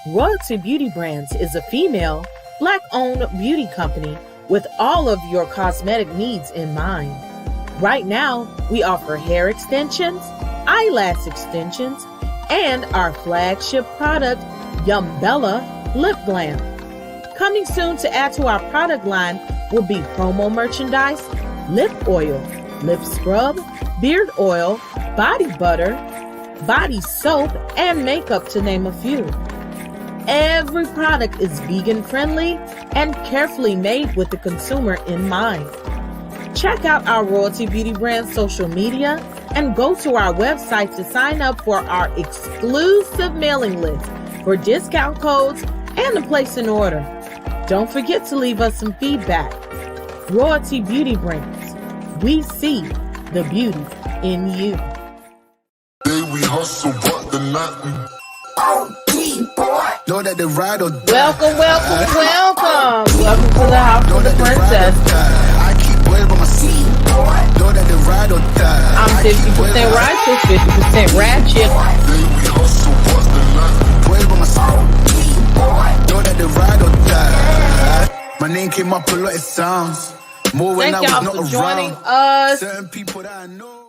Royalty Beauty Brands is a female, Black-owned beauty company with all of your cosmetic needs in mind. Right now, we offer hair extensions, eyelash extensions, and our flagship product, Yumbella Lip Glam. Coming soon to add to our product line will be promo merchandise, lip oil, lip scrub, beard oil, body butter, body soap, and makeup, to name a few. Every product is vegan friendly and carefully made with the consumer in mind. Check out our Royalty Beauty Brand social media and go to our website to sign up for our exclusive mailing list for discount codes and to place an order. Don't forget to leave us some feedback. Royalty Beauty Brands. We see the beauty in you. We hustle, but the night know that the ride or die. Welcome to the House of the Princess. I keep waiting on my seat. Know that the ride or die. I'm 50% righteous, 50% ratchet. We hustle, but the night waiting on my seat. Know that the ride or die. My name came up a lot of sounds. More when Thank I y'all was not for joining around. us. Certain people that I know.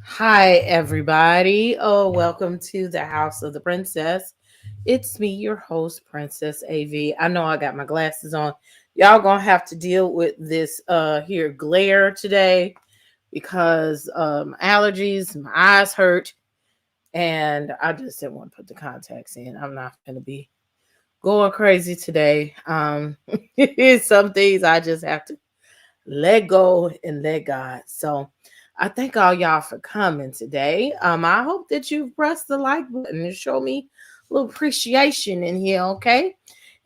Hi, everybody. Welcome to the House of the Princess. It's me, your host, Princess A.V. I know I got my glasses on. Y'all gonna have to deal with this here glare today because allergies, my eyes hurt, and I just didn't want to put the contacts in. I'm not gonna be going crazy today. Some things I just have to let go and let God. So I thank all y'all for coming today. I hope that you've pressed the like button and show me a little appreciation in here, okay?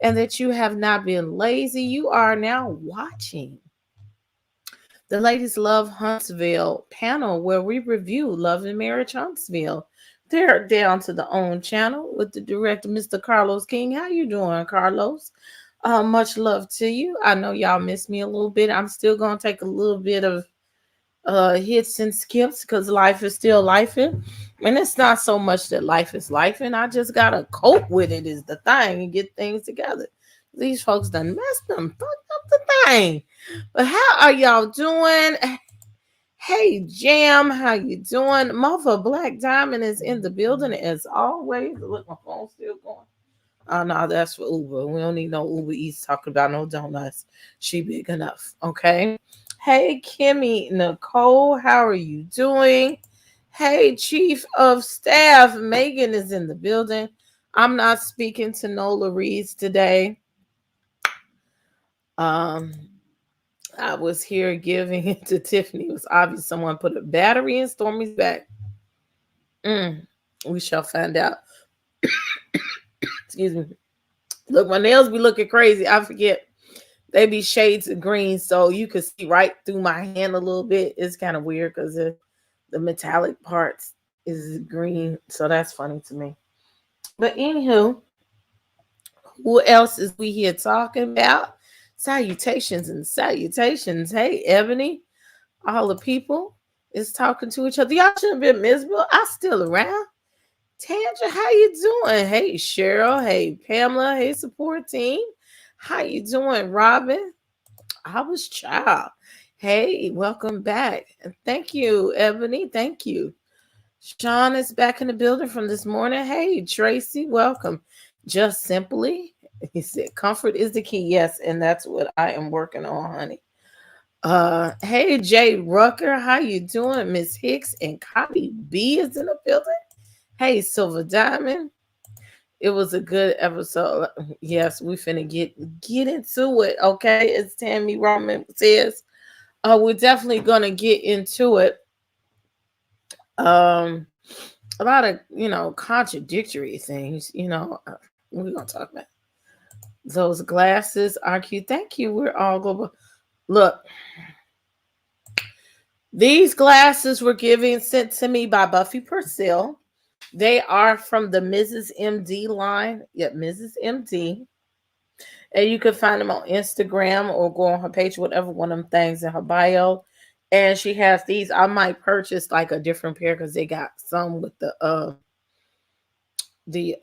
And that you have not been lazy. You are now watching the Ladies Love Huntsville panel where we review Love and Marriage Huntsville. They're down to the own channel with the director, Mr. Carlos King. How you doing, Carlos? Much love to you. I know y'all missed me a little bit. I'm still going to take a little bit of hits and skips because life is still lifing, and it's not so much that life is lifing. I just gotta cope with it is the thing and get things together. These folks done messed them, fucked up the thing. But how are y'all doing? Hey Jam, how you doing? Mother Black Diamond is in the building as always. Look, my phone's still going. Oh no, that's for Uber. We don't need no Uber Eats talking about no donuts. She big enough, okay? Hey, Kimmy, Nicole, how are you doing? Hey, Chief of Staff, Megan is in the building. I'm not speaking to Nola ReadZzzz today. I was here giving it to Tiffany. It was obvious someone put a battery in Stormy's back. We shall find out. Excuse me. Look, my nails be looking crazy. I forget. They be shades of green, so you can see right through my hand a little bit. It's kind of weird because the metallic parts is green, so that's funny to me. But anywho, who else is we here talking about? Salutations and salutations. Hey, Ebony, all the people is talking to each other. Y'all shouldn't have been miserable. I'm still around. Tandra, how you doing? Hey, Cheryl. Hey, Pamela. Hey, support team. How you doing, Robin? I was child. Hey, welcome back. And thank you, Ebony. Thank you. Sean is back in the building from this morning. Hey, Tracy, welcome. Just simply, he said, comfort is the key. Yes, and that's what I am working on, honey. Hey, Jay Rucker, how you doing? Miss Hicks and Cotty B is in the building. Hey, Silver Diamond. It was a good episode. Yes, we finna get into it. Okay, as Tammy Roman says, we're definitely gonna get into it. A lot of contradictory things. We're gonna talk about those glasses are cute. Thank you. We're all global. Look, these glasses were sent to me by Buffy Purcell. They are from the Mrs. MD line. Yep, Mrs. MD. And you can find them on Instagram or go on her page, whatever one of them things in her bio. And she has these. I might purchase like a different pair because they got some with the the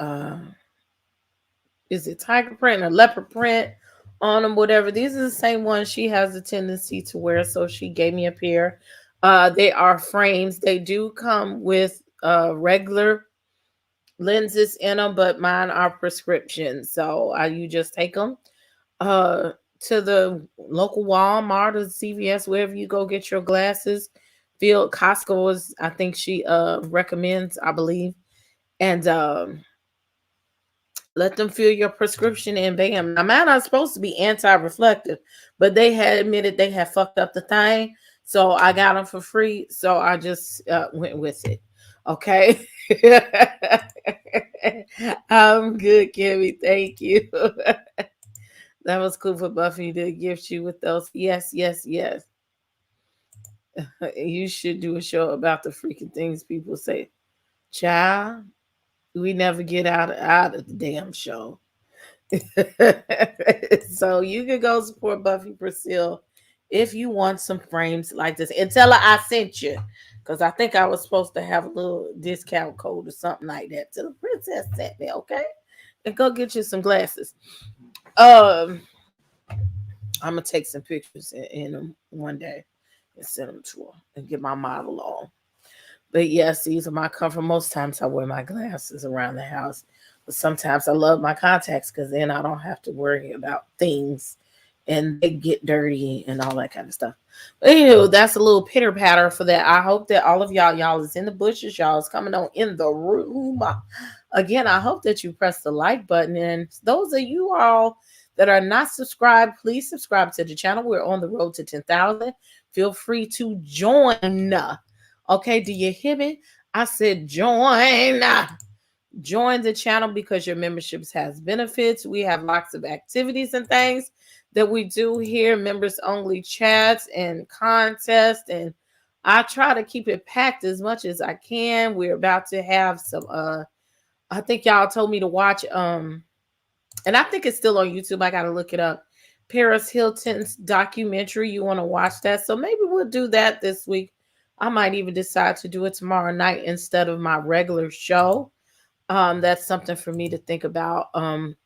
is it tiger print or leopard print on them, whatever. These are the same ones she has a tendency to wear, so she gave me a pair. They are frames. They do come with regular lenses in them, but mine are prescription. So you just take them uh to the local Walmart or CVS, wherever you go get your glasses. Feel Costco is, I think she recommends, I believe. And let them fill your prescription and bam. Now mine are supposed to be anti-reflective, but they had admitted they had fucked up the thing. So I got them for free. So I just went with it. Okay. I'm good, Kimmy. Thank you. That was cool for Buffy to gift you with those. Yes, yes, yes. You should do a show about the freaking things people say. Child, we never get out of the damn show. So you can go support Buffy Priscilla if you want some frames like this. And tell her I sent you. Because I think I was supposed to have a little discount code or something like that. Tell the princess sent me, okay? And go get you some glasses. Um, I'm gonna take some pictures in them one day and send them to her and get my model on. But yes, these are my comfort. Most times I wear my glasses around the house, but sometimes I love my contacts because then I don't have to worry about things and they get dirty and all that kind of stuff. But anyway, that's a little pitter patter for that. I hope that all of y'all is in the bushes, y'all is coming on in the room. Again, I hope that you press the like button. And those of you all that are not subscribed, please subscribe to the channel. We're on the road to 10,000. Feel free to join. Okay, do you hear me? I said join. Join the channel because your memberships has benefits. We have lots of activities and things that we do here, members only chats and contests, and I try to keep it packed as much as I can. We're about to have some I think y'all told me to watch and I think it's still on YouTube. I got to look it up. Paris Hilton's documentary. You want to watch that? So maybe we'll do that this week. I might even decide to do it tomorrow night instead of my regular show. That's something for me to think about. And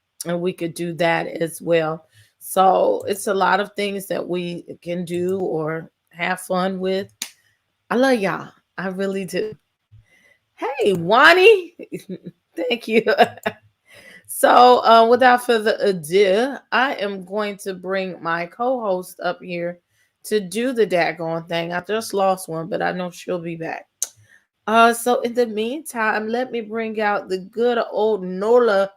we could do that as well. So it's a lot of things that we can do or have fun with. I love y'all. I really do. Hey, Wani. Thank you. So, without further ado, I am going to bring my co-host up here to do the daggone thing. I just lost one, but I know she'll be back. So in the meantime, let me bring out the good old Nola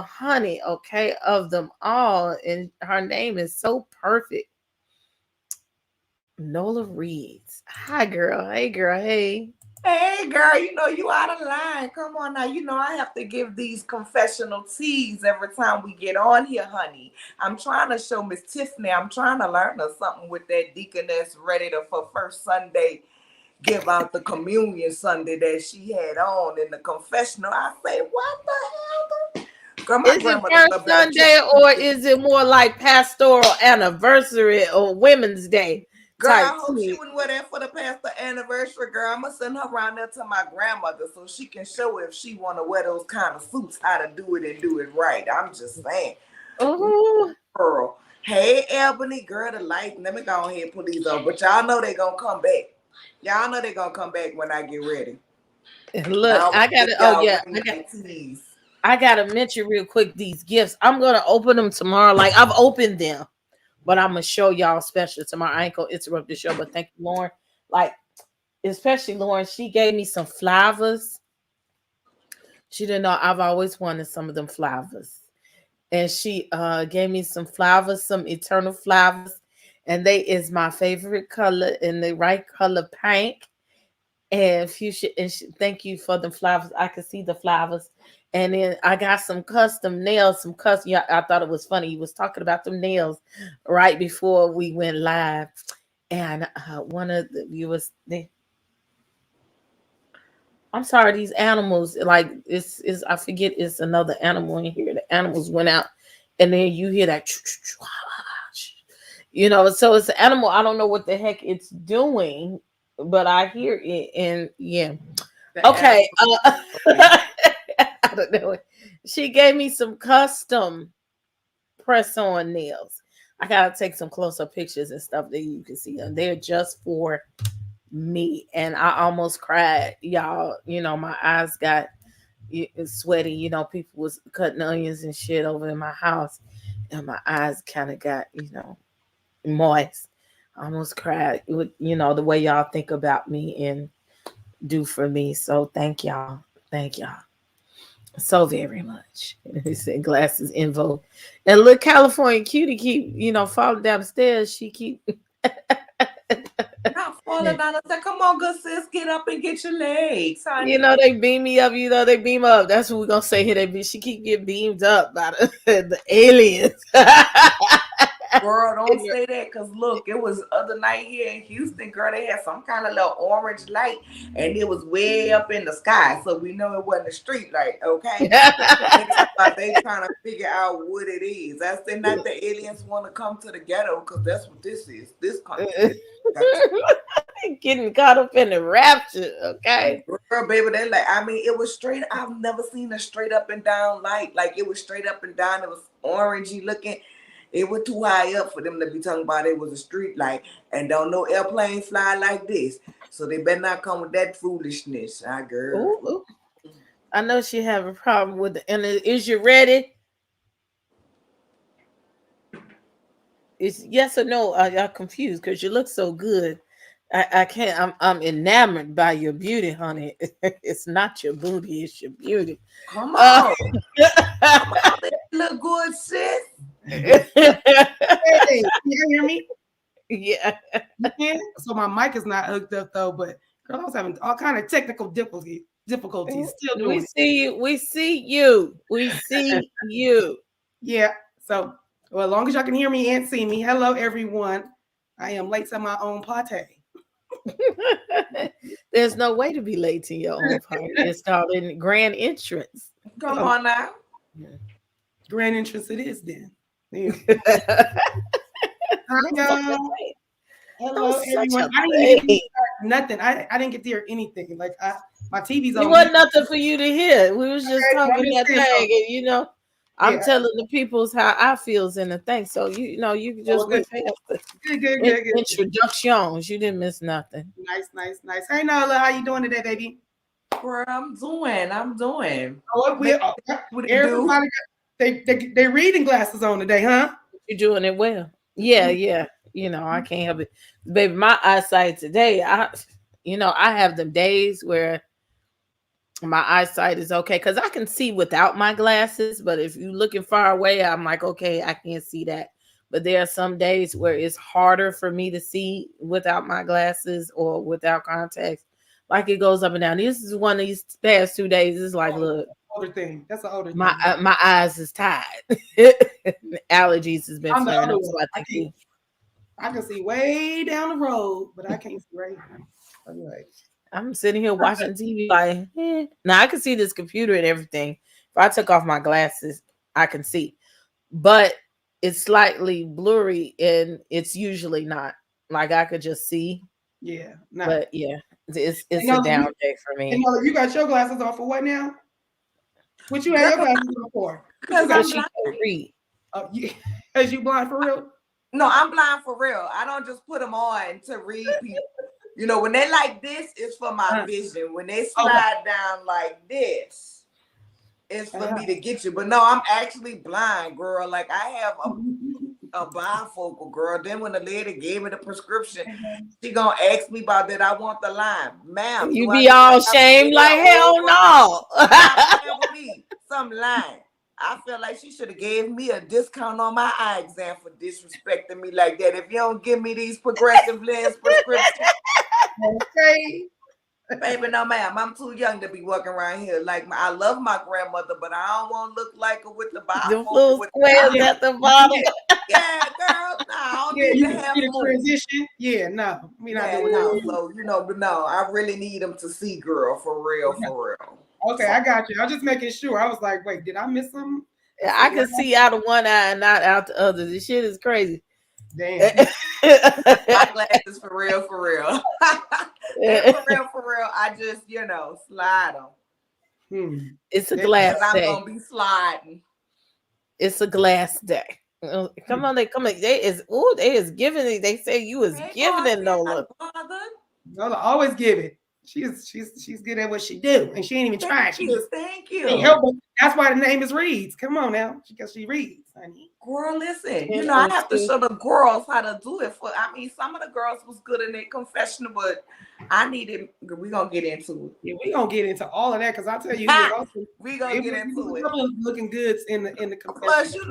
honey, okay, of them all. And her name is so perfect. Nola ReadZzzz. Hi, girl. Hey, girl. Hey. Hey, girl, you out of line. Come on now. I have to give these confessional teas every time we get on here, honey. I'm trying to show Miss Tiffany. I'm trying to learn her something with that deaconess ready to for first Sunday give out the communion Sunday that she had on in the confessional. I say, what the hell? Girl, my Is it grandmother first loved that Sunday or is it more like pastoral anniversary or Women's Day Girl, type I hope she tea? wouldn't wear that for the pastor anniversary, girl. I'm gonna send her around there to my grandmother so she can show if she wanna wear those kind of suits how to do it and do it right. I'm just saying. Oh, Girl. Hey Ebony, girl, the light. Let me go ahead and put these up. But y'all know they gonna come back. Y'all know they gonna come back when I get ready. look, Now I got it. Oh y'all yeah, ring light teas. I gotta mention real quick these gifts. I'm gonna open them tomorrow. Like I've opened them, but I'm gonna show y'all special tomorrow. I ain't gonna interrupt the show, but thank you, Lauren. Like especially Lauren, she gave me some flowers. She didn't know I've always wanted some of them flowers. And she gave me some flowers, some eternal flowers, and they is my favorite color in the right color pink and fuchsia. And thank you for the flowers. I could see the flowers. And then I got some custom nails, some custom. Yeah, I thought it was funny. He was talking about them nails right before we went live, and one of the viewers, I'm sorry, these animals, like it's is I forget it's another animal in here. The animals went out and then you hear that so it's an animal. I don't know what the heck it's doing, but I hear it and yeah. Okay. out of nowhere. She gave me some custom press-on nails. I gotta take some close-up pictures and stuff that you can see them. They're just for me, and I almost cried, y'all. You know, my eyes got sweaty. You know, people was cutting onions and shit over in my house, and my eyes kind of got, moist. I almost cried with, the way y'all think about me and do for me. So thank y'all so very much. He said glasses info, and look, California Cutie keep falling downstairs. She keep Not falling down. I said, come on, good sis, get up and get your legs, honey. they beam me up. They beam up. That's what we're gonna say here. She keep getting beamed up by the aliens. Girl, don't say that, because look, it was other night here in Houston, girl, they had some kind of little orange light, and it was way up in the sky, so we know it wasn't a street light, okay? They trying to figure out what it is. I said, not the aliens want to come to the ghetto, because that's what this is. This country. Getting caught up in the rapture, okay? Girl, baby, they like, I mean, it was straight. I've never seen a straight up and down light. Like, it was straight up and down. It was orangey looking. It was too high up for them to be talking about it was a street light. And don't no airplane fly like this. So they better not come with that foolishness, girl. Ooh. I know she have a problem with it. And is you ready? It's yes or no? Y'all confused because you look so good. I can't. I'm enamored by your beauty, honey. It's not your booty, it's your beauty. Come on, come on, look good, sis. Hey, can you hear me? Yeah. You can? So my mic is not hooked up though, but girl, I was having all kind of technical difficulties. Still doing We see you. We see you. We see you. Yeah. So, well, as long as y'all can hear me and see me, hello everyone. I am late to my own party. There's no way to be late to your own party. It's called a grand entrance. Come on now. Grand entrance it is then. Yeah. Hello everyone. I didn't even hear nothing. I didn't get to hear anything. Like my TV's on. It wasn't nothing for you to hear. We was just talking that thing, and I'm telling the people's how I feels in the thing. So you can just went past the introductions. You didn't miss nothing. Nice. Hey Nola, how you doing today, baby? Girl, I'm doing. Oh, everybody got they reading glasses on today, huh? You're doing it well. Yeah. I can't help it, baby. My eyesight today, I have them days where my eyesight is okay because I can see without my glasses, but if you're looking far away, I'm like, okay, I can't see that. But there are some days where it's harder for me to see without my glasses or without contacts. Like it goes up and down. This is one of these past 2 days. It's like, look, older thing. That's an older thing. My eyes is tired. Allergies has been flaring up. So I can see way down the road, but I can't see right now. Anyway. I'm sitting here watching TV like, Now I can see this computer and everything. If I took off my glasses, I can see. But it's slightly blurry and it's usually not. Like I could just see. Yeah. But yeah, it's a down day for me. You got your glasses on for what now? What you have your glasses on for? Because I'm blind. Read. As you blind for real? No, I'm blind for real. I don't just put them on to read people. When they like this, it's for my vision. When they slide down like this, it's for me to get you. But no, I'm actually blind, girl. Like I have a bifocal, girl. Then when the lady gave me the prescription, she gonna ask me about that. I want the line, ma'am. You be all shamed like hell no. Some line. I feel like she should have gave me a discount on my eye exam for disrespecting me like that. If you don't give me these progressive lens prescriptions, okay, baby, no, ma'am. I'm too young to be walking around here like I love my grandmother, but I don't want to look like her with the little squares at the bottom. Yeah, girl. No, I don't need to have a transition. Yeah, no, So but no, I really need them to see, girl, for real. Okay, I got you. I'm just making sure. I was like, wait, did I miss something? I can see out of one eye and not out the other. This shit is crazy. Damn. My glasses for real. For real. I just, slide them. It's a There- glass Because I'm day. gonna be sliding. It's a glass day. Come on, they come. They is giving it. They say you is Hey, giving it, Nola. Martell, Nola always give it. She's good at what she do, and she ain't even trying. She just thank can't you. help it. That's why the name is Reads. Come on now, because she reads, honey. Girl, listen, And I have to also, show the girls how to do it. Some of the girls was good in their confessional, but I needed. We gonna get into Yeah, we gonna get into all of that because I'll tell you, it. also, We gonna get into a it. couple of looking goods in the Plus, confession.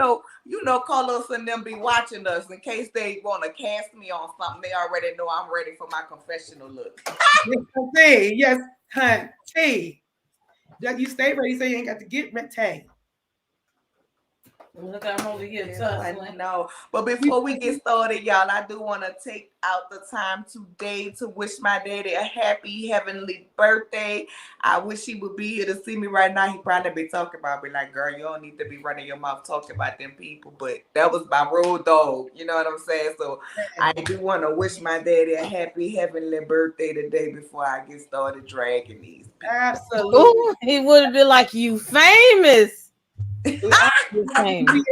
Carlos and them be watching us in case they want to cast me on something. They already know I'm ready for my confessional look. Yes, honey. That you stay ready so you ain't got to get ready. look, I'm over here Yes, tussling. I know. But before we get started, y'all, I do want to take out the time today to wish my daddy a happy heavenly birthday. I wish he would be here to see me right now. He probably be talking about me like, girl, you don't need to be running your mouth talking about them people. But that was my road dog. You know what I'm saying? So I do want to wish my daddy a happy heavenly birthday today before I get started dragging these people. Absolutely. Ooh, he would have been like, you famous. You famous.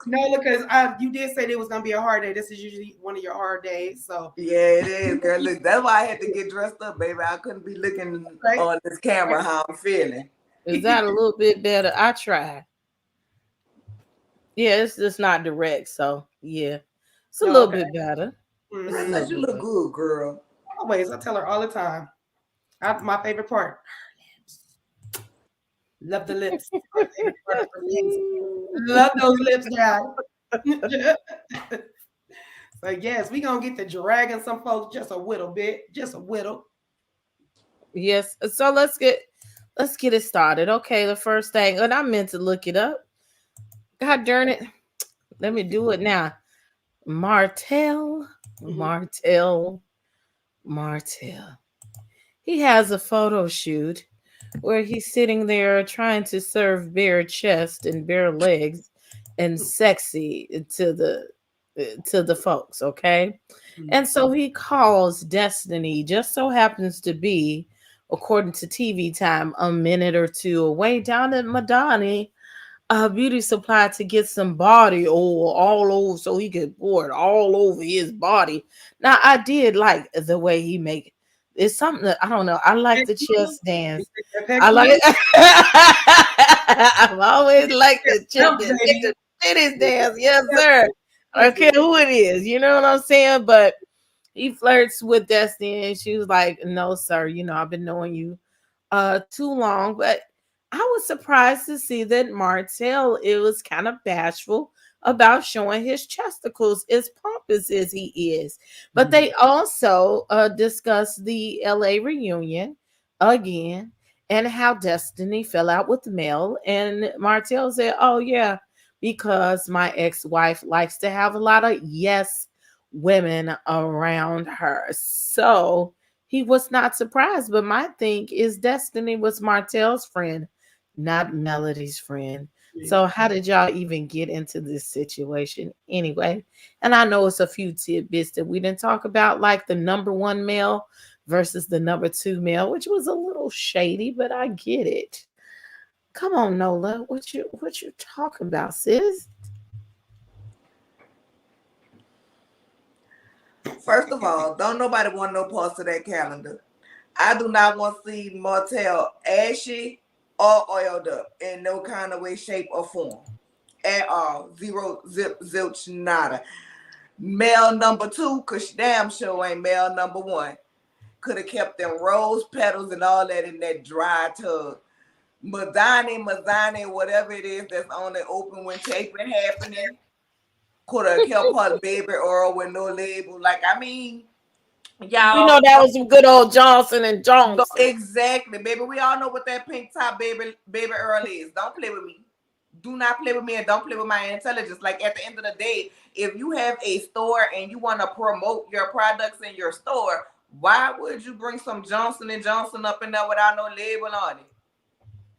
No, because you did say it was gonna be a hard day. This is usually one of your hard days, so Yeah, it is, girl. Look, that's why I had to get dressed up, baby. I couldn't be looking on this camera how I'm feeling. Is that a little bit better? I tried. Yeah, it's just not direct, so yeah, it's a little bit better. I thought you look good, girl. Always, I tell her all the time. My favorite part. Love the lips. My favorite part of her lips. Love those lips, guys. So yes, we gonna get to dragging some folks just a little bit, just a little. Yes. So let's get it started. Okay, the first thing, and I meant to look it up. God darn it. Let me do it now. Martell. Martell. He has a photo shoot where he's sitting there trying to serve bare chest and bare legs and sexy to the folks, okay? And so he calls Destiny, just so happens to be, according to TV Time, a minute or two away down at Madani beauty supply to get some body oil all over so he could pour it all over his body. Now I did like the way he make it. It's something that I don't know. I like the chest dance. I like I've always liked the titties dance. Yes, sir. I don't care who it is. You know what I'm saying? But he flirts with Destiny and she was like, no, sir, I've been knowing you too long. But I was surprised to see that Martell it was kind of bashful about showing his chesticles as pompous as he is. But they also discussed the LA reunion again and how Destiny fell out with Mel. And Martell said, oh, yeah, because my ex-wife likes to have a lot of yes women around her. So he was not surprised. But my thing is Destiny was Martell's friend, not Melody's friend. So how did y'all even get into this situation anyway? And I know it's a few tidbits that we didn't talk about, like the number one male versus the number two male, which was a little shady, but I get it. Come on, Nola, what you talking about, sis? First of all, don't nobody want no parts of that calendar. I do not want to see Martell ashy or oiled up in no kind of way, shape, or form. At all. Zero, zip, zilch, nada. Male number two, because damn sure ain't male number one. Could have kept them rose petals and all that in that dry tub. Mazzani, whatever it is that's on the open when taping happening. Could have kept her baby oil with no label. Like, I mean, y'all. That was some good old Johnson and Johnson. Exactly, baby. We all know what that pink top baby Earl is. Don't play with me. Do not play with me and don't play with my intelligence. Like at the end of the day, if you have a store and you want to promote your products in your store, why would you bring some Johnson and Johnson up in there without no label on it?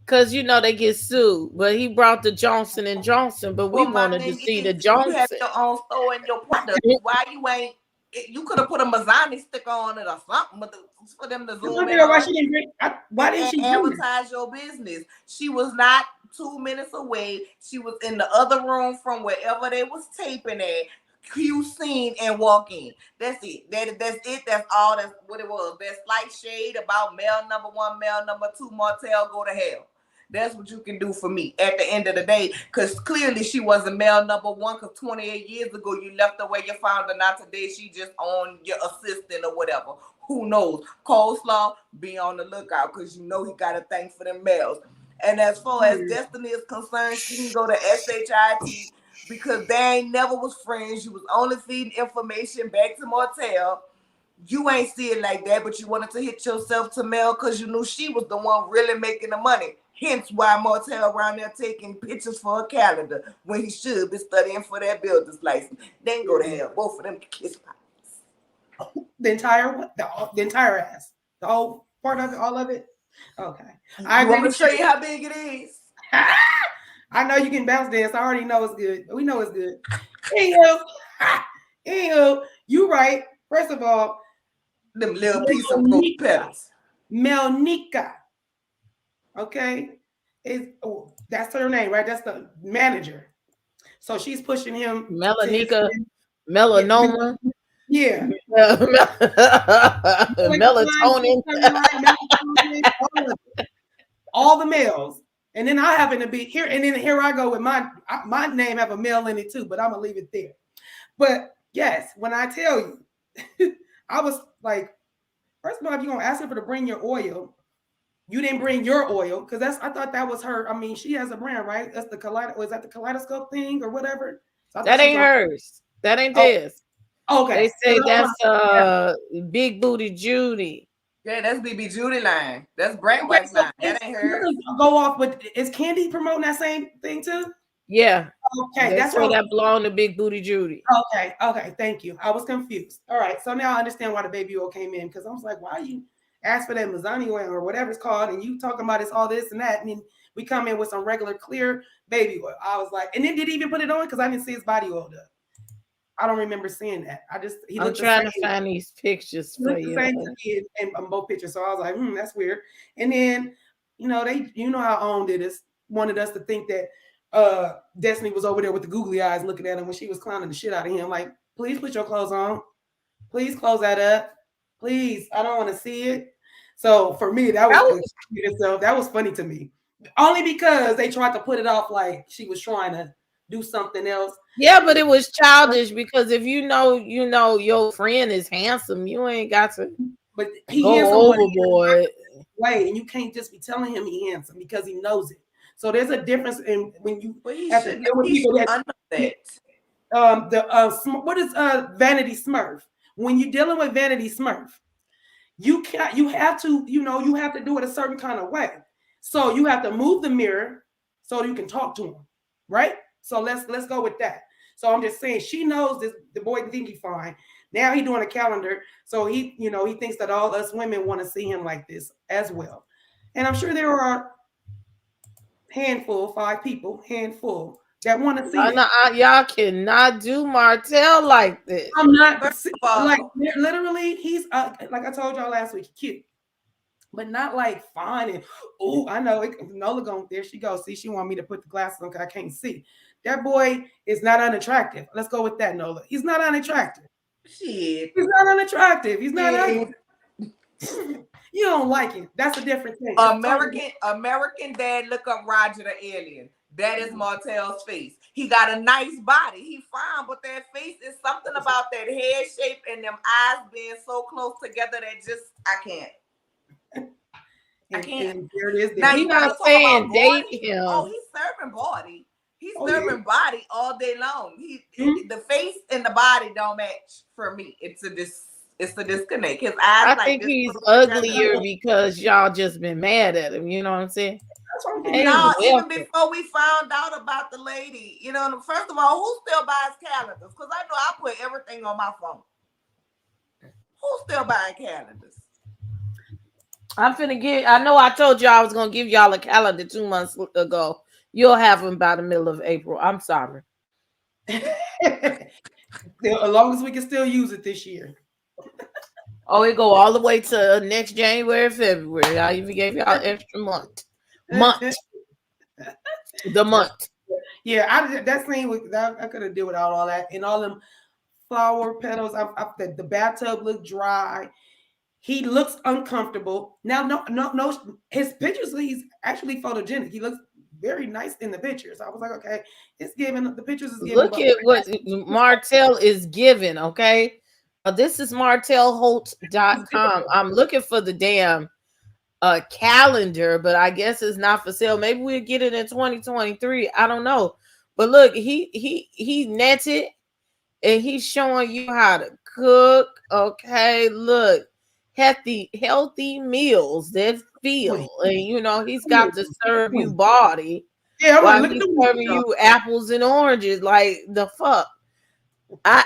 Because they get sued. But he brought the Johnson and Johnson, but we wanted to see the Johnson. You have your own store and your products. Why you ain't You could have put a Mazzani sticker on it or something, but for them to zoom in Why on she didn't bring? Why didn't she advertise your business. She was not 2 minutes away. She was in the other room from wherever they was taping at. Cue scene and walk in. That's it. That's it. That's all. That's what it was. That slight shade about male number 1, male number 2, Martell, go to hell. That's what you can do for me at the end of the day. Because clearly she wasn't male number 1, because 28 years ago you left the way you found her. Not today. She just on your assistant or whatever. Who knows? Coleslaw, be on the lookout, because you know he got a thing for them males. And as far as Destiny is concerned, she can go to SHIT, because they ain't never was friends. You was only feeding information back to Martell. You ain't see it like that, but you wanted to hit yourself to Mel because you knew she was the one really making the money. Hence why Martell around there taking pictures for a calendar when he should be studying for that builder's license. Then go to hell. Both of them kiss pies. The entire ass. The whole part of it, all of it. Okay. I want to show you how big it is. I know you can bounce dance. I already know it's good. We know it's good. Anywho, you right. First of all, them little piece of goat petals. Melnica. Okay. That's her name, right? That's the manager. So she's pushing him. Melanica, melanoma. Yeah. Melatonin. All the males. And then I happen to be here. And then here I go with my name have a male in it too, but I'm going to leave it there. But yes, when I tell you, I was like, first of all, if you're going to ask her to bring your oil, you didn't bring your oil, because I thought that was her. I mean, she has a brand, right? That's the was that the kaleidoscope thing or whatever? So that ain't hers. That ain't theirs. Okay. They say that's Big Booty Judy. Yeah, that's BB Judy line. That's Brand Wax line. That ain't hers. Go off, but is Candy promoting that same thing too? Yeah. Okay, that's where that belonged to Big Booty Judy. Okay, thank you. I was confused. All right, so now I understand why the baby oil came in, because I was like, why you ask for that Mazzani oil or whatever it's called, and you talking about it's all this and that, and then we come in with some regular clear baby oil. I was like, and then did he even put it on? Because I didn't see his body oil up. I don't remember seeing that. I'm trying to find these pictures for you. In both pictures, so I was like, that's weird. And then, how owned it is wanted us to think that Destiny was over there with the googly eyes looking at him when she was clowning the shit out of him. Like, please put your clothes on. Please close that up. Please, I don't want to see it. So for me, that was funny to me. Only because they tried to put it off like she was trying to do something else. Yeah, but it was childish, because if you know your friend is handsome, you ain't got to but he go overboard. Wait, and you can't just be telling him he's handsome because he knows it. So there's a difference in when you have to deal with people that what is Vanity Smurf? When you're dealing with Vanity Smurf, you have to do it a certain kind of way. So you have to move the mirror so you can talk to him, right? So let's go with that. So I'm just saying, she knows this. The boy think he's fine. Now he's doing a calendar, so he thinks that all us women want to see him like this as well. And I'm sure there are five people that want to see it. Y'all cannot do Martell like this. I'm not like literally. He's like I told y'all last week, cute, but not like fine and I know it. Nola going there. She goes. See, she want me to put the glasses on because I can't see. That boy is not unattractive. Let's go with that, Nola. He's not unattractive. Shit. He's not unattractive. He's not. You don't like him. That's a different thing. American Dad, look up Roger the Alien. That is Martell's face. He got a nice body. He fine, but that face is something about that head shape and them eyes being so close together that just I can't. I can't. There it is. Now you're not saying date him. Oh, he's serving body. He's serving body all day long. The face and the body don't match for me. It's a disconnect. His eyes. I think he's uglier because y'all just been mad at him. You know what I'm saying? No, even before we found out about the lady, first of all, who still buys calendars? Because I know I put everything on my phone. Who's still buying calendars? I know I told y'all I was gonna give y'all a calendar 2 months ago. You'll have them by the middle of April. I'm sorry. As long as we can still use it this year. Oh, it go all the way to next January, February. I even gave y'all extra month. The month. Yeah, that scene with that I could have did without all that and all them flower petals. The bathtub looked dry. He looks uncomfortable. Now, no. His pictures, he's actually photogenic. He looks very nice in the pictures. I was like, okay, it's giving. The pictures is giving. Look at what Martell is giving, okay? This is martellholt.com. I'm looking for the damn calendar, but I guess it's not for sale. Maybe we'll get it in 2023. I don't know. But look, he netted and he's showing you how to cook. Okay, look. Healthy meals that feel, and he's got to serve you body. Yeah, I'm while like, he's serving you apples and oranges. Like the fuck, I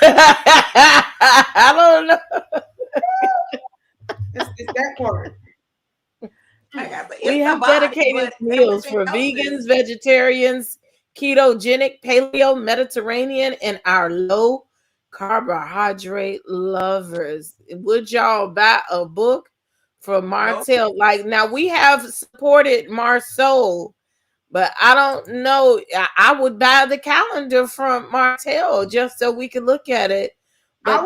I don't know. It's that part. We have dedicated meals for vegans, vegetarians, ketogenic, paleo, Mediterranean, and our low carbohydrate lovers. Would y'all buy a book from Martell? Nope. Like, now we have supported Marceau, but I don't know. I would buy the calendar from Martell just so we can look at it. But I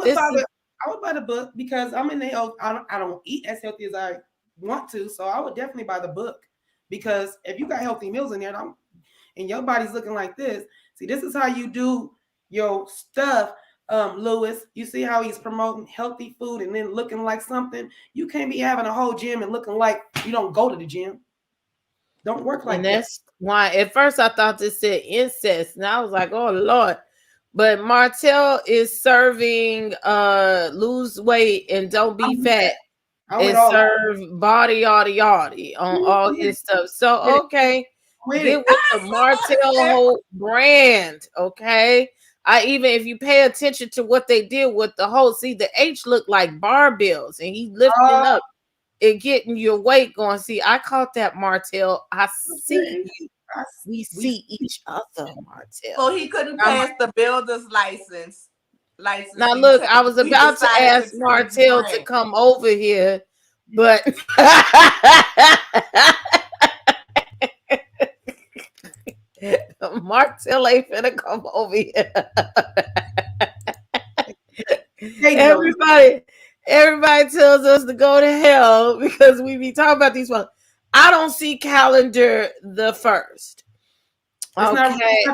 would buy the book because I'm in the health. I don't eat as healthy as I want to, so I would definitely buy the book because if you got healthy meals in there and your body's looking like this, see, this is how you do your stuff. Lewis, you see how he's promoting healthy food and then looking like something. You can't be having a whole gym and looking like you don't go to the gym. Don't work like that. And that's why at first I thought this said incest, and I was like, oh Lord. But Martell is serving lose weight and don't be fat and serve body yada on all his stuff. So okay, get with the Martell whole brand, okay? If you pay attention to what they did with the whole, see, the H looked like barbells, and he lifting up and getting your weight going. See, I caught that, Martell. I see you. We see each other, Martell. So he couldn't pass the builder's license. Now look, I was about to ask Martell to come over here, but Martell ain't finna come over here. Everybody tells us to go to hell because we be talking about these ones. I don't see calendar the 1st. Okay,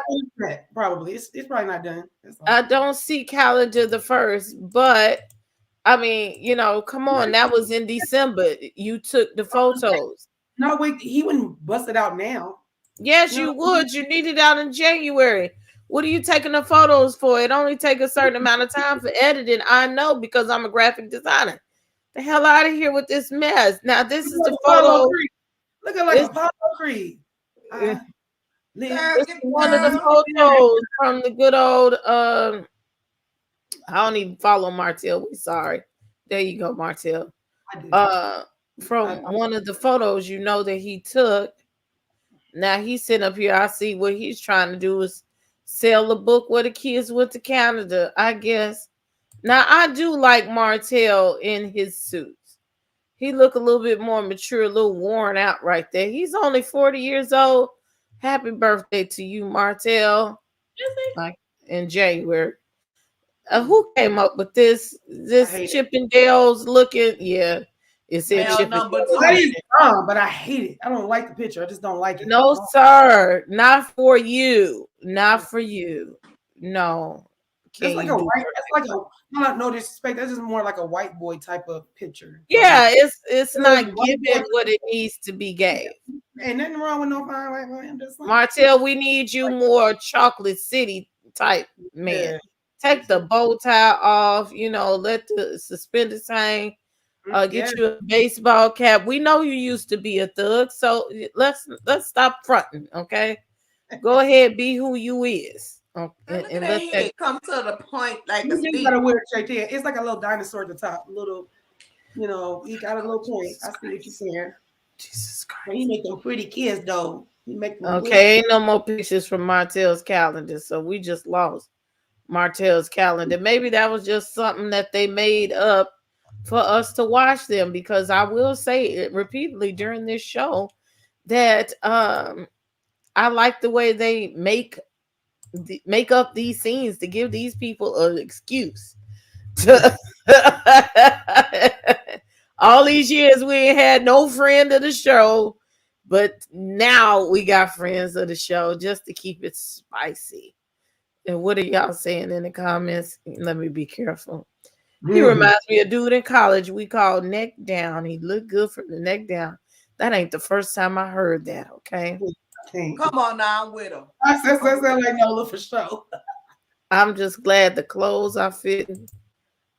probably it's probably not done. I don't see calendar the 1st, but I mean, come on, that was in December. You took the photos. No, wait, he wouldn't bust it out now. Yes, you would. You need it out in January. What are you taking the photos for? It only takes a certain amount of time for editing. I know because I'm a graphic designer. The hell out of here with this mess. Now, this is the photo. Look at like Apollo Creed. This is one of the photos from the good old. I don't even follow Martell. We sorry. There you go, Martell. From one of the photos, that he took. Now he's sitting up here. I see what he's trying to do is sell the book where the kids went to Canada, I guess. Now I do like Martell in his suits. He look a little bit more mature, a little worn out right there. He's only 40 years old. Happy birthday to you, Martell. Like in January. Who came up with this? This Chippendales looking? Yeah. It said Chippendales. But I hate it. I don't like the picture. I just don't like it. No, sir. Not for you. Not for you. No. That's like no disrespect. That's just more like a white boy type of picture. Yeah, it's not giving what it needs to be gave. Ain't nothing wrong with no fine white boy. Martell, we need you more Chocolate City type man. Yeah. Take the bow tie off, let the suspenders hang. Get you a baseball cap. We know you used to be a thug, so let's stop fronting, okay? Go ahead, be who you is. And let that come to the point. Like you got a weird shape there. It's like a little dinosaur at the top. Little, he got a little point. I see what you're saying. Jesus Christ. He make them pretty kids though. He make them ain't no more pictures from Martell's calendar, so we just lost. Martell's calendar. Maybe that was just something that they made up for us to watch them, because I will say it repeatedly during this show that I like the way they make up these scenes to give these people an excuse to all these years we ain't had no friend of the show, but now we got friends of the show just to keep it spicy. And what are y'all saying in the comments? Let me be careful. He Mhm. reminds me of a dude in college we called Neck Down. He looked good from the neck down. That ain't the first time I heard that, okay? Come on now, I'm with him. That sound like Nola for sure. I'm just glad the clothes are fitting.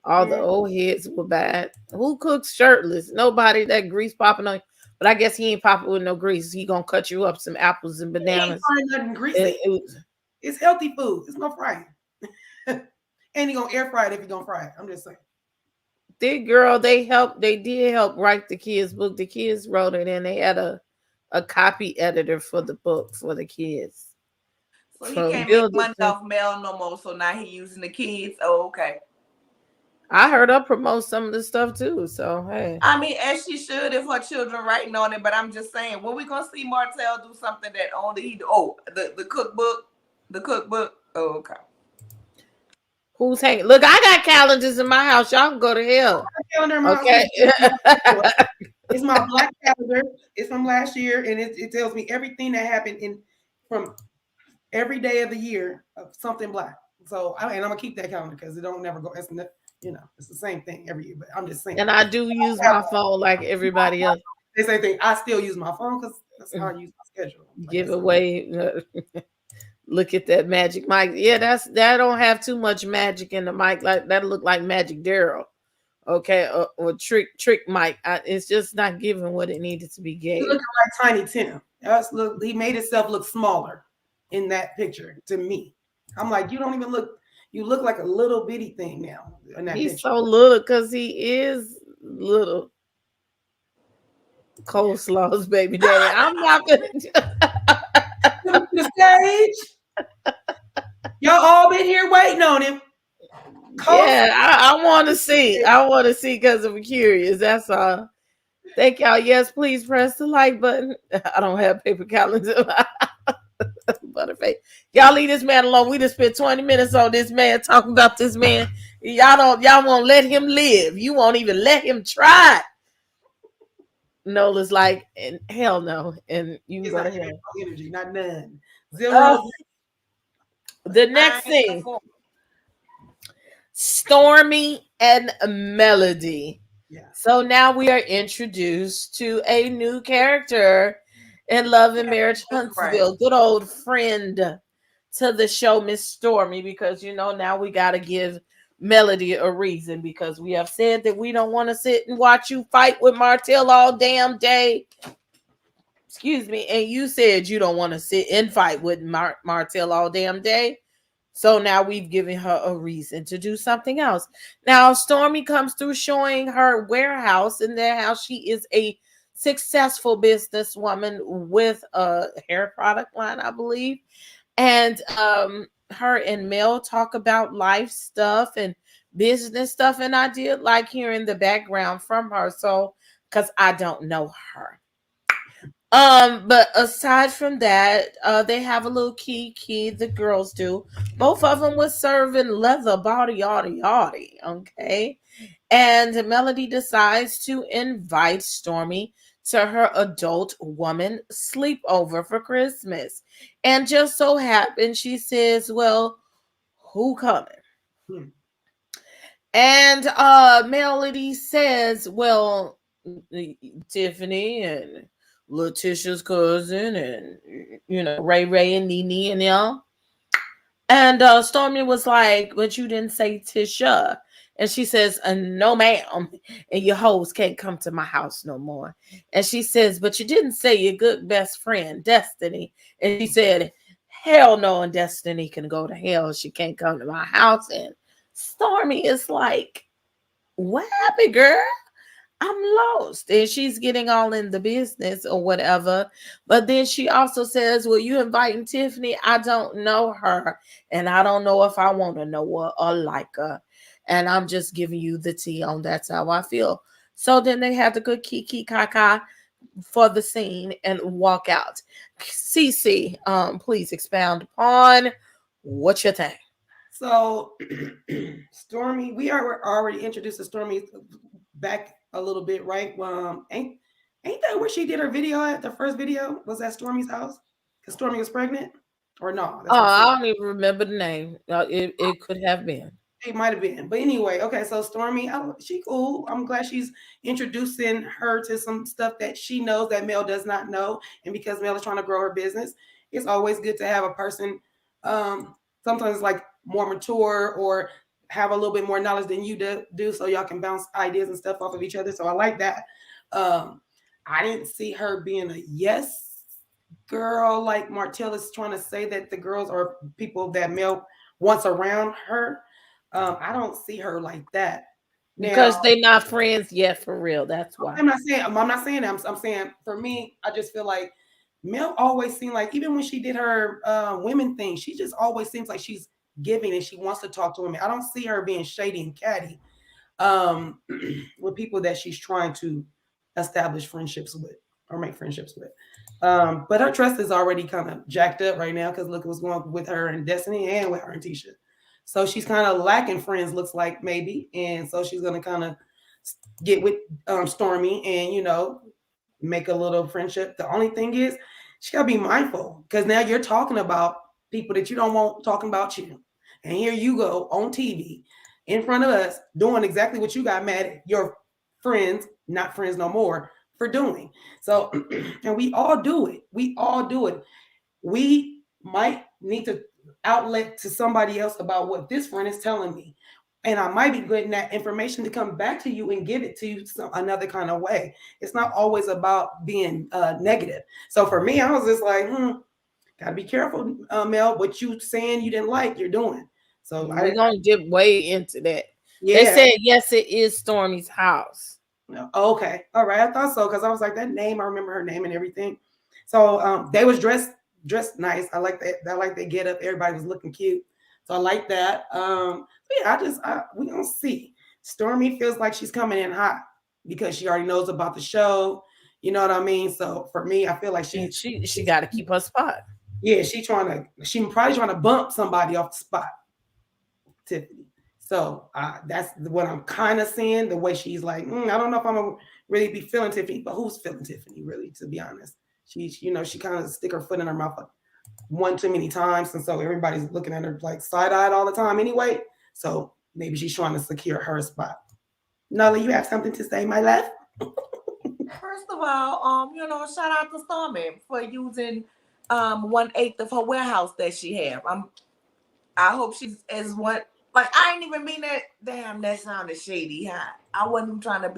All the Mm. old heads were bad. Who cooks shirtless? Nobody. That grease popping on. But I guess he ain't popping with no grease. He gonna cut you up some apples and He ain't bananas. frying nothing greasy. It's healthy food. It's no frying. And he gonna air fry it if he gonna fry it. I'm just saying. Girl, they did help write the kids' book. The kids wrote it, and they had a copy editor for the book for the kids. So he From can't make build it money to, off mail no more. So now he using the kids. Oh, okay. I heard her promote some of the stuff too. So hey, I mean, as she should if her children writing on it. But I'm just saying, when we gonna see Martell do something that only he do? Oh, the cookbook, the cookbook. Oh, okay. who's hanging? Look, I got calendars in my house. Y'all can go to hell. My calendar in my house, Okay. it's my black calendar. It's from last year, and it tells me everything that happened in from every day of the year of something black. So, and I'm gonna keep that calendar because it don't never go. It's the same thing every year. But I'm just saying, And I do use my phone like everybody else. the same thing. I still use my phone because that's how I use my schedule. Give away. Look at that magic mic. Yeah, that don't have too much magic in the mic. Like that look like Magic Daryl. Okay, or trick Mike. It's just not giving what it needed to be He gave. looking like Tiny Tim. He made himself look smaller in that picture to me. I'm like, you don't even look. You look like a little bitty thing now in that He's picture. so little because he is little. Coleslaw's baby daddy. I'm not gonna. Come to the stage. Y'all all been here waiting on him. Yeah, I want to see. I want to see because I'm curious. That's all. Thank y'all. Yes, please press the like button. I don't have paper calendar. Butterface. Y'all leave this man alone. We just spent 20 minutes on this man talking about this man. Y'all won't let him live. You won't even let him try. Nola's like, and hell no. And you can go to hell. Energy, not none. Zero. The next thing, Stormy and Melody. Yeah. So now we are introduced to a new character in Love and Marriage Huntsville. Right. Good old friend to the show, Miss Stormy, because now we got to give Melody a reason, because we have said that we don't want to sit and watch you fight with Martell all damn day. Excuse me. And you said you don't want to sit and fight with Martell all damn day. So now we've given her a reason to do something else. Now Stormy comes through showing her warehouse and then how she is a successful businesswoman with a hair product line, I believe. And her and Mel talk about life stuff and business stuff. And I did like hearing the background from her. So, because I don't know her. But aside from that, they have a little key, the girls do. Both of them was serving leather body, yada, okay? And Melody decides to invite Stormy to her adult woman sleepover for Christmas. And just so happens, she says, well, who coming? Hmm. And Melody says, well, Tiffany and Letitia's cousin and Ray and Nene and y'all. And Stormy was like, but you didn't say Tisha. And she says, no, ma'am. And your hoes can't come to my house no more. And she says, but you didn't say your good best friend, Destiny. And she said, hell no, and Destiny can go to hell. She can't come to my house. And Stormy is like, what happened, girl? I'm lost. And she's getting all in the business or whatever. But then she also says, well, you inviting Tiffany? I don't know her. And I don't know if I want to know her or like her. And I'm just giving you the tea on that's how I feel. So then they have the good kiki kaka for the scene and walk out. Cece, please expound upon what you think. So, Stormy, we are already introduced to Stormy back a little bit, right? Ain't that where she did her video at? The first video was at Stormy's house because Stormy was pregnant, or no? Oh, That's not. I don't even remember the name. It could have been. It might have been, but anyway, okay. So Stormy, she cool. I'm glad she's introducing her to some stuff that she knows that Mel does not know, and because Mel is trying to grow her business, it's always good to have a person. Sometimes like more mature or have a little bit more knowledge than you do, so y'all can bounce ideas and stuff off of each other. So I like that. Um, I didn't see her being a yes girl like Martell is trying to say that the girls are people that Mel wants around her. I don't see her like that. Now, Because they not friends yet for real. That's why. I'm not saying that. I'm saying for me, I just feel like Mel always seemed like even when she did her women thing, she just always seems like she's giving and she wants to talk to women. I don't see her being shady and catty um, with people that she's trying to establish friendships with or make friendships with. But her trust is already kind of jacked up right now because look what's going on with her and Destiny and with her and Tisha. So she's kind of lacking friends, looks like maybe, and so she's gonna kind of get with Stormy and make a little friendship. The only thing is she gotta be mindful because now you're talking about people that you don't want talking about you, and here you go on TV in front of us doing exactly what you got mad at your friends, not friends no more, for doing. So, and we all do it. We all do it. We might need to outlet to somebody else about what this friend is telling me. And I might be getting that information to come back to you and give it to you another kind of way. It's not always about being negative. So for me, I was just like, gotta be careful, Mel, what you saying you didn't like, you're doing. So We're gonna dip way into that. yeah. They said yes, it is Stormy's house. No. Okay. All right. I thought so because I was like that name. I remember her name and everything. So they was dressed nice. I like that. I like they get up. Everybody was looking cute. So I like that. Yeah. We don't see. Stormy feels like she's coming in hot because she already knows about the show. You know what I mean? So for me, I feel like she got to keep her spot. Yeah, she probably trying to bump somebody off the spot. Tiffany. So that's what I'm kind of seeing. The way she's like, I don't know if I'm gonna really be feeling Tiffany, but who's feeling Tiffany really? To be honest, she kind of stick her foot in her mouth like one too many times, and so everybody's looking at her like side-eyed all the time anyway. So maybe she's trying to secure her spot. Nola, you have something to say, my love? First of all, shout out to Stormy for using 1/8 of her warehouse that she have. I hope she's as one. Like, I ain't even mean that. Damn, that sounded shady. Huh? I wasn't even trying to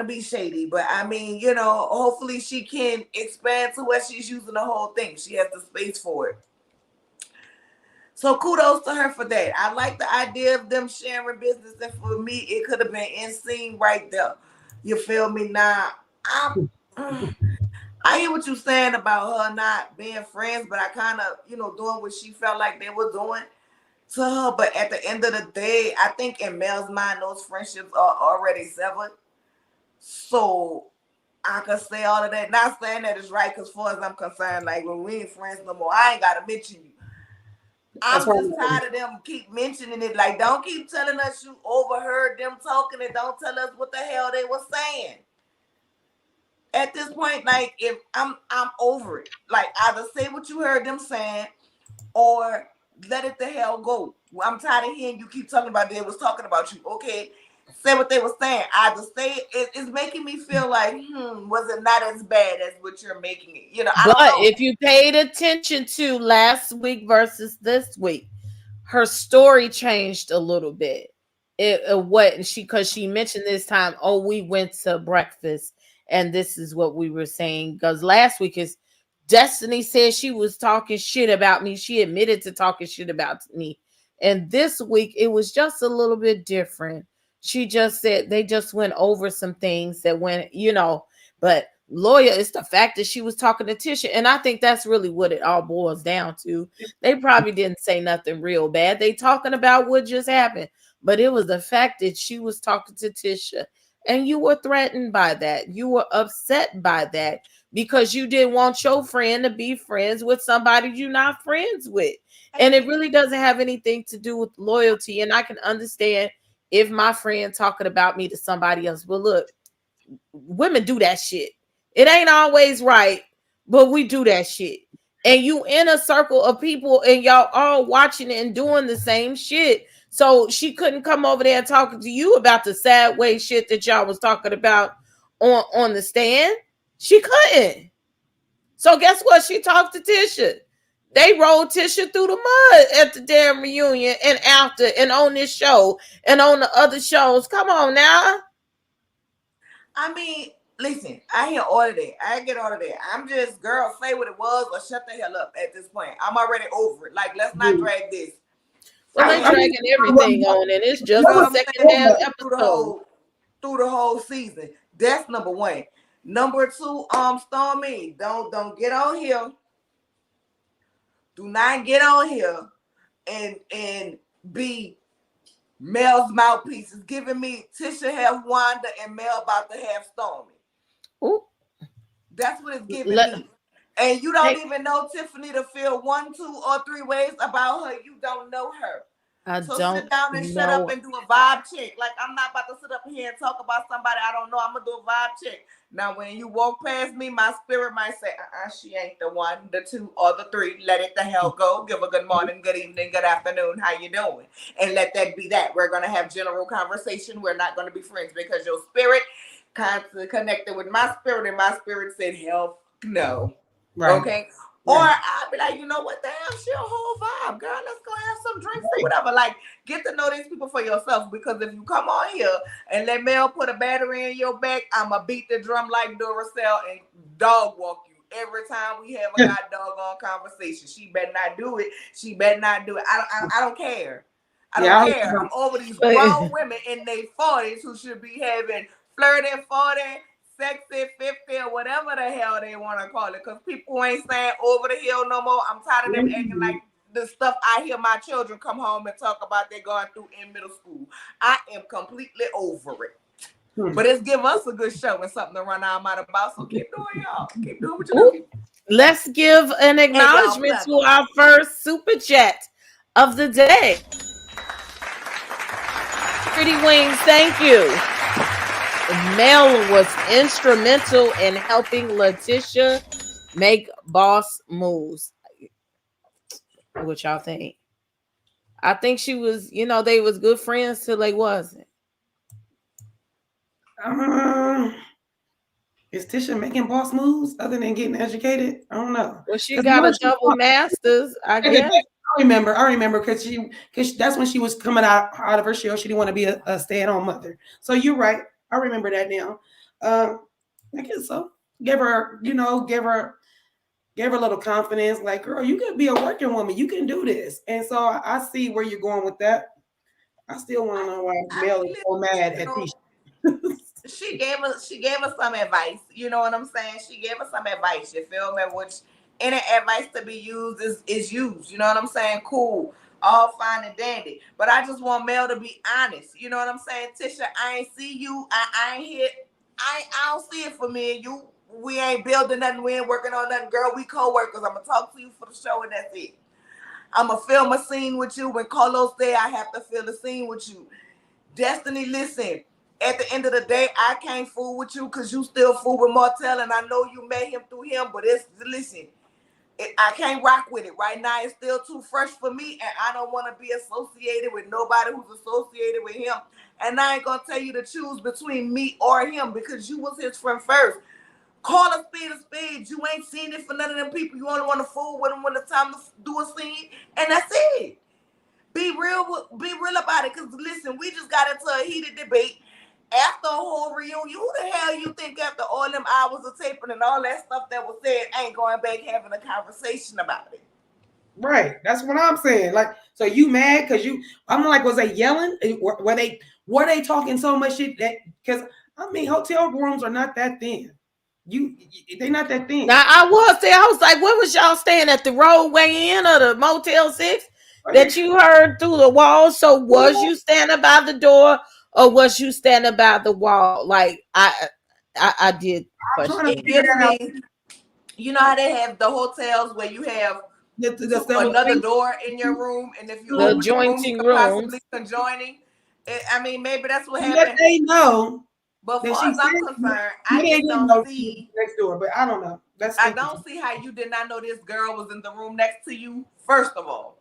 be shady, but I mean, hopefully she can expand to where she's using the whole thing. She has the space for it. So kudos to her for that. I like the idea of them sharing business, and for me, it could have been in scene right there. You feel me? Now, I hear what you're saying about her not being friends, but I kind of, doing what she felt like they were doing to her. But at the end of the day, I think in Mel's mind, those friendships are already severed. So I could say all of that. Not saying that it's right, because as far as I'm concerned, like when we ain't friends no more, I ain't got to mention you. I'm just tired of them keep mentioning it. Like, don't keep telling us you overheard them talking and don't tell us what the hell they were saying. At this point, like, if I'm over it. Like, either say what you heard them saying or let it the hell go. I'm tired of hearing you keep talking about they was talking about you. Okay, say what they were saying. Either say it's making me feel like, was it not as bad as what you're making it? I don't know. If you paid attention to last week versus this week, her story changed a little bit. Because she mentioned this time, we went to breakfast and this is what we were saying. Because last week is Destiny said she was talking shit about me. She admitted to talking shit about me. And this week it was just a little bit different. She just said they just went over some things that went, but lawyer, it's the fact that she was talking to Tisha. And I think that's really what it all boils down to. They probably didn't say nothing real bad. They talking about what just happened, but it was the fact that she was talking to Tisha and you were threatened by that. You were upset by that because you didn't want your friend to be friends with somebody you're not friends with. And it really doesn't have anything to do with loyalty. And I can understand if my friend talking about me to somebody else. But look, women do that shit. It ain't always right, but we do that shit. And you in a circle of people and y'all all watching it and doing the same shit. So she couldn't come over there and talking to you about the sad way shit that y'all was talking about on the stand. She couldn't. So guess what? She talked to Tisha. They rolled Tisha through the mud at the damn reunion and after and on this show and on the other shows. Come on now. I mean, listen, I hear all of that. I get all of that. I'm just, girl, say what it was or shut the hell up at this point. I'm already over it. Like, let's not drag this. Well, they dragging everything on, and it's just the second damn episode. Through the whole season. That's number one. Number two, Stormy, don't get on here. Do not get on here and be Mel's mouthpieces, giving me Tisha have Wanda and Mel about to have Stormy. Ooh. That's what it's giving me. And you don't even know Tiffany to feel 1, 2, or 3 ways about her. You don't know her. So sit down and shut up and do a vibe check. Like, I'm not about to sit up here and talk about somebody I don't know. I'm going to do a vibe check. Now, when you walk past me, my spirit might say, she ain't the 1, the 2, or the 3. Let it the hell go. Give a good morning, good evening, good afternoon. How you doing? And let that be that. We're going to have general conversation. We're not going to be friends because your spirit constantly connected with my spirit, and my spirit said, hell no. Right. Okay? Or I'll be like, you know what, damn, she a whole vibe, girl. Let's go have some drinks or whatever. Like, get to know these people for yourself. Because if you come on here and let Mel put a battery in your back, I'ma beat the drum like Duracell and dog walk you every time we have a doggone conversation. She better not do it. She better not do it. I don't care. I don't care. I'm over these grown women in their 40s who should be having flirty 40. Sexy 50 or whatever the hell they want to call it, because people ain't saying over the hill no more. I'm tired of them acting like the stuff I hear my children come home and talk about they're going through in middle school. I am completely over it. But it's give us a good show and something to run our mind about. So keep doing y'all. Keep doing what you do. Let's give an acknowledgement to our first super chat of the day. Pretty Wings, thank you. Mel was instrumental in helping Letitia make boss moves. What y'all think? I think she was, they was good friends till they wasn't. Is Tisha making boss moves other than getting educated? I don't know. Well, she got a double master's, I guess. I remember because that's when she was coming out of her shell. She didn't want to be a stay-at-home mother. So you're right. I remember that now. I guess so. Give her a little confidence. Like, girl, you can be a working woman. You can do this. And so I see where you're going with that. I still want to know why Mel is so mad at Tisha. She gave us some advice. You know what I'm saying? She gave us some advice. You feel me? Which any advice to be used is used. You know what I'm saying? Cool. All fine and dandy. But I just want Mel to be honest. You know what I'm saying? Tisha, I ain't see you. I ain't hit. I don't see it for me and you. We ain't building nothing. We ain't working on nothing. Girl, we co-workers. I'm going to talk to you for the show and that's it. I'm going to film a scene with you. When Carlos there, I have to film a scene with you. Destiny, listen. At the end of the day, I can't fool with you because you still fool with Martell. And I know you met him through him. But listen. I can't rock with it right now. It's still too fresh for me, and I don't want to be associated with nobody who's associated with him. And I ain't gonna tell you to choose between me or him because you was his friend first. Call a spade. You ain't seen it for none of them people. You only want to fool with them when it's time to do a scene, and that's it. Be real about it. Cause listen, we just got into a heated debate. After a whole reunion, who the hell you think after all them hours of taping and all that stuff that was said ain't going back having a conversation about it? Right. That's what I'm saying. Like, so you mad because I'm like, was they yelling? Were Were they talking so much shit that because I mean hotel rooms are not that thin. They not that thin. Now I was there. I was like, "Where was y'all staying at the Roadway Inn or the Motel 6 that you heard through the wall?" So was you standing by the door or was you standing by the wall? Like I did. It gives me, you know how they have the hotels where you have another door in your room, and if you the open the jointing room, possibly conjoining. I mean, maybe that's what happened. They know. But as far as I'm concerned, I just don't see next door. But I don't know. I don't see how you did not know this girl was in the room next to you. First of all,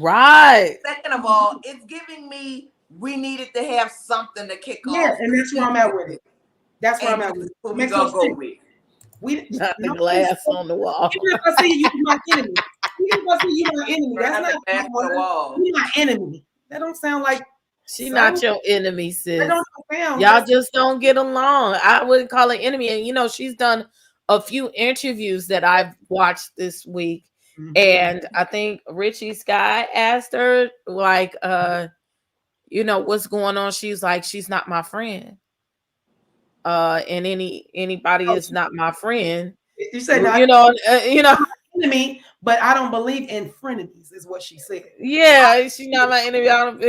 right. Second of all, it's giving me we needed to have something to kick off. Yeah, and that's where I'm at with it. That's where I'm at with it. What we gonna go with? We not the glass on the wall. Even if I see you, you're my enemy. Even if I see you, my enemy. That's not the wall. You're my enemy. That don't sound like. She not your enemy, sis. That don't sound. Y'all just don't get along. I wouldn't call her enemy. And you know, she's done a few interviews that I've watched this week. Mm-hmm. And I think Richie Sky asked her, like, you know, what's going on? She's like, she's not my friend. And anybody is not my friend. You said, you know, enemy, but I don't believe in frenemies, is what she said. Yeah, she's not my enemy. I don't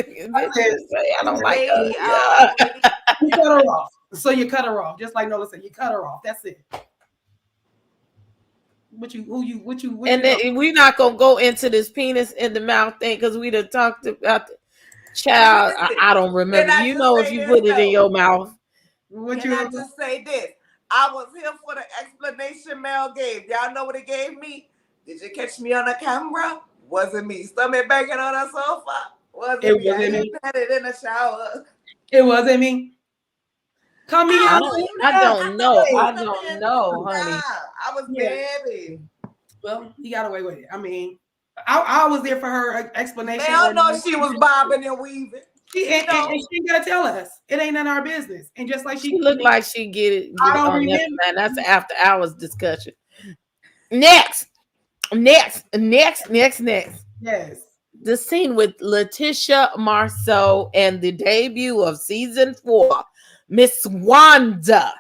like her. You cut her off. So you cut her off, just like Nola said. You cut her off. That's it. What and then we're not gonna go into this penis in the mouth thing because we done talked about the child. I don't remember. You know, if you put it in your mouth. I just say this? I was here for the explanation Mel gave. Y'all know what it gave me? Did you catch me on the camera? Wasn't me. Stomach banging on the sofa? Wasn't me. I had it in the shower. It wasn't me. Come here. I don't know, honey. I was baby. Well, he got away with it. I mean, I was there for her explanation. They don't know she was bobbing and weaving. And she ain't gotta tell us. It ain't none of our business. And just like she looked like she get it. I don't remember. Man, that's after hours discussion. Next. Yes. The scene with Letitia Marceau and the debut of season 4, Miss Wanda,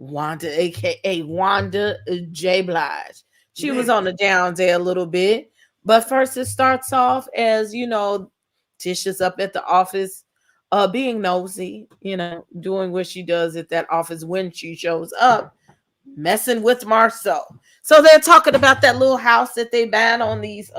aka Wanda J. Blige. She was on the downs there a little bit, but first it starts off as, you know, Tisha's up at the office, being nosy, you know, doing what she does at that office when she shows up, messing with Marceau. So they're talking about that little house that they bought on these,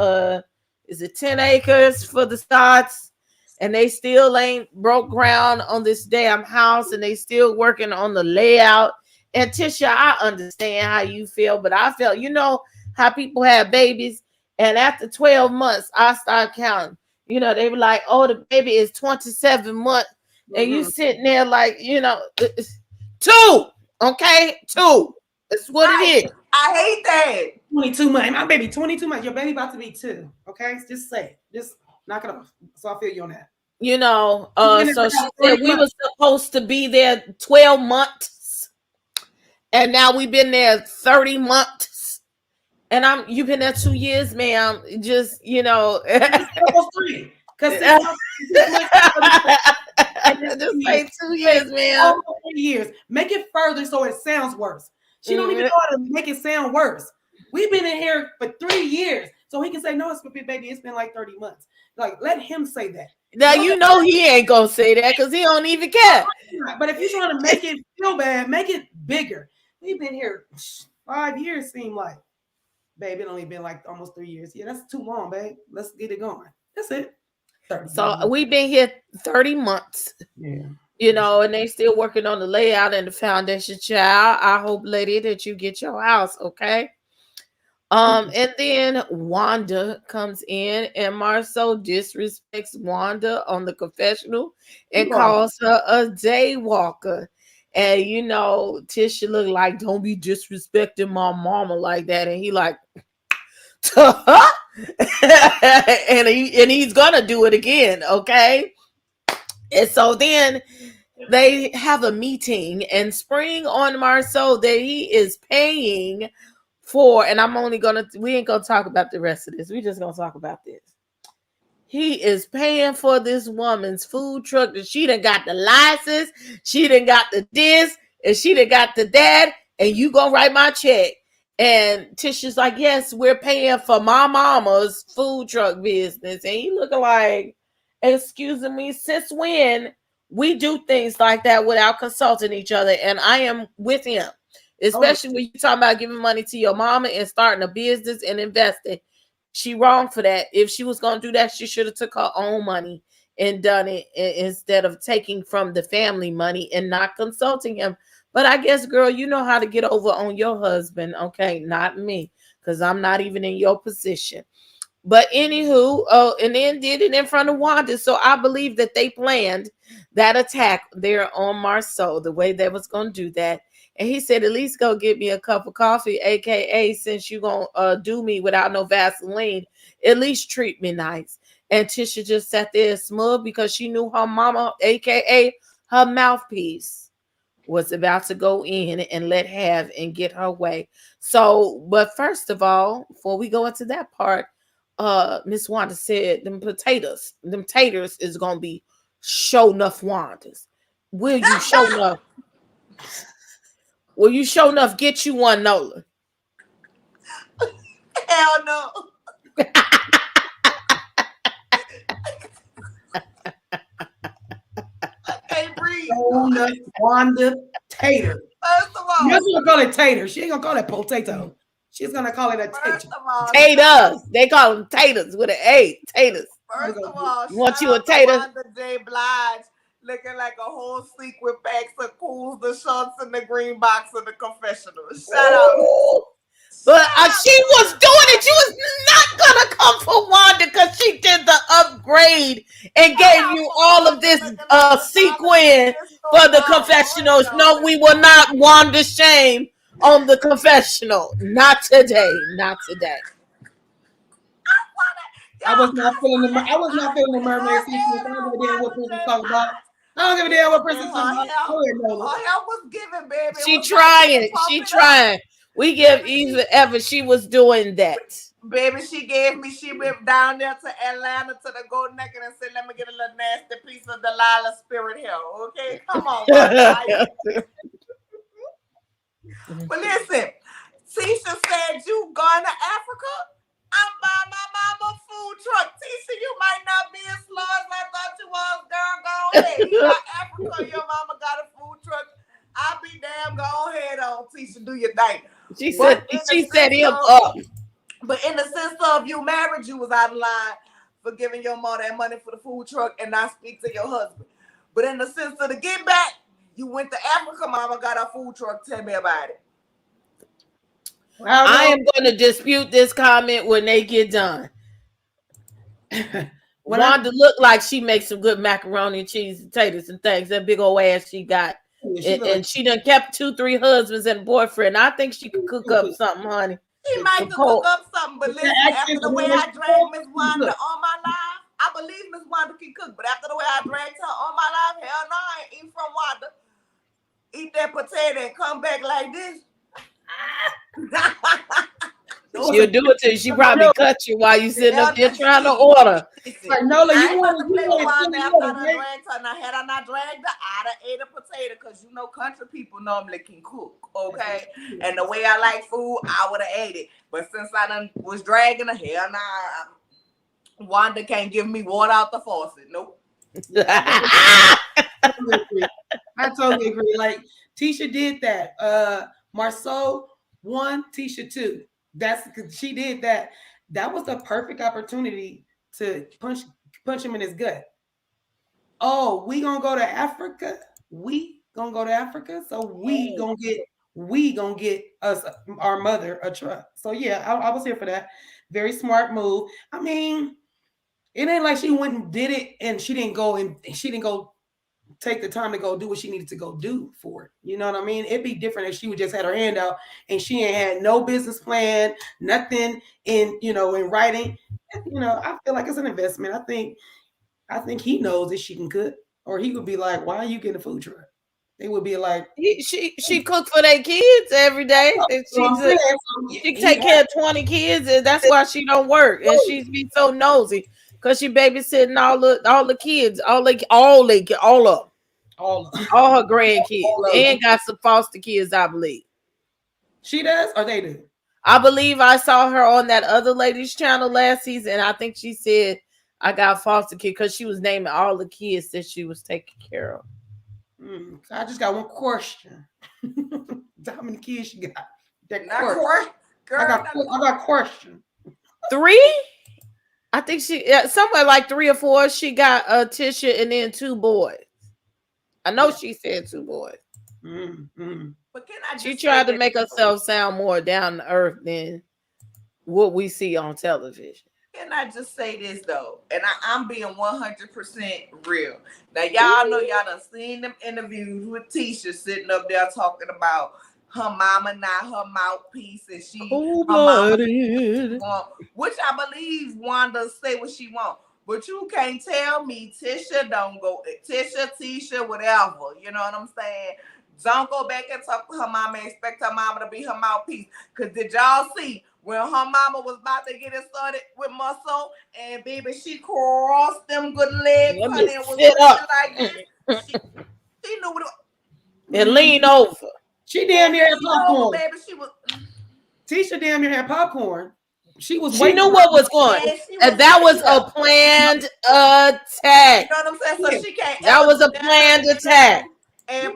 is it 10 acres for the Scotts? And they still ain't broke ground on this damn house, and they still working on the layout. And Tisha, I understand how you feel, but I felt, you know, how people have babies, and after 12 months, I start counting. You know, they were like, oh, the baby is 27 months. And you sitting there like, you know, 2, okay? 2. That's what it is. I hate that. 22 months. My baby, 22 months. Your baby about to be 2. Okay? Just say it. Just knock it off. So I feel you on that. You know, so she said we were supposed to be there 12 months. And now we've been there 30 months. And you've been there 2 years, ma'am. Just, you know. Almost 3. Because just say 2 years, man. Almost 3 years. Make it further so it sounds worse. She don't even know how to make it sound worse. We've been in here for 3 years. So he can say, no, baby, it's been like 30 months. Like, let him say that. Now, you know he ain't going to say that because he don't even care. But if you're trying to make it feel bad, make it bigger. We've been here 5 years, seem like. Babe, it only been like almost 3 years. Yeah, that's too long, babe. Let's get it going. That's it. So we've been here 30 months. Yeah. You know, and they still working on the layout and the foundation, child. I hope, lady, that you get your house, okay? And then Wanda comes in, and Marceau disrespects Wanda on the confessional and calls her a daywalker. And you know, Tisha look like, don't be disrespecting my mama like that. And he like, and he's gonna do it again, okay? And so then they have a meeting and spring on Marceau that he is paying for, and we ain't gonna talk about the rest of this. We're just gonna talk about this. He is paying for this woman's food truck that she done got the license, she done got the this, and she done got the that, and you gonna write my check. And Tisha's like, yes, we're paying for my mama's food truck business. And he looking like, excuse me, since when we do things like that without consulting each other? And I am with him, especially when you talking about giving money to your mama and starting a business and investing. She wrong for that. If she was gonna do that, she should have took her own money and done it instead of taking from the family money and not consulting him. But I guess, girl, you know how to get over on your husband, okay? Not me, because I'm not even in your position. But anywho, and then did it in front of Wanda. So I believe that they planned that attack there on Marceau, the way they was gonna do that. And he said, at least go get me a cup of coffee, aka since you gonna do me without no Vaseline, at least treat me nice. And Tisha just sat there smug because she knew her mama, aka her mouthpiece, was about to go in and let have and get her way. So, but first of all, before we go into that part, Miss Wanda said them taters is gonna be show enough Wandas. Will you show enough? Will you show enough get you one, Nola? Hell no. I can't breathe. Wanda Tater. First of all, She's gonna call it tater. She ain't gonna call it potato. She's gonna call it a first tater. of all, Taters. They call them taters with an A. Taters. First of all, You want shout you a out to tater? Wanda J. Blige looking like a whole sequin packs of cools, the shorts, and the green box of the confessional. Shout out. Ooh. But she was doing it. She was not gonna come for Wanda because she did the upgrade and gave you all of this sequin for the confessionals. No, we will not Wanda shame on the confessional. Not today. Not today. I was not feeling the mermaid sequence. I don't give a damn what Princess talk about. I don't give a damn what Princess talk about. Her help was given, baby. She trying. She trying. We give even ever she was doing that. Baby, she went down there to Atlanta to the Gold Naked and said, let me get a little nasty piece of Delilah spirit here. Okay, come on. But listen, Tisha said you going to Africa? I'm buying my mama a food truck. Tisha, you might not be as slow as I thought you was, girl. Go ahead. You got Africa, your mama got a food truck. I'll be damn, go ahead on, Tisha, do your thing. She set him up. But in the sense of you married, you was out of line for giving your mom that money for the food truck and not speak to your husband. But in the sense of the get back, you went to Africa, mama got a food truck. Tell me about it. I am going to dispute this comment when they get done. Wanda looked like she makes some good macaroni and cheese and potatoes and things. That big old ass she got. And she done kept 2-3 husbands and boyfriend. I think she could cook up something, honey. She might cook up something, but listen, after the way I dragged Miss Wanda on my live, I believe Miss Wanda can cook, but after the way I dragged her on my live, hell no, I ain't eating from Wanda. Eat that potato and come back like this. She'll do it to you. She probably cut you while you sitting up there trying to order. Like, Nola, you want to play with Wanda after I dragged her. Now, had I not dragged her, I'd have ate a potato because you know country people normally can cook, okay? And the way I like food, I would have ate it. But since I done was dragging her, hell nah, Wanda can't give me water out the faucet. Nope. I totally agree. Like, Tisha did that. Marceau 1, Tisha 2. She did that. That was the perfect opportunity to punch him in his gut. Oh, we gonna go to Africa. So we gonna get us our mother a truck. So yeah, I was here for that. Very smart move. I mean, it ain't like she went and did it and she didn't go take the time to go do what she needed to go do for it. You know what I mean? It'd be different if she would just had her hand out and she ain't had no business plan, nothing in writing. I feel like it's an investment. I think he knows that she can cook, or he would be like, "Why are you getting a food truck?" They would be like, "She cooked for their kids every day. She take care of 20 kids, and that's why she don't work. And she's be so nosy. Cause she babysitting all the kids, all of them, All of them. all her grandkids, All of them. and got some foster kids, I believe. She does or they do? I believe I saw her on that other lady's channel last season. And I think she said I got foster kid because she was naming all the kids that she was taking care of. I just got one question. How many kids she got? Girl, I got question. 3? I think she somewhere like 3 or 4. She got Tisha and then 2 boys. I know she said 2 boys. But can I just She tried to make herself sound more down to earth than what we see on television. Can I just say this though? And I'm being 100% real. Now y'all know y'all done seen them interviews with Tisha sitting up there talking about her mama not her mouthpiece and she Cold-blooded. which I believe Wanda say what she want. But you can't tell me Tisha don't go Tisha, whatever. You know what I'm saying? Don't go back and talk to her mama and expect her mama to be her mouthpiece. Because did y'all see when her mama was about to get it started with Muscle and baby, she crossed them good legs and was like this. She knew what it was. And lean over. She damn near had popcorn. Baby, she was. Tisha damn near had popcorn. She knew what was going. And that was a planned attack. You know what I'm saying? So she can't. That was a planned attack. And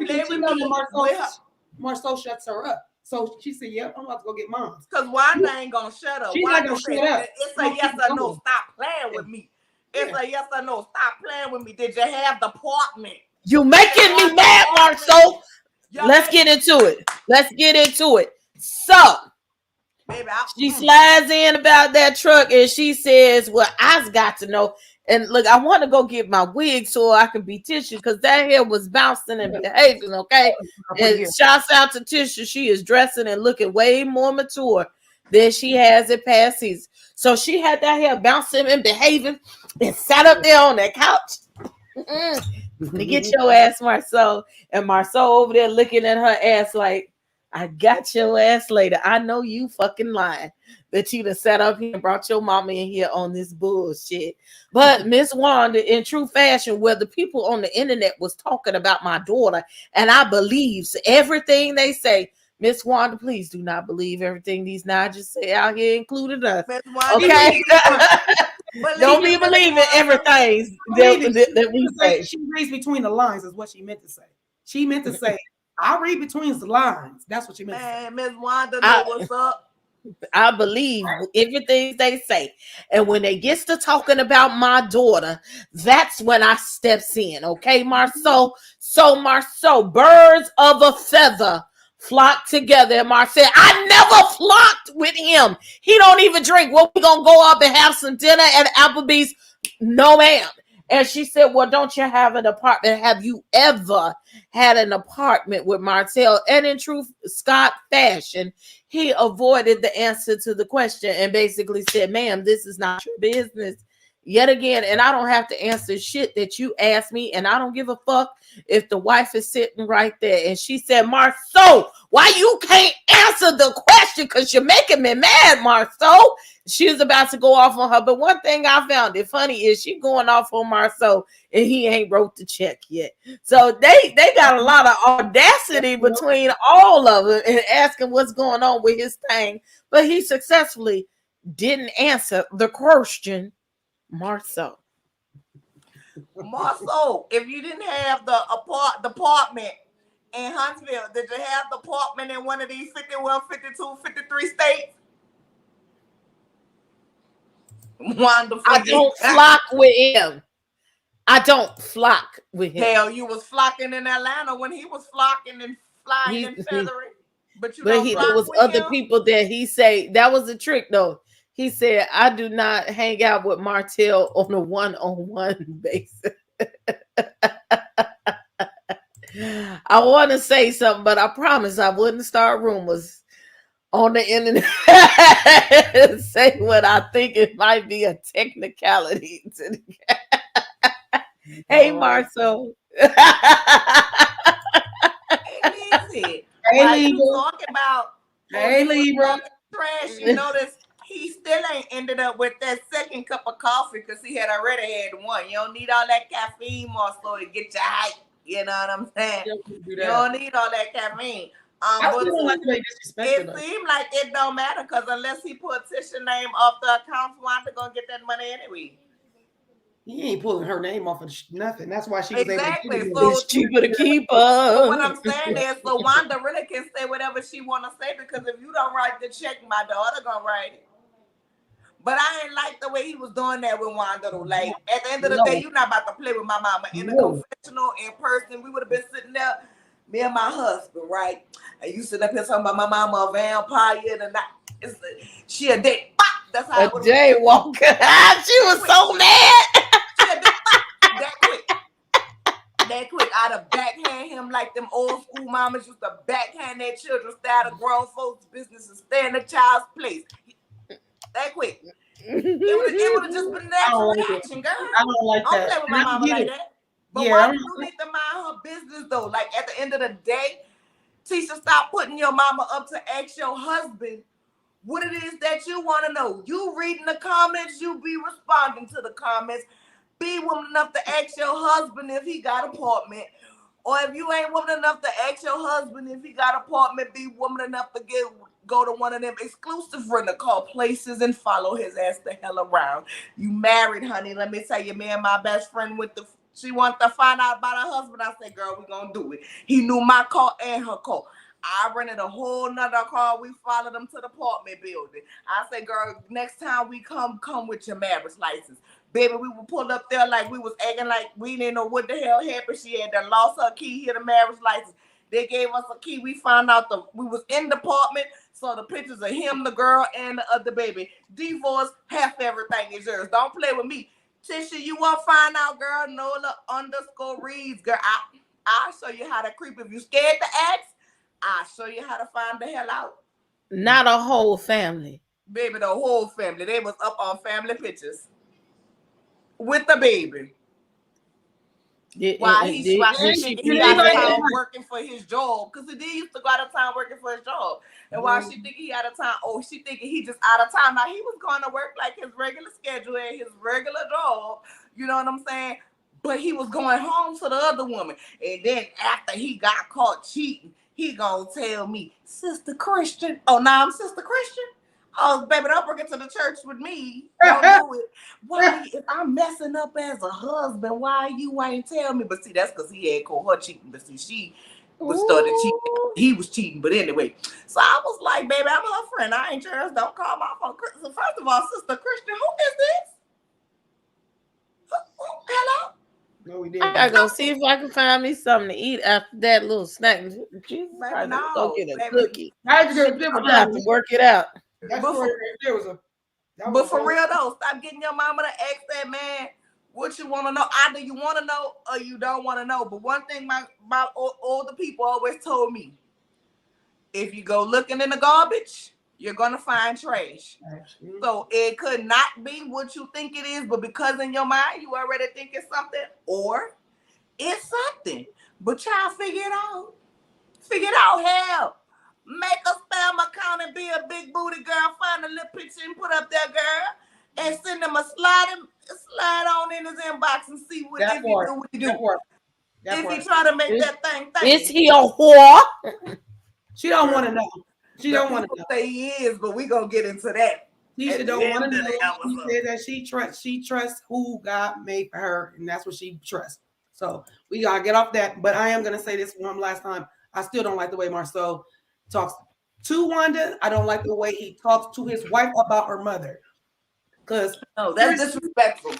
Marcel shuts her up. So she said, yep, I'm about to go get mom. Because Wanda ain't going to shut up. She's not going to shut up. It's a yes or no, stop playing with me. It's a yes or no, stop playing with me. Did you have the apartment? You making me mad, Marcel. Let's get into it. So, baby, she slides in about that truck and she says, well, I've got to know. And look, I want to go get my wig so I can be Tisha because that hair was bouncing and behaving, okay? And shouts out to Tisha. She is dressing and looking way more mature than she has in past seasons. So she had that hair bouncing and behaving and sat up there on that couch. To get your ass, Marcel. And Marcel over there looking at her ass like, I got your ass later. I know you fucking lying that you done sat up here and brought your mama in here on this bullshit. But Miss Wanda, in true fashion, where the people on the internet was talking about my daughter, and I believe everything they say. Miss Wanda, please do not believe everything these Nigers say out here, included us. Okay? Don't be believing everything that we say. She reads between the lines is what she meant to say. She meant to say, I read between the lines. That's what she meant to say. Miss Wanda know what's up. I believe everything they say. And when they gets to talking about my daughter, that's when I steps in. Okay, Marcel? So, Marcel, birds of a feather flock together. And Marcel, I never flocked with him. He don't even drink. Well, we gonna go up and have some dinner at Applebee's? No, ma'am. And she said, well, don't you have an apartment? Have you ever had an apartment with Martell? And in true Scott fashion, he avoided the answer to the question and basically said, ma'am, this is not your business. Yet again, and I don't have to answer shit that you asked me, and I don't give a fuck if the wife is sitting right there. And she said, Marceau, why you can't answer the question? Because you're making me mad, Marceau. She was about to go off on her. But one thing I found it funny is she going off on Marceau, and he ain't wrote the check yet. So they got a lot of audacity between all of them and asking what's going on with his thing. But he successfully didn't answer the question. Marceau, if you didn't have the apartment in Huntsville, did you have the apartment in one of these 51, 52, 53 states? Wonderful. I don't flock with him. I don't flock with him. Hell, you was flocking in Atlanta when he was flocking and flying and feathering. But there was other people that he say that was a trick though. He said, I do not hang out with Martell on a one-on-one basis. I want to say something, but I promise I wouldn't start rumors on the internet and say what I think it might be a technicality. Hey, Marceau. Hey, Libra. Talking about Libra trash, you notice he still ain't ended up with that second cup of coffee because he had already had one. You don't need all that caffeine more so to get you hype. You know what I'm saying? You don't need all that caffeine. I But still don't like the way disrespected it her. seemed like it don't matter because unless he put Tisha's name off the account, Wanda gonna get that money anyway. He ain't pulling her name off of nothing. That's why she was Exactly. able to So It's cheaper to keep But what her. I'm saying is, so Wanda really can say whatever she want to say because if you don't write the check, my daughter gonna write it. But I ain't like the way he was doing that with Wanda though. Like at the end of the day, you're not about to play with my mama. In the confessional, in person, we would have been sitting there, me and my husband, right? And you sit up here talking about my mama a vampire and she a dick. That's how A day walker. She was so mad. She a dick. That quick. That quick, I'd have backhand him like them old school mamas used to backhand their children, style the grown folks' business and stay in the child's place. That quick. It would have just been a natural reaction, girl. I don't like that. Don't play with my mama like that. But Yeah, why do you need to mind her business though? Like at the end of the day, Tisha, stop putting your mama up to ask your husband what it is that you want to know. You reading the comments, you be responding to the comments. Be woman enough to ask your husband if he got an apartment. Or if you ain't woman enough to ask your husband if he got an apartment, be woman enough to go to one of them exclusive rental car places and follow his ass the hell around. You married, honey. Let me tell you, me and my best friend she wanted to find out about her husband. I said, girl, we gonna do it. He knew my car and her car. I rented a whole nother car. We followed them to the apartment building. I said, girl, next time we come with your marriage license. Baby, we were pulled up there like we was acting like we didn't know what the hell happened. She had done lost her key, here the marriage license. They gave us a key. We found out we was in the apartment. So the pictures of him, the girl, and the other baby. Divorce, half everything is yours. Don't play with me. Tisha, you want to find out, girl? Nola _ReadZzzz, girl. I'll show you how to creep. If you scared to ask, I'll show you how to find the hell out. Not a whole family. Baby, the whole family. They was up on family pictures. With the baby. Why he out of town working for his job. Because he did used to go out of town working for his job. And while she think he out of town, she thinking he just out of town. Now he was going to work like his regular schedule and his regular job. You know what I'm saying? But he was going home to the other woman. And then after he got caught cheating, he gonna tell me, Sister Christian. Oh, now I'm Sister Christian? Oh, baby, don't bring it to the church with me. Don't do it. Why, if I'm messing up as a husband, why you ain't tell me? But see, that's because he had caught her cheating. But see, she started cheating. He was cheating. But anyway, so I was like, baby, I'm her friend. I ain't yours. Don't call my phone. So first of all, Sister Christian, who is this? Hello? No, we did. I gotta go see if I can find me something to eat after that little snack. Jesus Christ, no, go get a cookie. I I'm gonna have to work it out. But for real though, stop getting your mama to ask that man what you want to know. Either you want to know or you don't want to know. But one thing my older people always told me: if you go looking in the garbage, you're gonna find trash. So it could not be what you think it is, but because in your mind you already think it's something, or it's something. But y'all figure it out. Figure it out. Hell. Make a spam account and be a big booty girl. Find a little picture and put up there, girl, and send him a slide on in his inbox and see what if he do what he do. If he try to make that thing. Is he a whore? She don't want to know. She don't want to know. Say he is, but we gonna get into that. She don't want to know. She said that she trusts who God made for her, and that's what she trusts. So we gotta get off that. But I am gonna say this one last time. I still don't like the way Marcel talks to Wanda. I don't like the way he talks to his wife about her mother. Because that's disrespectful.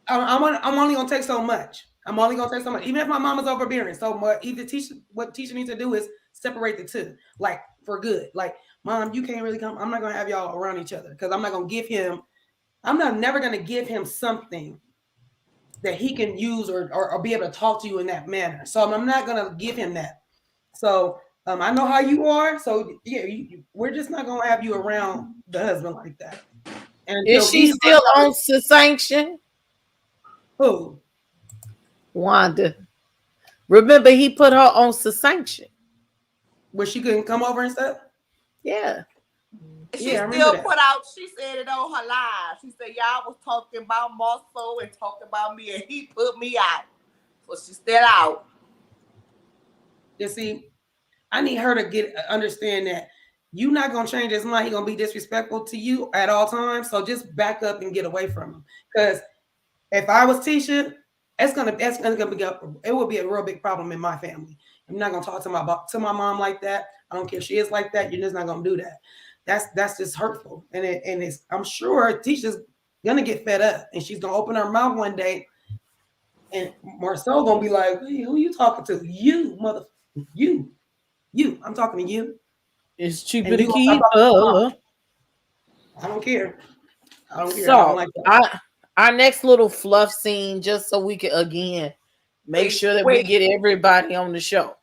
I'm only gonna take so much. I'm only gonna take so much. Even if my mama's overbearing, so much. What Tisha needs to do is separate the two, like for good. Like, mom, you can't really come. I'm not gonna have y'all around each other because I'm not gonna give him. Never gonna give him something that he can use or be able to talk to you in that manner. So I'm not going to give him that. So I know how you are. So yeah, we're just not going to have you around the husband like that. And is she still on sanction? Who? Wanda. Remember, he put her on sanction. Where she couldn't come over and stuff? Yeah. She Yeah, I remember still that. put out, she said it on her live. She said, y'all was talking about Marceau and talking about me, and he put me out. So she's still out. You see, I need her to understand that you're not gonna change his mind. He's gonna be disrespectful to you at all times. So just back up and get away from him. Because if I was Tisha, that's gonna be it would be a real big problem in my family. I'm not gonna talk to my mom like that. I don't care if she is like that. You're just not gonna do that. That's just hurtful. And it's I'm sure Tisha's gonna get fed up and she's gonna open her mouth one day and Marcel gonna be like, hey, who you talking to? You mother, you. I'm talking to you, It's cheaper and to you gonna stop keep talking to my mom. her. I don't care. I don't care. I don't So like that. our next little fluff scene, just so we can again make sure that we Wait. get everybody on the show.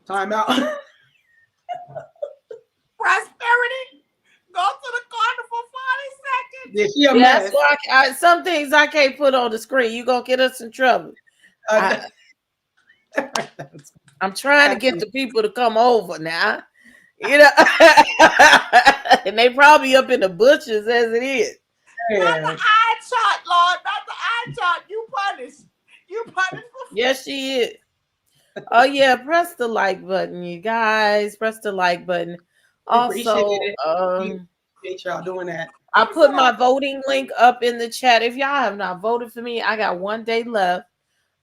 Time out. Prosperity, go to the corner for 40 seconds. Yeah, she a Yeah, mess. so some things I can't put on the screen. You gonna get us in trouble. I'm trying to get the people to come over now. You know, and they probably up in the bushes as it is. Not the eye chart, Lord. Not the eye chart. You punished. You punished. Yes, she is. Oh yeah, press the like button, you guys. Press the like button. Appreciate Also, it. Appreciate y'all doing that. I put my voting link up in the chat. If y'all have not voted for me, I got one day left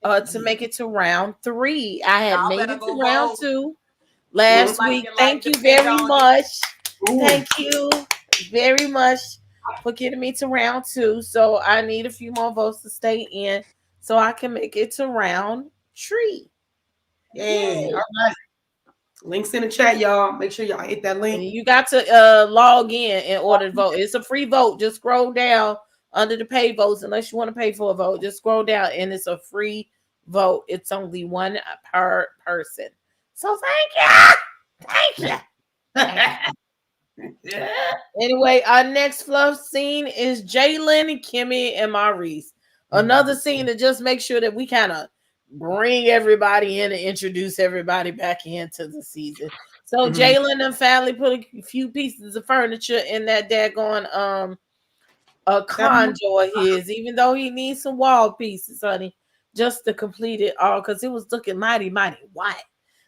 to make it to round 3. I had Y'all made better it go to round vote. 2 last Like week. your life Thank you depend very on much. Ooh. Thank you very much for getting me to round 2. So I need a few more votes to stay in so I can make it to round 3. Hey, all right. Links in the chat, y'all. Make sure y'all hit that And link. you got to log in order to vote. It's a free vote. Just scroll down under the pay votes, unless you want to pay for a vote. Just scroll down, and it's a free vote. It's only one per person. So thank you. Anyway, our next fluff scene is Jaylen, Kimmy, and Maurice. Another scene to just make sure that we kind of bring everybody in and introduce everybody back into the season. So Jaylen and family put a few pieces of furniture in that daggone a conjoy his, even though he needs some wall pieces, honey, just to complete it all because it was looking mighty white.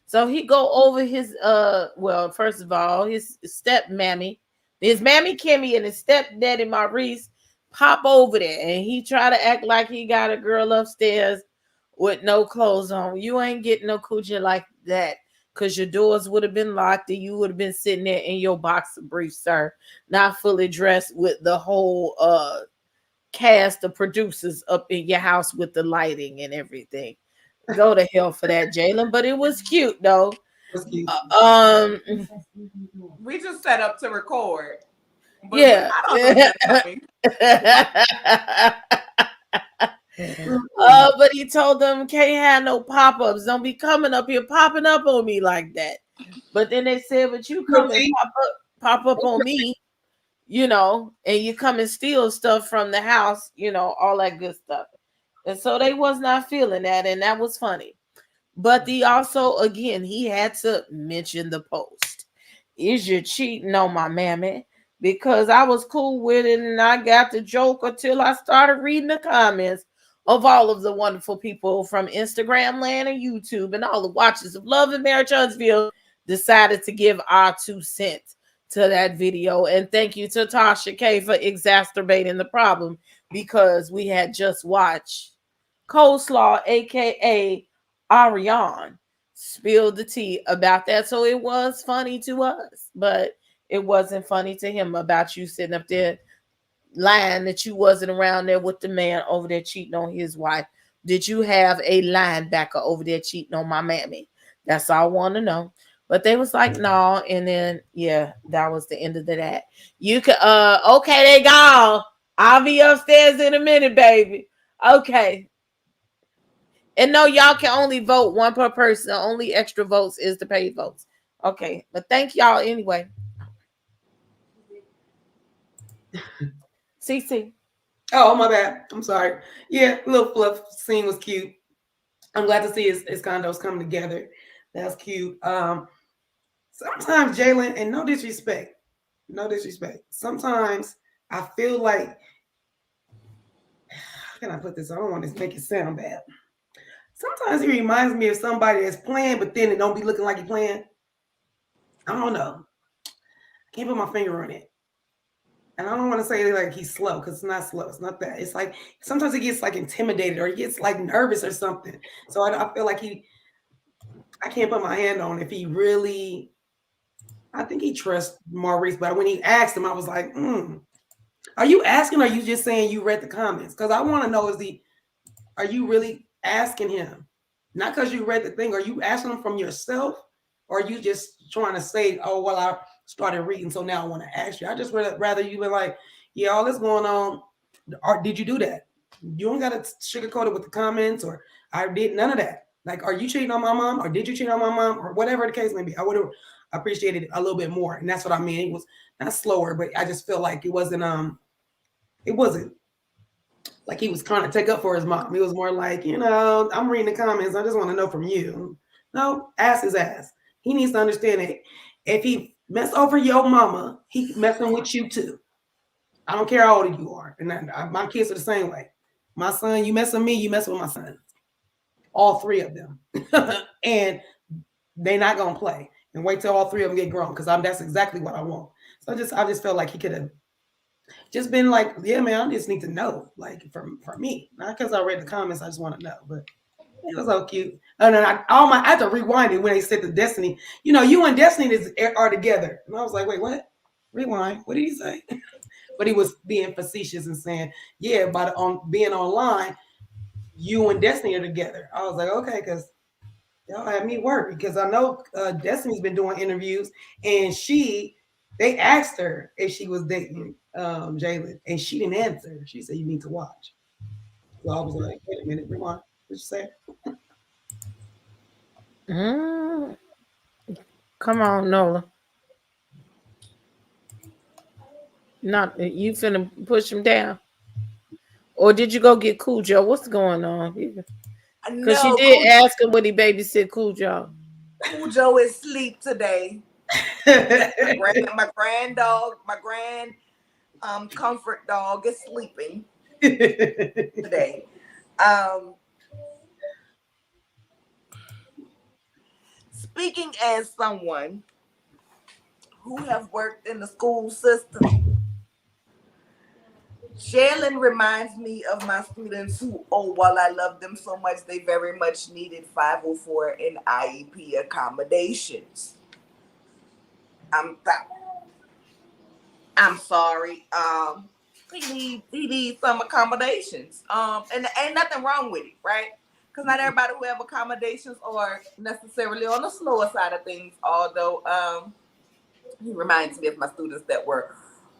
So he go over his well, first of all, his step mammy, his mammy Kimmy and his stepdaddy Maurice pop over there and he try to act like he got a girl upstairs with no clothes on. You ain't getting no coochie like that because your doors would have been locked and you would have been sitting there in your boxer briefs, sir, not fully dressed with the whole cast of producers up in your house with the lighting and everything. Go to hell for that, Jaylen. But it was cute though. Cute. We just set up to record. But Yeah. But he told them can't have no pop-ups. Don't be coming up here popping up on me like that. But then they said, but you come and pop up on me, you know, and you come and steal stuff from the house, you know, all that good stuff. And so they was not feeling that, and that was funny. But he also, again, he had to mention the post. Is you cheating on my mammy? Because I was cool with it and I got the joke until I started reading the comments of all of the wonderful people from Instagram land and YouTube and all the watchers of Love and Marriage Huntsville decided to give our 2 cents to that video. And thank you to Tasha K for exacerbating the problem because we had just watched Coleslaw, aka Ariane, spilled the tea about that. So it was funny to us, but it wasn't funny to him about you sitting up there lying that you wasn't around there with the man over there cheating on his wife. Did you have a linebacker over there cheating on my mammy? That's all I want to know. But they was like, no, and then yeah, that was the end of that. You could okay, they gone. I'll be upstairs in a minute, baby. Okay. And no, y'all can only vote 1 per person. The only extra votes is the paid votes. Okay, but thank y'all anyway. CC. Oh, my bad. I'm sorry. Yeah, little fluff scene was cute. I'm glad to see his condos come together. That's cute. Sometimes Jaylen, and no disrespect, sometimes I feel like, how can I put this? I don't want to make it sound bad. Sometimes he reminds me of somebody that's playing, but then it don't be looking like he playing. I don't know. I can't put my finger on it. And I don't want to say like he's slow, because it's not slow. It's not that. It's like sometimes he gets like intimidated or he gets like nervous or something. So I feel like I can't put my hand on if he really, I think he trusts Maurice. But when he asked him, I was like, are you asking, or are you just saying you read the comments? Because I want to know, are you really asking him? Not because you read the thing. Are you asking him from yourself? Or are you just trying to say, oh, well, I started reading, so now I want to ask you? I just rather you be like, yeah, all this going on. Or did you do that? You don't got to sugarcoat it with the comments, or I did none of that. Like, are you cheating on my mom, or did you cheat on my mom, or whatever the case may be? I would have appreciated it a little bit more. And that's what I mean. It was not slower, but I just feel like it wasn't like he was trying to take up for his mom. He was more like, I'm reading the comments. I just want to know from you. No, ask his ass. He needs to understand that if he mess over your mama, he messing with you too. I don't care how old you are. And my kids are the same way. My son, you mess with me, you mess with my son. All three of them. And they're not going to play. And wait till all three of them get grown, because that's exactly what I want. So I just felt like he could have just been like, yeah, man, I just need to know, like, from me. Not because I read the comments, I just want to know. But it was so cute. And then I had to rewind it when they said to Destiny, you and Destiny are together. And I was like, wait, what? Rewind. What did he say? But he was being facetious and saying, yeah, being online, you and Destiny are together. I was like, okay, because y'all had me worried, because I know Destiny's been doing interviews, and they asked her if she was dating Jaylen, and she didn't answer. She said, you need to watch. So I was like, wait a minute, rewind. What you say? Come on, Nola. Not you finna push him down, or did you go get Cool Joe? What's going on? Because she did ask him when he babysit Cool Joe. Cool Joe is asleep today. my grand dog, my grand comfort dog is sleeping today. Speaking as someone who have worked in the school system, Jaylen reminds me of my students who, while I love them so much, they very much needed 504 and IEP accommodations. I'm sorry. He needs some accommodations. And ain't nothing wrong with it, right? Because not everybody who have accommodations are necessarily on the slower side of things. Although he reminds me of my students that were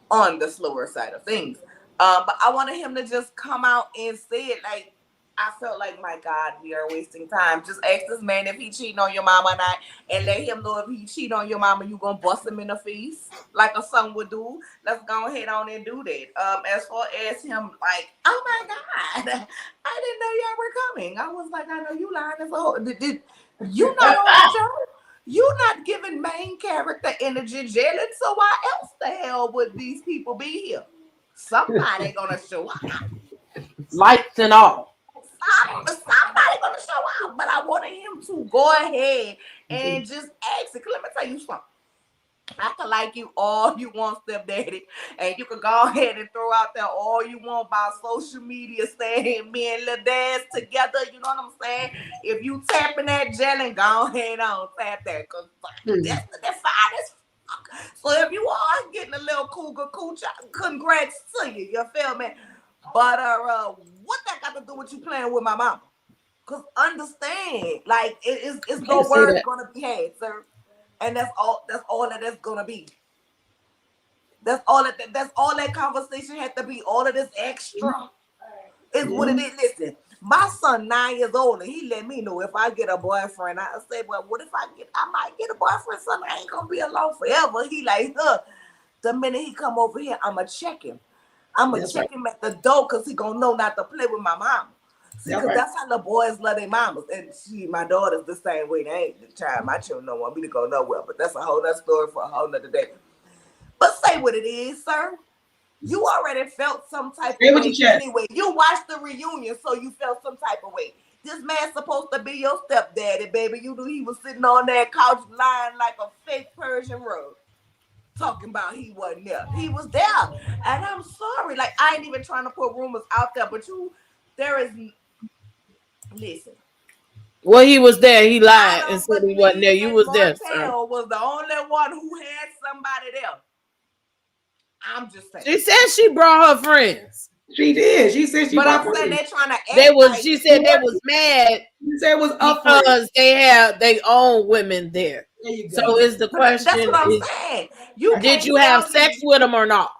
on the slower side of things. But I wanted him to just come out and say it. Like, I felt like, my God, we are wasting time. Just ask this man if he cheating on your mama or not, and let him know if he cheat on your mama, you gonna bust him in the face like a son would do. Let's go ahead on and do that. As far as him, like, oh my God, I didn't know y'all were coming. I was like, I know you lying as a whole. Did you not on the show? You not giving main character energy, Jaylen. So why else the hell would these people be here? Somebody gonna show up. Lights and all. Somebody gonna show up. But I wanted him to go ahead and just ask it. Let me tell you something. I can like you all you want, stepdaddy, and you can go ahead and throw out there all you want about social media saying me and Lil Dad's together. You know what I'm saying? If you tapping that Jaylen, go ahead on tap that, because that's fine as fuck. So if you are getting a little cougar cooch, congrats to you. You feel me? But what that got to do with you playing with my mama? Cause understand, like it's no words gonna be had, sir. And that's all that's gonna be. That's all that conversation had to be. All of this extra is what it is. Listen, my son 9 years old, and he let me know if I get a boyfriend. I say, well, what if I might get a boyfriend, son? I ain't gonna be alone forever. He like, the minute he come over here, I'ma check him. I'ma check him at the door, because he gonna know not to play with my mom. See, because that's how the boys love their mamas. And my daughter's the same way. They ain't the child. My children don't want me to go nowhere. But that's a whole nother story for a whole nother day. But say what it is, sir. You already felt some type of way anyway. You watched the reunion, so you felt some type of way. This man's supposed to be your stepdaddy, baby. You knew he was sitting on that couch lying like a fake Persian rug. Talking about he wasn't there. He was there. And I'm sorry. Like, I ain't even trying to put rumors out there, but there is... Listen. Well, he was there. He lied and said he wasn't there. You was there, sir. Martell was the only one who had somebody there. I'm just saying. She said she brought her friends. She did. She said she brought her friends. But I'm saying they're trying to act she said they was mad. She said it was up because they have their own women there. There you go. So is the question? That's what I'm saying. Did you have sex with them or not?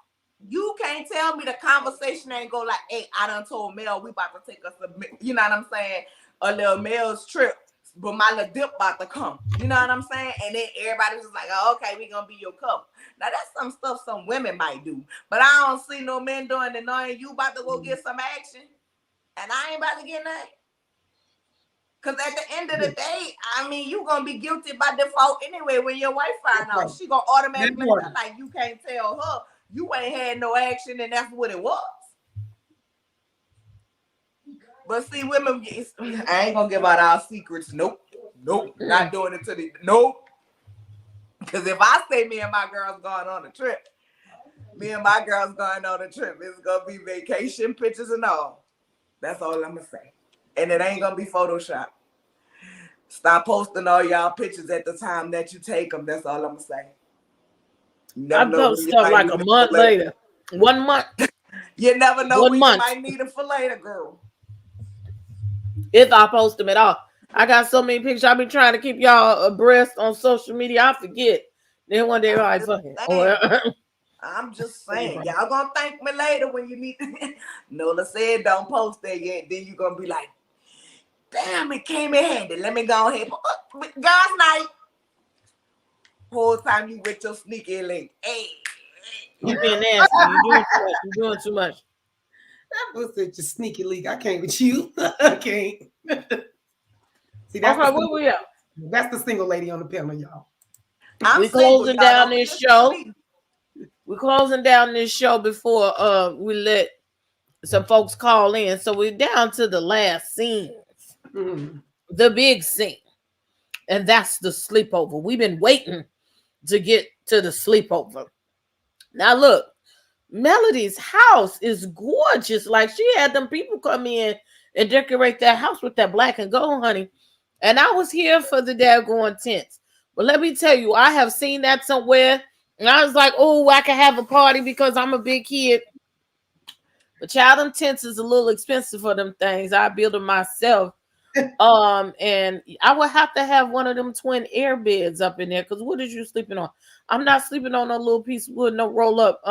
You can't tell me the conversation ain't go like, hey, I done told Mel we about to take us you know what I'm saying, a little Mel's trip, but my little dip about to come. You know what I'm saying? And then everybody was just like, oh, okay, we gonna be your couple. Now that's some stuff some women might do, but I don't see no men doing it. Knowing you about to go get some action, and I ain't about to get nothing. Cause at the end of the day, I mean, you gonna be guilty by default anyway. When your wife find out, she gonna automatically like you can't tell her you ain't had no action, and that's what it was. But see, women, I ain't gonna give out our secrets. Nope, not doing it to the Because if I say me and my girls going on a trip, it's gonna be vacation pictures and all. That's all I'm gonna say. And it ain't gonna be Photoshop. Stop posting all y'all pictures at the time that you take them. That's all I'm gonna say. I post stuff like a month later. 1 month. You never know when you might need them for later, girl. If I post them at all. I got so many pictures. I've been trying to keep y'all abreast on social media. I forget. Then one day I'm fucking. I'm just saying. Y'all gonna thank me later when you need to. Nola said don't post that yet. Then you gonna be like, damn, it came in handy. Let me go ahead. Guys night. Whole time you with your sneaky link. Hey. You being nasty. You doing too much. That was such a sneaky leak. I can't with you. I can't. See, that's where we at? That's the single lady on the panel, y'all. We're closing down this show. We're closing down this show before we let some folks call in. So we're down to the last scene. Mm-hmm. The big scene. And that's the sleepover. We've been waiting to get to the sleepover. Now look, Melody's house is gorgeous. Like she had them people come in and decorate that house with that black and gold, honey. And I was here for the daggone tents. But let me tell you, I have seen that somewhere. And I was like, oh, I can have a party because I'm a big kid. But child, them tents is a little expensive for them things. I build them myself. And I would have to have one of them twin air beds up in there. Because what is you sleeping on? I'm not sleeping on no little piece of wood, no roll up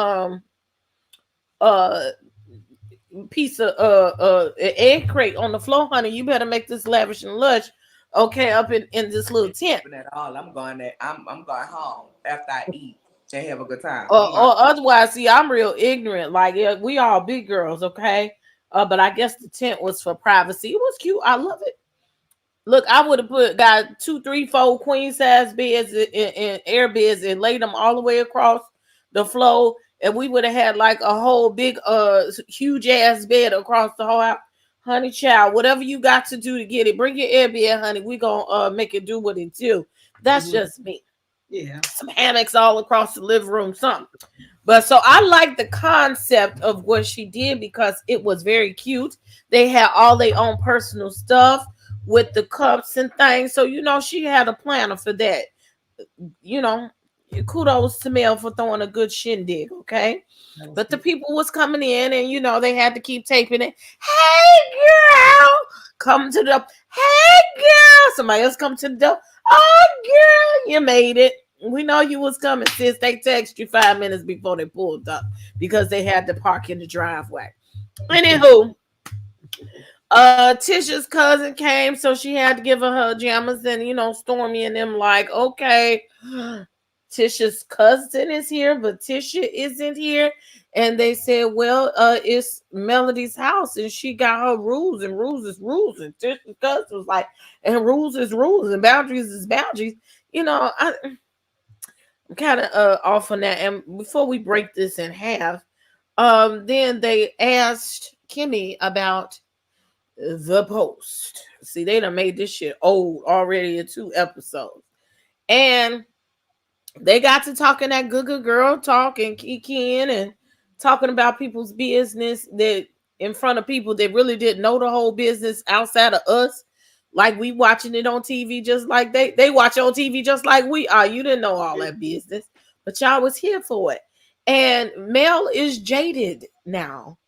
piece of egg crate on the floor, honey. You better make this lavish and lush, okay, up in this little tent. At all. I'm going home after I eat and have a good time. Or otherwise, see, I'm real ignorant. Like, yeah, we all big girls, okay? But I guess the tent was for privacy. It was cute. I love it. Look, I would have got 2, 3, 4 queen size beds and air beds and laid them all the way across the floor. And we would have had like a whole big, huge ass bed across the whole house. Honey child, whatever you got to do to get it, bring your air bed, honey. We gonna make it do what it do. That's just me. Yeah. Some hammocks all across the living room, something. But so I like the concept of what she did because it was very cute. They had all their own personal stuff with the cups and things. So, you know, she had a planner for that. You know, kudos to Mel for throwing a good shindig, okay? But the people was coming in and, you know, they had to keep taping it. Hey, girl! Come to the door. Hey, girl! Somebody else come to the door. Oh, girl, you made it. We know you was coming, sis. They text you 5 minutes before they pulled up because they had to park in the driveway. Anywho, Tisha's cousin came, so she had to give her pajamas, and, you know, Stormy and them like, okay, Tisha's cousin is here, but Tisha isn't here. And they said, well, it's Melody's house and she got her rules, and rules is rules. And Tisha's cousin was like, and rules is rules and boundaries is boundaries. I'm kind of off on that. And before we break this in half, then they asked Kimmy about the post. See, they done made this shit old already in 2 episodes. And they got to talking that good girl talk and kikiing and talking about people's business that in front of people that really didn't know the whole business outside of us. Like we watching it on TV just like they watch on TV just like we are. You didn't know all that business, but y'all was here for it. And Mel is jaded now.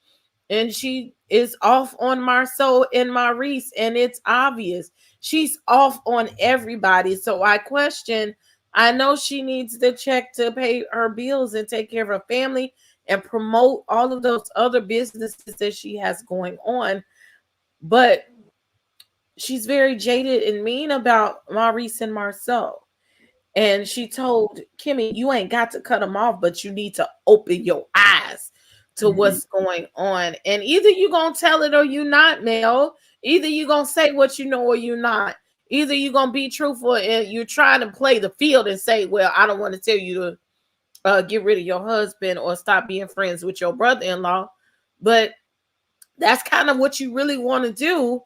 And she is off on Marceau and Maurice, and it's obvious. She's off on everybody. So I know she needs the check to pay her bills and take care of her family and promote all of those other businesses that she has going on. But she's very jaded and mean about Maurice and Marceau. And she told Kimmy, you ain't got to cut them off, but you need to open your eyes to what's going on. And either you going to tell it or you not, Mel. Either you going to say what you know or you not. Either you going to be truthful and you're trying to play the field and say, well, I don't want to tell you to get rid of your husband or stop being friends with your brother-in-law. But that's kind of what you really want to do.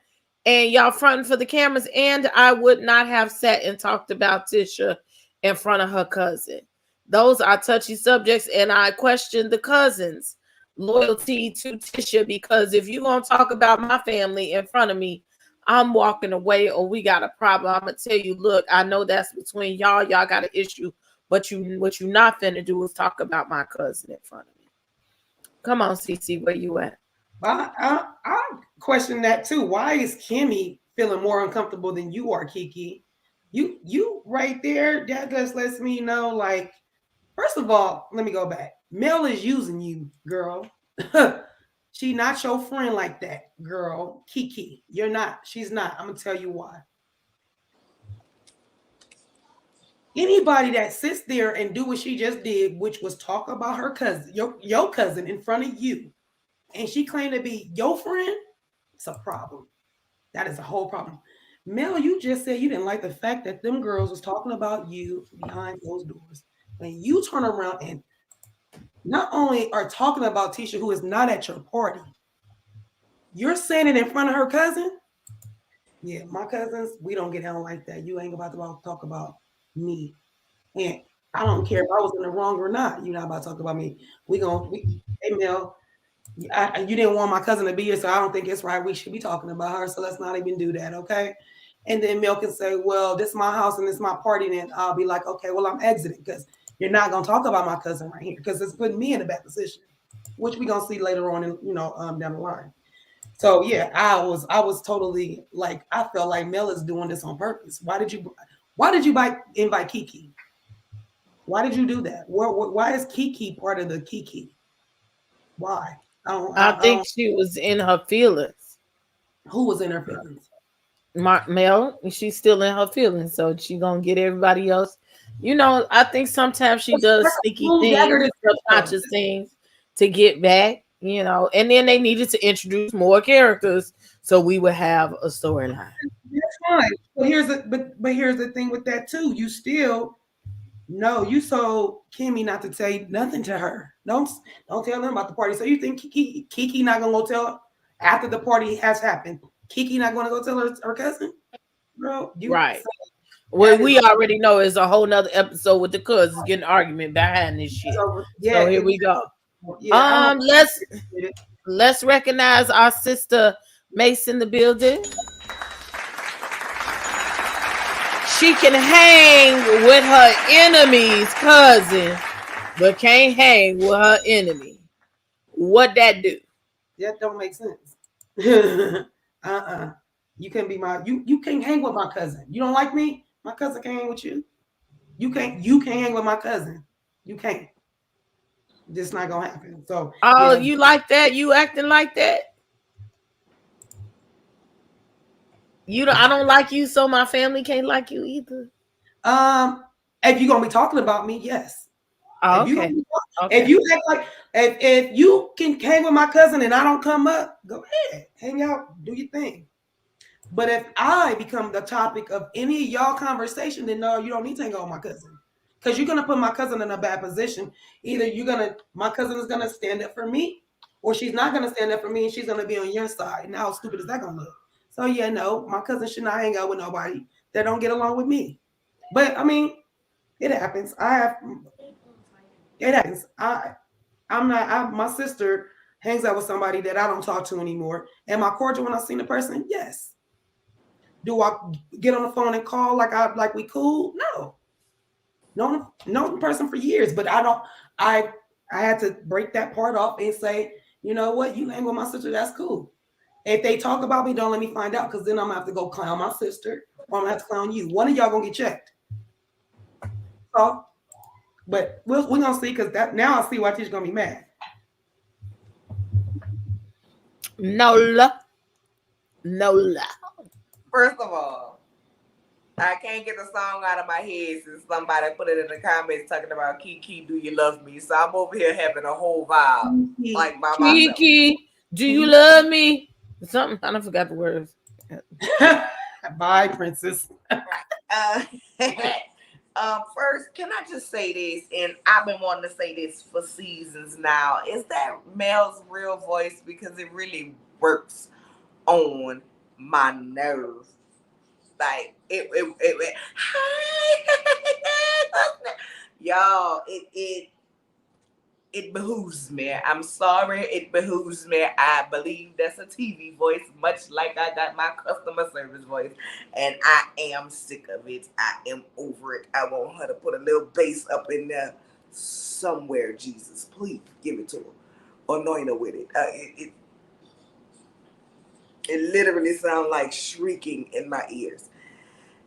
And y'all fronting for the cameras. And I would not have sat and talked about Tisha in front of her cousin. Those are touchy subjects, and I question the cousin's loyalty to Tisha, because if you're going to talk about my family in front of me, I'm walking away or we got a problem. I'm going to tell you, look, I know that's between y'all. Y'all got an issue, but what you not finna do is talk about my cousin in front of me. Come on, CC, where you at? I question that too. Why is Kimmy feeling more uncomfortable than you are, Kiki? You right there, that just lets me know, like, first of all, let me go back. Mel is using you, girl. She not your friend like that, girl. Kiki, you're not. She's not. I'm gonna tell you why. Anybody that sits there and do what she just did, which was talk about her cousin, your cousin in front of you, and she claimed to be your friend, it's a problem. That is a whole problem. Mel, you just said you didn't like the fact that them girls was talking about you behind those doors. When you turn around and not only are talking about Tisha, who is not at your party, you're saying it in front of her cousin? Yeah, my cousins, we don't get down like that. You ain't about to talk about me. And I don't care if I was in the wrong or not. You're not about to talk about me. Hey, Mel, you didn't want my cousin to be here, so I don't think it's right. We should be talking about her, so let's not even do that, okay? And then Mel can say, well, this is my house and this is my party. And then I'll be like, okay, well, I'm exiting because you're not going to talk about my cousin right here because it's putting me in a bad position, which we're going to see later on, down the line. So, yeah, I was totally like, I felt like Mel is doing this on purpose. Why did you invite Kiki? Why did you do that? Why is Kiki part of the Kiki? Why? I think she was in her feelings. Who was in her feelings? Mel, she's still in her feelings, so she gonna get everybody else. I think sometimes she does sneaky things, subconscious things to get back. And then they needed to introduce more characters so we would have a storyline. That's fine. But here's the thing with that too. You still you told Kimmy not to say nothing to her. Don't tell them about the party. So you think Kiki not gonna go tell her after the party has happened? Kiki not gonna go tell her cousin? Bro, right. Well, we already know it's a whole nother episode with the cousins getting an argument behind this shit. So here we go. Yeah, let's recognize our sister Mace in the building. She can hang with her enemy's cousin, but can't hang with her enemy. What that do? That don't make sense. You can't be you can't hang with my cousin. You don't like me? My cousin can't hang with you. You can't hang with my cousin. You can't. This not gonna happen. So you like that? You acting like that? I don't like you, so my family can't like you either. If you're gonna be talking about me, yes. Oh, If you okay. if you act like if you can hang with my cousin and I don't come up, go ahead, hang out, do your thing. But if I become the topic of any of y'all conversation, then no, you don't need to hang out with my cousin. Because you're gonna put my cousin in a bad position. Either my cousin is gonna stand up for me, or she's not gonna stand up for me and she's gonna be on your side. And how stupid is that gonna look? So yeah, no, my cousin should not hang out with nobody that don't get along with me. But I mean, it happens. It happens. My sister hangs out with somebody that I don't talk to anymore. Am I cordial when I see the person? Yes. Do I get on the phone and call like we cool? No. Known the person for years, but I had to break that part off and say, you know what, you hang with my sister, that's cool. If they talk about me, don't let me find out, because then I'm gonna have to go clown my sister or I'm gonna have to clown you. One of y'all gonna get checked. So, but we're gonna see, because that now I see why she's gonna be mad. Nola. First of all, I can't get the song out of my head since somebody put it in the comments talking about Kiki, do you love me? So I'm over here having a whole vibe like by myself. Kiki, do you love me? Something, I don't forgot the words. Bye, princess. First, can I just say this? And I've been wanting to say this for seasons now. Is that Mel's real voice? Because it really works on my nerves. Like it y'all, it behooves me. I'm sorry, it behooves me. I believe that's a TV voice, much like I got my customer service voice, and I am sick of it. I am over it. I want her to put a little bass up in there somewhere. Jesus, please give it to her. Anoint her with it. It literally sounds like shrieking in my ears.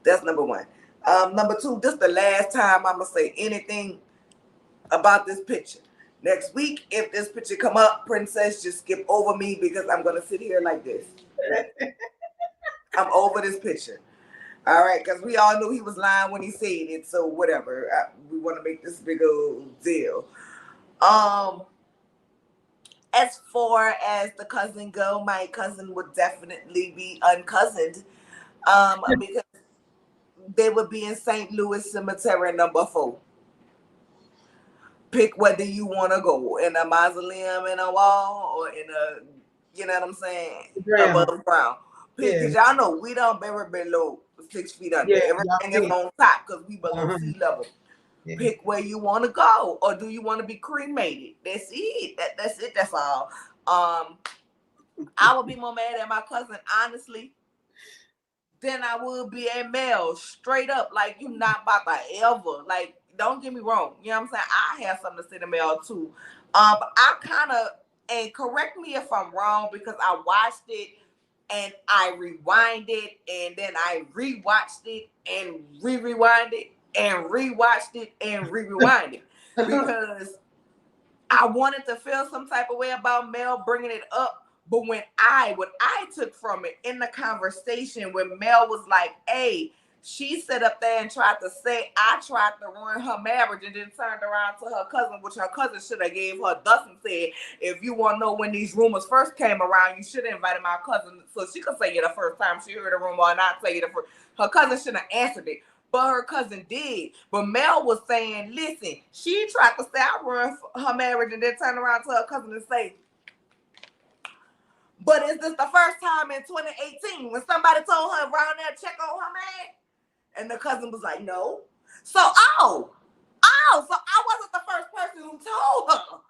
That's number one. Number two, this is the last time I'm going to say anything about this picture. Next week, if this picture come up, Princess, just skip over me, because I'm going to sit here like this. I'm over this picture. All right, because we all knew he was lying when he said it, so whatever. We want to make this big old deal. As far as the cousin go, my cousin would definitely be uncousined, because they would be in St. Louis Cemetery number 4. Pick whether you want to go in a mausoleum, in a wall, or in a, you know what I'm saying, above ground. Because y'all know we don't bury below 6 feet under. Everything is on top because we below sea level. Yeah. Pick where you want to go, or do you want to be cremated? That's it. That's it. That's all. I would be more mad at my cousin, honestly, than I would be at Mel. Straight up, like, you not about to ever. Like, don't get me wrong. You know what I'm saying? I have something to say to Mel too. But I kind of, and correct me if I'm wrong, because I watched it and I rewinded, and then I rewatched it and rewinded and rewatched it and rewind it, because I wanted to feel some type of way about Mel bringing it up. But what I took from it in the conversation when Mel was like, hey, she sat up there and tried to say I tried to ruin her marriage, and then turned around to her cousin, which her cousin should have gave her dust and said, if you want to know when these rumors first came around, you should have invited my cousin so she could say it the first time she heard a rumor, or not say it the first. Her cousin should have answered it. But her cousin did. But Mel was saying, listen, she tried to say I ruined her marriage, and then turn around to her cousin and say, but is this the first time in 2018 when somebody told her around there check on her man? And the cousin was like, no. So I wasn't the first person who told her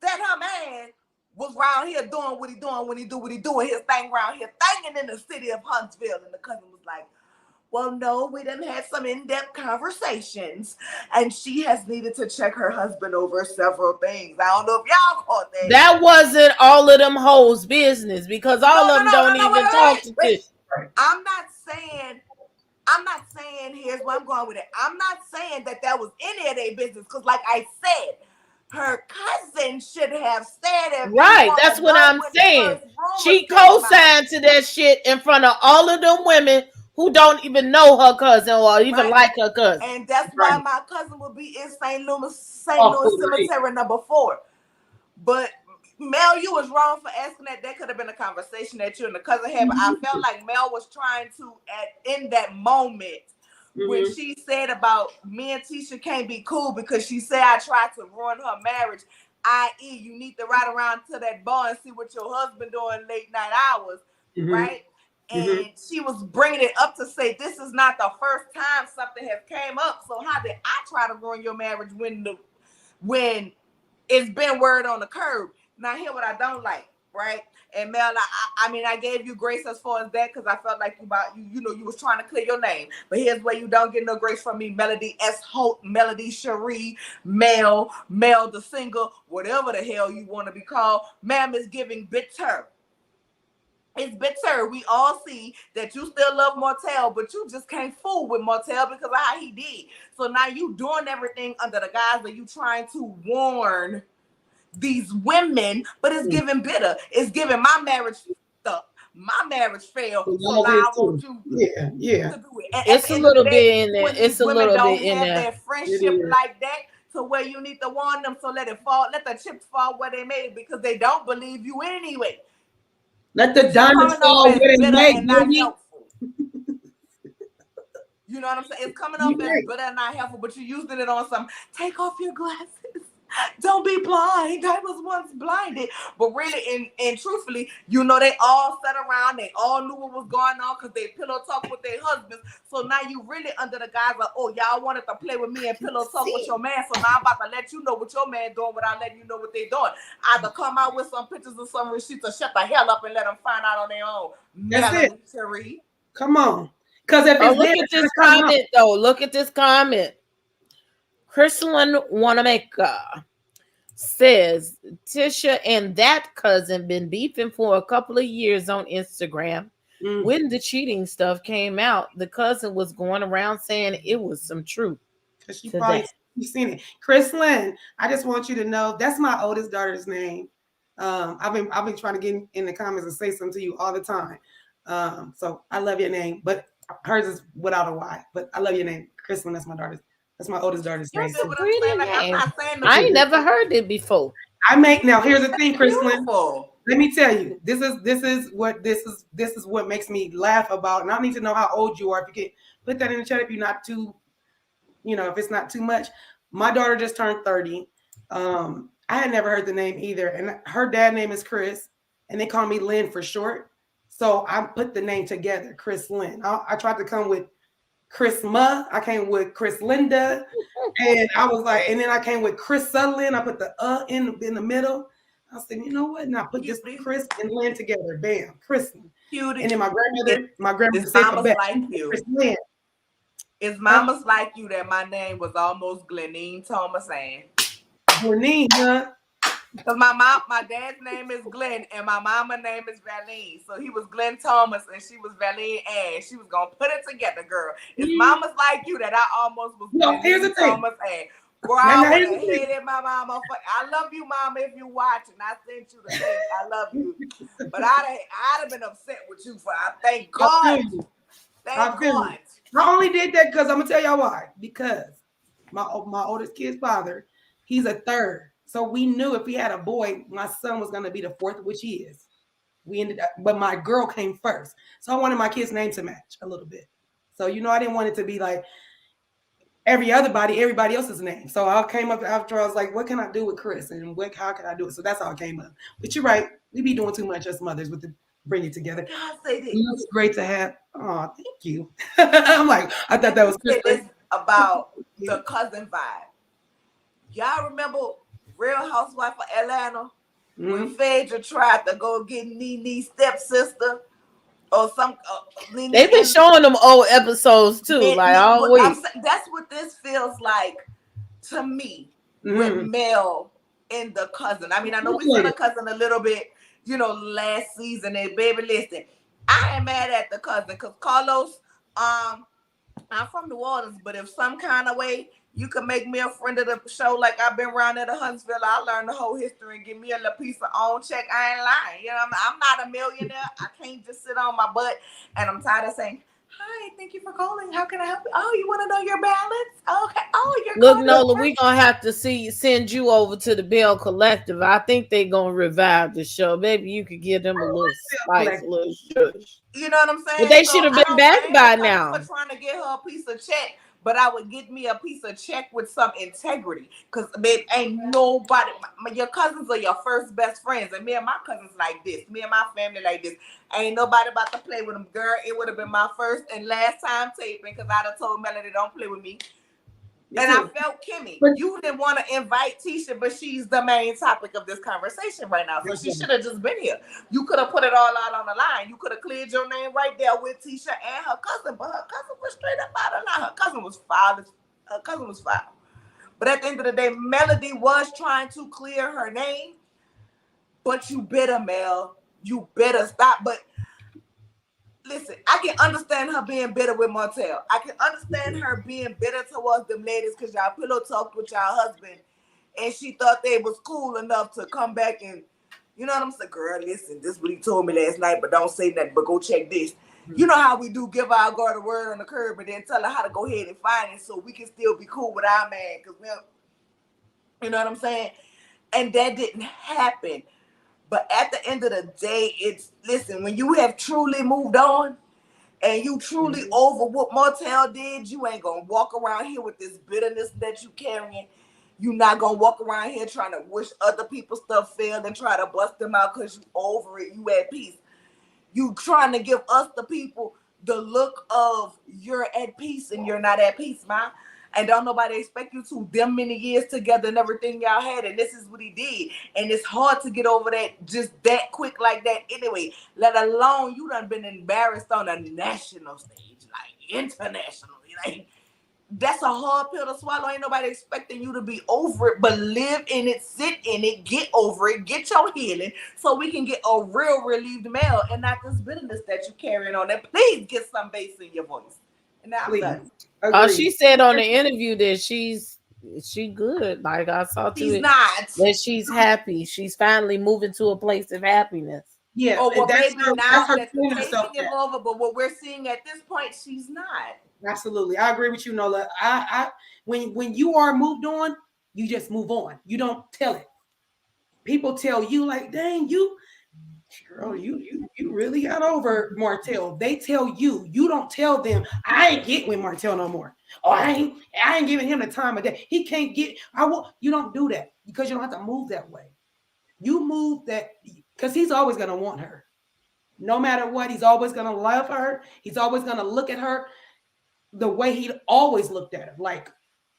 that her man was around here doing what he doing when he do what he doing, his thing around here, thanging in the city of Huntsville. And the cousin was like, well, no, we done had some in-depth conversations, and she has needed to check her husband over several things. I don't know if y'all caught that. That wasn't all of them hoes' business, because all of them don't even talk to this. I'm not saying, here's where I'm going with it. I'm not saying that was any of their business, because like I said, her cousin should have said it. Right, that's what I'm saying. She co-signed to that shit in front of all of them women who don't even know her cousin or even Right. like her cousin. And that's why my cousin would be in St. Oh, Louis Cemetery #4. But Mel, you was wrong for asking that. That could have been a conversation that you and the cousin had. But I felt like Mel was trying to, in that moment, when she said about me and Tisha can't be cool because she said I tried to ruin her marriage, i.e., you need to ride around to that bar and see what your husband doing late night hours, right? And she was bringing it up to say this is not the first time something has came up. So how did I try to ruin your marriage when it's been word on the curb? Now here what I don't like, right? And Mel, I mean, I gave you grace as far as that because I felt like you was trying to clear your name. But here's where you don't get no grace from me: Melody S. Holt, Melody Cherie, Mel the singer, whatever the hell you want to be called. Ma'am is giving bitter. It's bitter. We all see that you still love Martell, but you just can't fool with Martell because of how he did. So now you doing everything under the guise that you trying to warn these women, but it's giving bitter. It's giving my marriage stuck. My marriage failed. So now I want you to do it. And It's a little bit in there. when It's these a women little don't bit in have there. that friendship like that to where you need to warn them. So let it fall. Let the chips fall where they may because they don't believe you anyway. Let the diamonds fall where they may, and not helpful. You know what I'm saying? It's coming off as bitter and not helpful, but you're using it on some. Take off your glasses. Don't be blind. I was once blinded. But really, and truthfully, they all sat around. They all knew what was going on because they pillow talk with their husbands. So now you really under the guise of, oh, y'all wanted to play with me and pillow talk with your man. So now I'm about to let you know what your man doing without letting you know what they doing. Either come out with some pictures or some receipts or shut the hell up and let them find out on their own. That's Melody, Come on. Because if it's look at this comment, though. Look at this comment. Crystalline Wanamaker says Tisha and that cousin been beefing for a couple of years on Instagram. When the cheating stuff came out, the cousin was going around saying it was some truth. Because she probably seen it. Crystalline, I just want you to know that's my oldest daughter's name. I've been trying to get in the comments and say something to you all the time. So I love your name, but hers is without a Y. But I love your name, Crystalline. That's my daughter's. That's my oldest daughter's name. That's a pretty name. I ain't never heard it before. Now here's the thing, Crystalline. Let me tell you, this is what makes me laugh about. And I need to know how old you are. If you can put that in the chat, if you're not too, if it's not too much. My daughter just turned 30. I had never heard the name either, and her dad's name is Chris, and they call me Lynn for short. So I put the name together, Chris Lynn. I tried to come with Chris Ma. I came with Chris Linda, and I was like, and then I came with Chris Sutherland. I put the in the middle. I said, you know what? And I put this Chris and Lynn together. Bam, Chris. And then my grandmother said, like you. Chris Lynn. It's mama's like you that my name was almost Glenine Thomas Ann. Glenine, huh? Because my dad's name is Glenn and my mama's name is Valine. So he was Glenn Thomas and she was Valine Ann. She was gonna put it together, girl. It's mama's like you that I almost was Glenine Thomas Ann. Bro, I would have hated my mama. I love you, mama, if you watching. I sent you the thing. I love you. But I'd have been upset with you for thank God. Thank God. I only did that because I'm gonna tell y'all why. Because my oldest kid's father, he's a third. So we knew if we had a boy, my son was going to be the fourth, which he is. We ended up, but my girl came first. So I wanted my kid's name to match a little bit. So, I didn't want it to be like everybody else's name. So I came up after, I was like, what can I do with Chris? And how can I do it? So that's how it came up. But you're right. We be doing too much as mothers with the bring it together. It's great to have. Oh, thank you. I'm like, I thought that was It's about the cousin vibe. Y'all remember Real Housewife of Atlanta when Phaedra tried to go get Nene's stepsister or some they've been showing them old episodes too, like all week. That's what this feels like to me with Mel and the cousin. I mean, I know we saw the cousin a little bit, last season. And baby, listen, I ain't mad at the cousin because Carlos, I'm from New Orleans, but if some kind of way you can make me a friend of the show like I've been around at Huntsville, I learned the whole history and give me a little piece of own check. I ain't lying. I'm not a millionaire. I can't just sit on my butt. And I'm tired of saying, Hi, thank you for calling. How can I help you? Oh, you want to know your balance? Okay. Oh, you're Look, calling. Nola, we gonna have to send you over to the Bell Collective. I think they gonna revive the show. Maybe you could give them a little spice, a little shush. You know what I'm But saying? they So should have I been don't back blame the by cousins for now. trying to get her a piece of check, but I would get me a piece of check with some integrity. Cause babe, ain't nobody. Your cousins are your first best friends, and me and my cousins like this. Me and my family like this. Ain't nobody about to play with them, girl. It would have been my first and last time taping, cause I'd have told Melody don't play with me. And I felt Kimmy, But you didn't want to invite Tisha, but she's the main topic of this conversation right now. So she should have just been here. You could have put it all out on the line. You could have cleared your name right there with Tisha and her cousin, but her cousin was straight up out of line. Her cousin was foul. Her cousin was foul. But at the end of the day, Melody was trying to clear her name, but you better, Mel. You better stop. But listen, I can understand her being bitter with Martell. I can understand her being bitter towards them ladies because y'all pillow talked with y'all husband and she thought they was cool enough to come back and, you know what I'm saying? Girl, listen, this is what he told me last night, but don't say nothing, but go check this. You know how we do give our girl a word on the curb and then tell her how to go ahead and find it so we can still be cool with our man because, you know what I'm saying? And that didn't happen. But at the end of the day, listen, when you have truly moved on and you truly over what Martell did, you ain't gonna walk around here with this bitterness that you carrying. You're not gonna walk around here trying to wish other people's stuff failed and try to bust them out because you over it, you at peace. You trying to give us the people the look of you're at peace and you're not at peace, man. And don't nobody expect you to them many years together and everything y'all had. And this is what he did. And it's hard to get over that just that quick like that anyway. Let alone you done been embarrassed on a national stage, like internationally. Like that's a hard pill to swallow. Ain't nobody expecting you to be over it, but live in it, sit in it, get over it, get your healing so we can get a real relieved male and not this bitterness that you carrying on. And please get some bass in your voice. And now I'm done. She said on the interview that she good. Like I saw to She's it not. that she's happy. She's finally moving to a place of happiness. yeah, Oh, well, that's maybe her, now that's her that the fooling herself. taping is over, but what we're seeing at this point, she's not. Absolutely, I agree with you, Nola. When you are moved on, you just move on. You don't tell it. People tell you like, dang, you girl, you really got over Martell. They tell you, you don't tell them, I ain't getting with Martell no more. Oh, I ain't giving him the time of day. He can't get, I will, you don't do that because you don't have to move that way. You move that because he's always gonna want her. No matter what, he's always gonna love her. He's always gonna look at her the way he always looked at her, like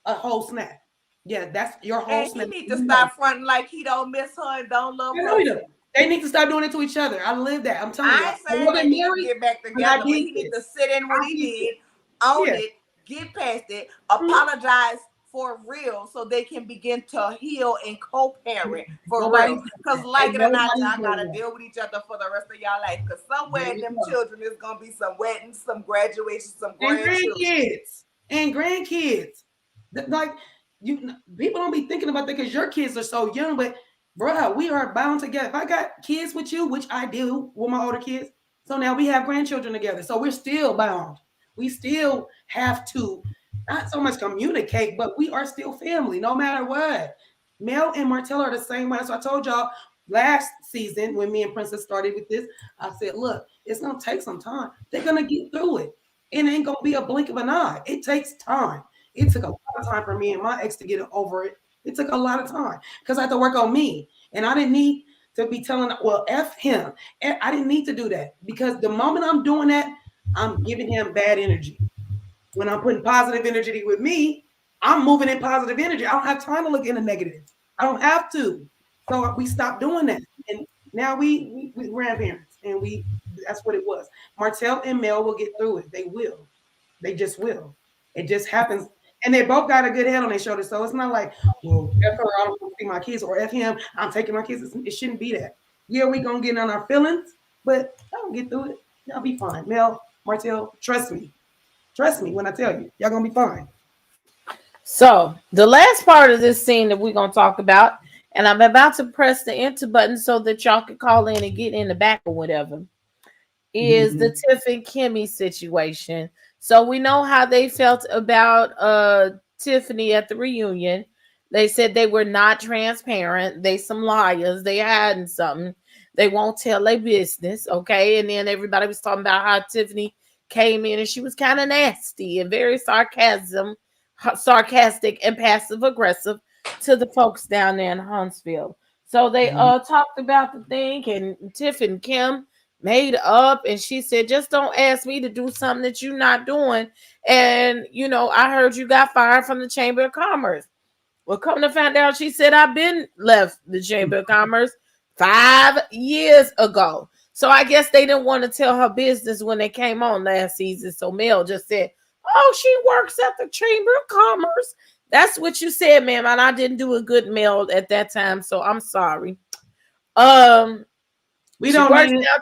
a whole snap. Yeah, that's your whole And he snap. need to stop fronting like he don't miss her and don't love her. They need to stop doing it to each other. I live that. I'm telling you. I ain't saying they need to get back together, but he need to sit in what he did, own it, get past it, apologize for real so they can begin to heal and co-parent for real. Because like it or not, y'all gotta deal with each other for the rest of y'all life. Because somewhere in them children is gonna be some weddings, some graduations, some grandchildren. And grandkids. Like you people don't be thinking about that because your kids are so young, but bruh, we are bound together. If I got kids with you, which I do with my older kids, so now we have grandchildren together. So we're still bound. We still have to not so much communicate, but we are still family no matter what. Mel and Martell are the same way. So I told y'all last season when me and Princess started with this, I said, look, it's gonna take some time. They're gonna get through it. It ain't gonna be a blink of an eye. It takes time. It took a lot of time for me and my ex to get over it. It took a lot of time because I had to work on me. And I didn't need to be telling, well, F him. And I didn't need to do that because the moment I'm doing that, I'm giving him bad energy. When I'm putting positive energy with me, I'm moving in positive energy. I don't have time to look in the negative. I don't have to. So we stopped doing that. And now we grandparents and that's what it was. Martell and Mel will get through it. They will. They just will. It just happens. And they both got a good head on their shoulders. So it's not like, well, F her, I don't want to see my kids, or F him, I'm taking my kids. It shouldn't be that. Yeah, we going to get on our feelings, but y'all get through it. Y'all be fine. Mel, Martell, trust me. Trust me when I tell you. Y'all going to be fine. So the last part of this scene that we're going to talk about, and I'm about to press the enter button so that y'all can call in and get in the back or whatever, is the Tiff and Kimmy situation. So we know how they felt about Tiffany at the reunion. They said they were not transparent. They some liars. They hiding something. They won't tell their business. Okay. And then everybody was talking about how Tiffany came in and she was kind of nasty and very sarcastic and passive aggressive to the folks down there in Huntsville. So they talked about the thing, and Tiff and Kim made up, and she said, just don't ask me to do something that you're not doing. And I heard you got fired from the Chamber of Commerce. Well, come to find out, she said, I've been left the Chamber of Commerce 5 years ago. So I guess they didn't want to tell her business when they came on last season. So Mel just said, oh, she works at the Chamber of Commerce. That's what you said, ma'am. And I didn't do a good Mel at that time, so I'm sorry. We she don't works need now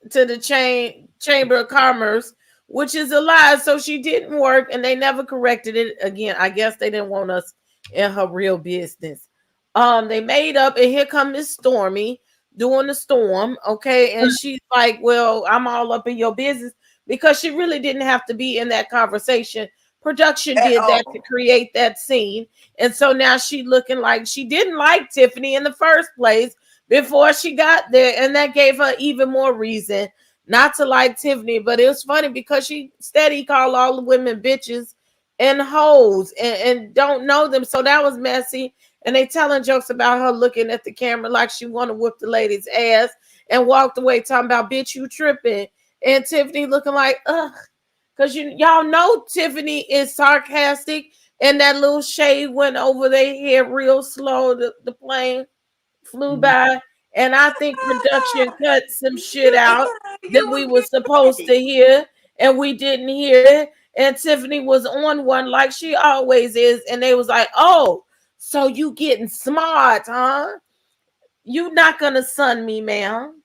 to the Chamber of Commerce, which is a lie. So she didn't work, and they never corrected it again. I guess they didn't want us in her real business. They made up, and here come Miss Stormy doing the storm, okay? And she's like, well, I'm all up in your business, because she really didn't have to be in that conversation. Production did that to create that scene. And so now she looking like she didn't like Tiffany in the first place before she got there. And that gave her even more reason not to like Tiffany. But it was funny because she steady called all the women bitches and hoes and don't know them. So that was messy. And they telling jokes about her looking at the camera like she want to whoop the lady's ass, and walked away talking about, bitch, you tripping. And Tiffany looking like, ugh. Because y'all know Tiffany is sarcastic, and that little shade went over their head real slow. The plane flew by, and I think production cut some shit out that we were supposed to hear, and we didn't hear it. And Tiffany was on one like she always is, and they was like, oh, so you getting smart, huh? You not gonna sun me, ma'am.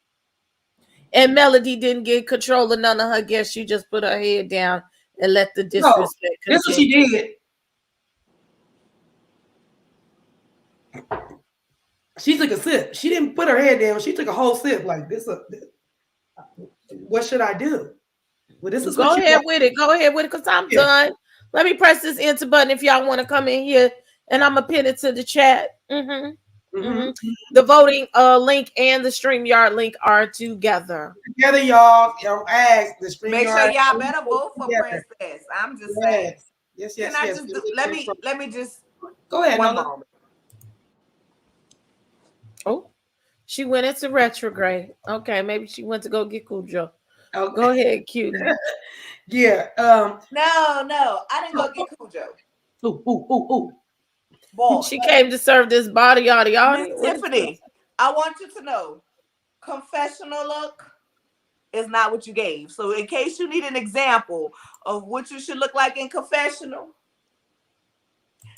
And Melody didn't get control of none of her guests. She just put her head down and let the disrespect continue. This is what she did. She took a sip. She didn't put her head down. She took a whole sip. Like this. What should I do? Well, this is Go ahead with it. Go ahead with it, because I'm done. Let me press this enter button if y'all want to come in here, and I'm gonna pin it to the chat. The voting link and the StreamYard link are together. Together, y'all. Y'all ask the StreamYard. Make sure y'all better vote for Princess. I'm just saying. Yes. Let me just go ahead. One moment. Oh, she went into retrograde. Okay, maybe she went to go get Cujo. Oh, go ahead, Cutie. Yeah. No, I didn't go get Cujo. Ooh. Boy, she came to serve this body out of the audience. Tiffany, I want you to know, confessional look is not what you gave. So in case you need an example of what you should look like in confessional,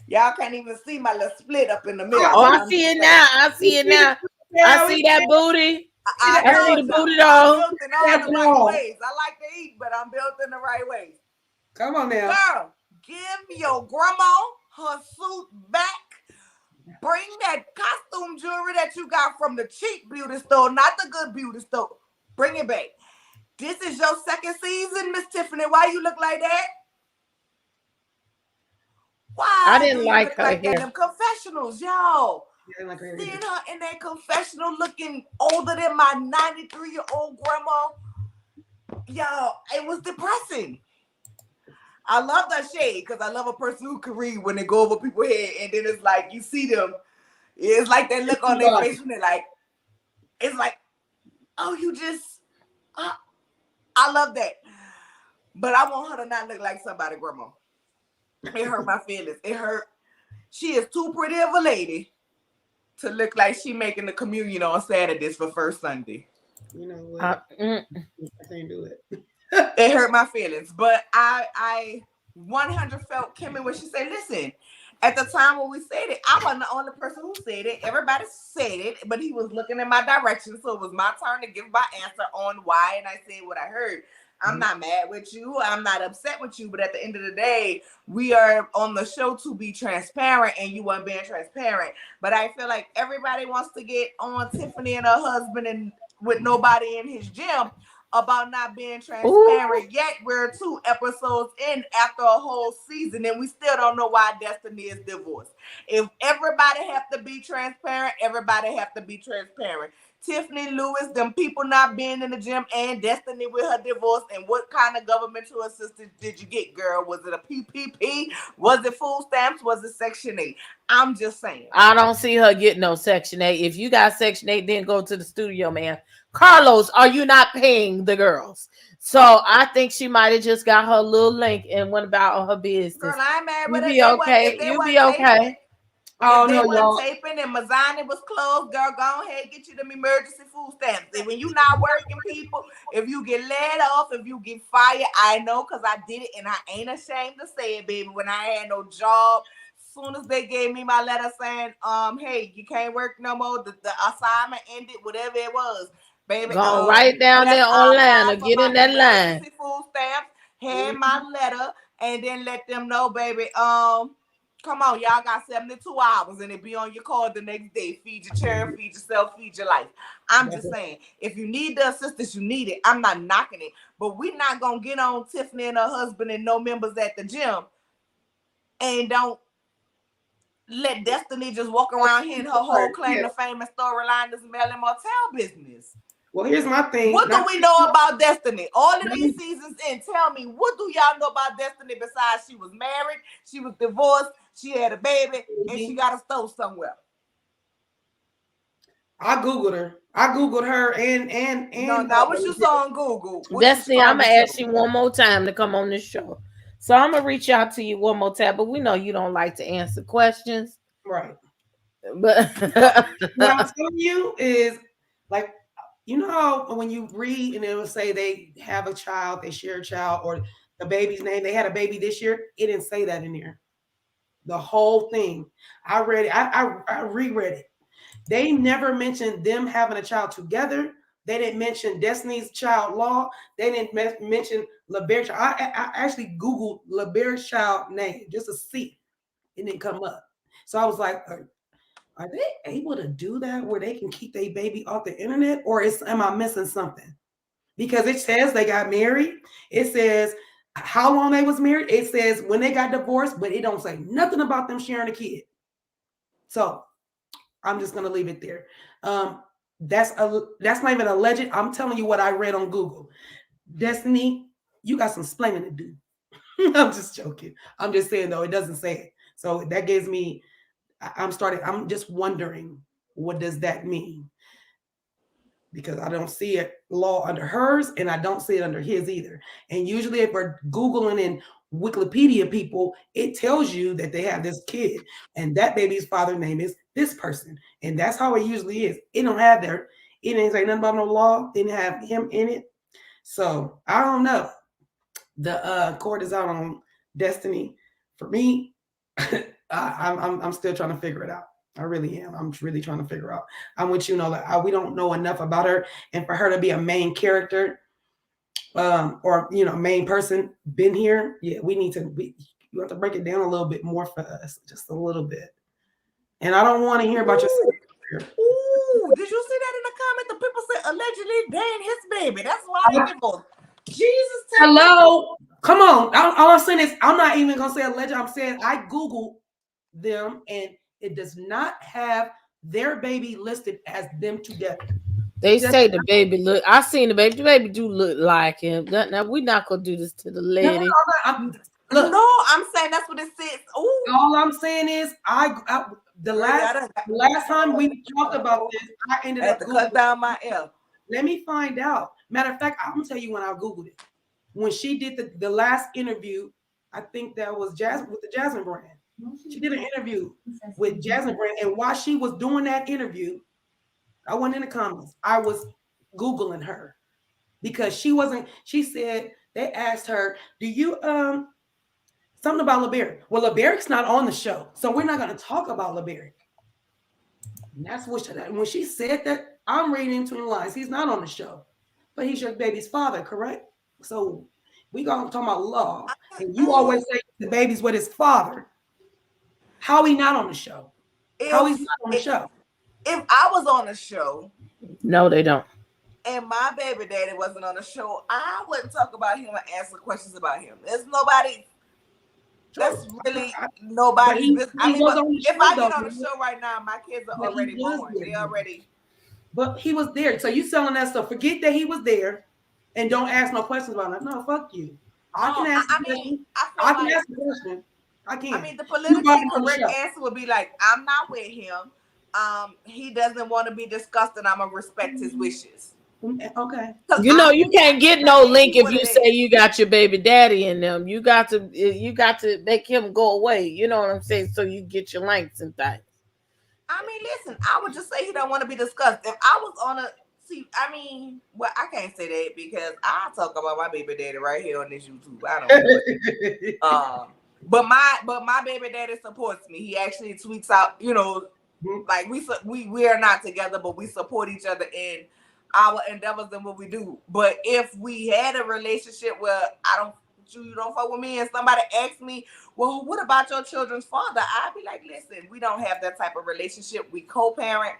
y'all can't even see my little split up in the middle. Oh, I see it now. I see that booty. I see the booty though. I'm built in all the right ways. I like to eat, but I'm built in the right ways. Come on now. Girl, give your grandma her suit back. Bring that costume jewelry that you got from the cheap beauty store, not the good beauty store. Bring it back. This is your second season, Miss Tiffany. Why you look like that? Why? I didn't like her like hair. Them confessionals, y'all. Like her seeing her in that confessional looking older than my 93-year-old grandma, y'all, it was depressing. I love that shade because I love a person who can read when they go over people's head, and then it's like you see them. It's like that look on their face when they're like, it's like, oh, you just, I love that. But I want her to not look like somebody, grandma. It hurt my feelings. It hurt. She is too pretty of a lady to look like she making the communion on Saturdays for First Sunday. You know what? I can't do it. It hurt my feelings, but I 100 felt Kimmy when she said, listen, at the time when we said it, I wasn't the only person who said it. Everybody said it, but he was looking in my direction. So it was my turn to give my answer on why. And I said what I heard. I'm not mad with you. I'm not upset with you. But at the end of the day, we are on the show to be transparent, and you weren't being transparent. But I feel like everybody wants to get on Tiffany and her husband and with nobody in his gym. about not being Ooh. transparent. Yet we're 2 episodes in after a whole season, and we still don't know why Destiny is divorced. If everybody have to be transparent, everybody have to be transparent. Tiffany Lewis, them people not being in the gym, and Destiny with her divorce, and what kind of governmental assistance did you get, girl? Was it a PPP? Was it food stamps? Was it Section 8? I'm just saying. I don't see her getting no Section 8. If you got Section 8, then go to the studio, man. Carlos, are you not paying the girls? So I think she might have just got her little link and went about her business. Girl, I ain't mad You with be it. okay. You be okay. Oh If they no, wasn't y'all. taping and Mazzani was closed, girl, go ahead and get you them emergency food stamps. And when you not working, people, if you get laid off, if you get fired, I know because I did it and I ain't ashamed to say it, baby. When I had no job, soon as they gave me my letter saying, hey, you can't work no more, the assignment ended, whatever it was, baby. Go right down there online or get in that line. Emergency food stamps, had my letter, and then let them know, baby, come on, y'all got 72 hours and it be on your card the next day. Feed your children, feed yourself, feed your life. I'm just saying, if you need the assistance, you need it. I'm not knocking it. But we're not going to get on Tiffany and her husband and no members at the gym and don't let Destiny just walk around here and her whole claim to fame and storyline is Mel and Martell business. Well, here's my thing. What do we know about Destiny? All of these seasons in, tell me, what do y'all know about Destiny besides she was married, she was divorced, she had a baby, and she got a stove somewhere? I Googled her. I Googled her and No, not what you saw on Google. Destiny, I'm going to ask you one more time to come on this show. So I'm going to reach out to you one more time, but we know you don't like to answer questions. Right. But what I'm telling you is, like, you know how when you read and it will say they have a child, they share a child, or the baby's name, they had a baby this year, it didn't say that in there. The whole thing. I read it. I reread it. They never mentioned them having a child together. They didn't mention Destiny's Child Law. They didn't mention LeBear's. I actually Googled LeBear's child name just to see. It didn't come up. So I was like, are they able to do that where they can keep their baby off the internet? Or am I missing something? Because it says they got married. It says how long they was married. It says when they got divorced, but it don't say nothing about them sharing a kid. So I'm just gonna leave it there. That's not even alleged. I'm telling you what I read on Google. Destiny, you got some splaining to do. I'm just joking. I'm just saying though, it doesn't say it. So that gives me, I'm just wondering, what does that mean? Because I don't see it law under hers and I don't see it under his either. And usually if we're Googling and Wikipedia people, it tells you that they have this kid and that baby's father name is this person. And that's how it usually is. It don't have it ain't say nothing about no law. It didn't have him in it. So I don't know. The court is out on Destiny. For me, I'm still trying to figure it out. I really am. I'm really trying to figure out. I'm with you, Nola. We don't know enough about her, and for her to be a main character, or main person, been here. Yeah, you have to break it down a little bit more for us, just a little bit. And I don't want to hear about your. Ooh, did you see that in the comment? The people said allegedly they ain't his baby. That's why I'm divorced. Jesus. Hello, come on. All I'm saying is I'm not even gonna say alleged. I'm saying I Googled them and it does not have their baby listed as them together. They say the baby look. I seen the baby. The baby do look like him. Now we're not gonna do this to the lady. No, I'm saying that's what it says. Ooh. All I'm saying is the last time we talked about this, I ended up cut down my L. Let me find out. Matter of fact, I'm gonna tell you when I Googled it. When she did the last interview, I think that was Jasmine with the Jasmine brand. She did an interview with Jasmine brand, and while she was doing that interview, I went in the comments. I was Googling her because she said they asked her, do you something about LeBerick? Well, LeBerick's not on the show, so we're not going to talk about LeBerick. And that's when she said that, I'm reading between the lines. He's not on the show, but he's your baby's father, correct? So we going to talk about law, and you always say the baby's with his father. How he not on the show? How he's not on the show? If I was on the show, no, they don't. and my baby daddy wasn't on the show, I wouldn't talk about him and answer questions about him. There's nobody. That's really But nobody's business. I he mean, was but on the if show I though. get on the show right now, my kids are But he already was born. there. They already. But he was there. So you selling that stuff. Forget that he was there and don't ask no questions about it. No, fuck you. I can No, ask a mean, question. I feel I can like. ask a question. I can. I mean, the You brought politically him on the correct show. answer would be like, I'm not with him. He doesn't want to be discussed, and I'm gonna respect his wishes. Okay. You know, you can't get no link if you say is. you got your baby daddy in them. You got to make him go away. You know what I'm saying? So you get your links and things. I mean, listen, I would just say he don't want to be discussed. If I was on a I mean, well, I can't say that because I talk about my baby daddy right here on this YouTube. I don't. But my baby daddy supports me. He actually tweets out, you know, like we are not together, but we support each other in our endeavors and what we do. But if we had a relationship where you don't fuck with me, and somebody asks me, well, what about your children's father? I'd be like, listen, we don't have that type of relationship. We co-parent,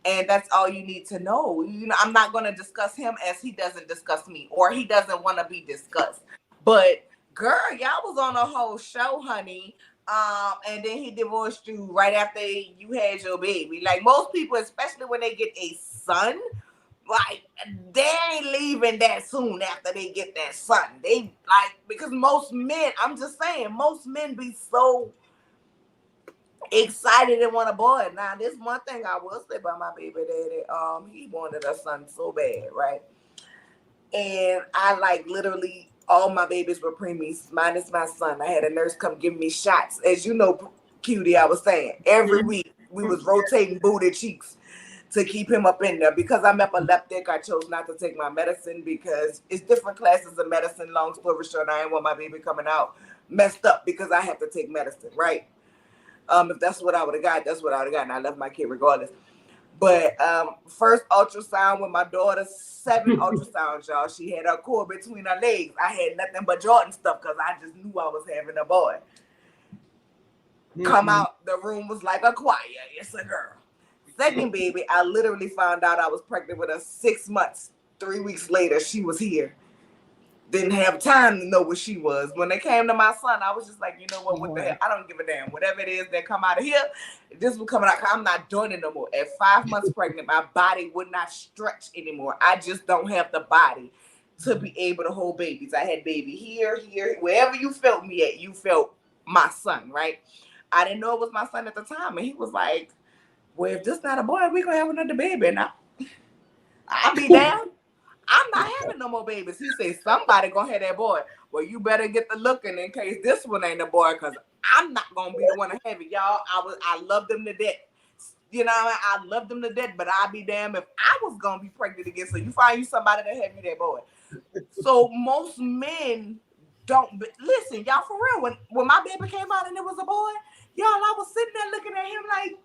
and that's all you need to know. You know, I'm not going to discuss him as he doesn't discuss me, or he doesn't want to be discussed. But girl, y'all was on a whole show, honey. And then he divorced you right after you had your baby. Like most people, especially when they get a son, like they ain't leaving that soon after they get that son. They like, because most men, I'm just saying, most men be so excited and want a boy. Now, this one thing I will say about my baby daddy, he wanted a son so bad, right? And I like literally all my babies were preemies, minus my son. I had a nurse come give me shots. As you know, Cutiee, I was saying, every week we was rotating booty cheeks to keep him up in there. Because I'm epileptic, I chose not to take my medicine because it's different classes of medicine. Long story short, I ain't want my baby coming out messed up because I have to take medicine, right? If that's what I would have got, that's what I would have got. And I love my kid regardless. But first ultrasound with my daughter, 7 ultrasounds, y'all. She had her cord between her legs. I had nothing but Jordan stuff because I just knew I was having a boy. Come out, the room was like a choir. It's a girl. Second baby, I literally found out I was pregnant with her 6 months. 3 weeks later, she was here. Didn't have time to know what she was. When they came to my son, I was just like, you know what the hell? I don't give a damn. Whatever it is that come out of here, this will come out. I'm not doing it no more. At 5 months pregnant, my body would not stretch anymore. I just don't have the body to be able to hold babies. I had baby here, wherever you felt me at, you felt my son, right? I didn't know it was my son at the time. And he was like, well, if this not a boy, we gonna have another baby. And I'll be down. I'm not having no more babies. He said, somebody gonna have that boy. Well, you better get the looking in case this one ain't a boy, because I'm not gonna be the one to have it, y'all. I love them to death. You know, I love them to death, but I'd be damned if I was gonna be pregnant again. So you find you somebody to have you that boy. So most men don't listen, y'all, for real. When my baby came out and it was a boy, y'all, I was sitting there looking at him like,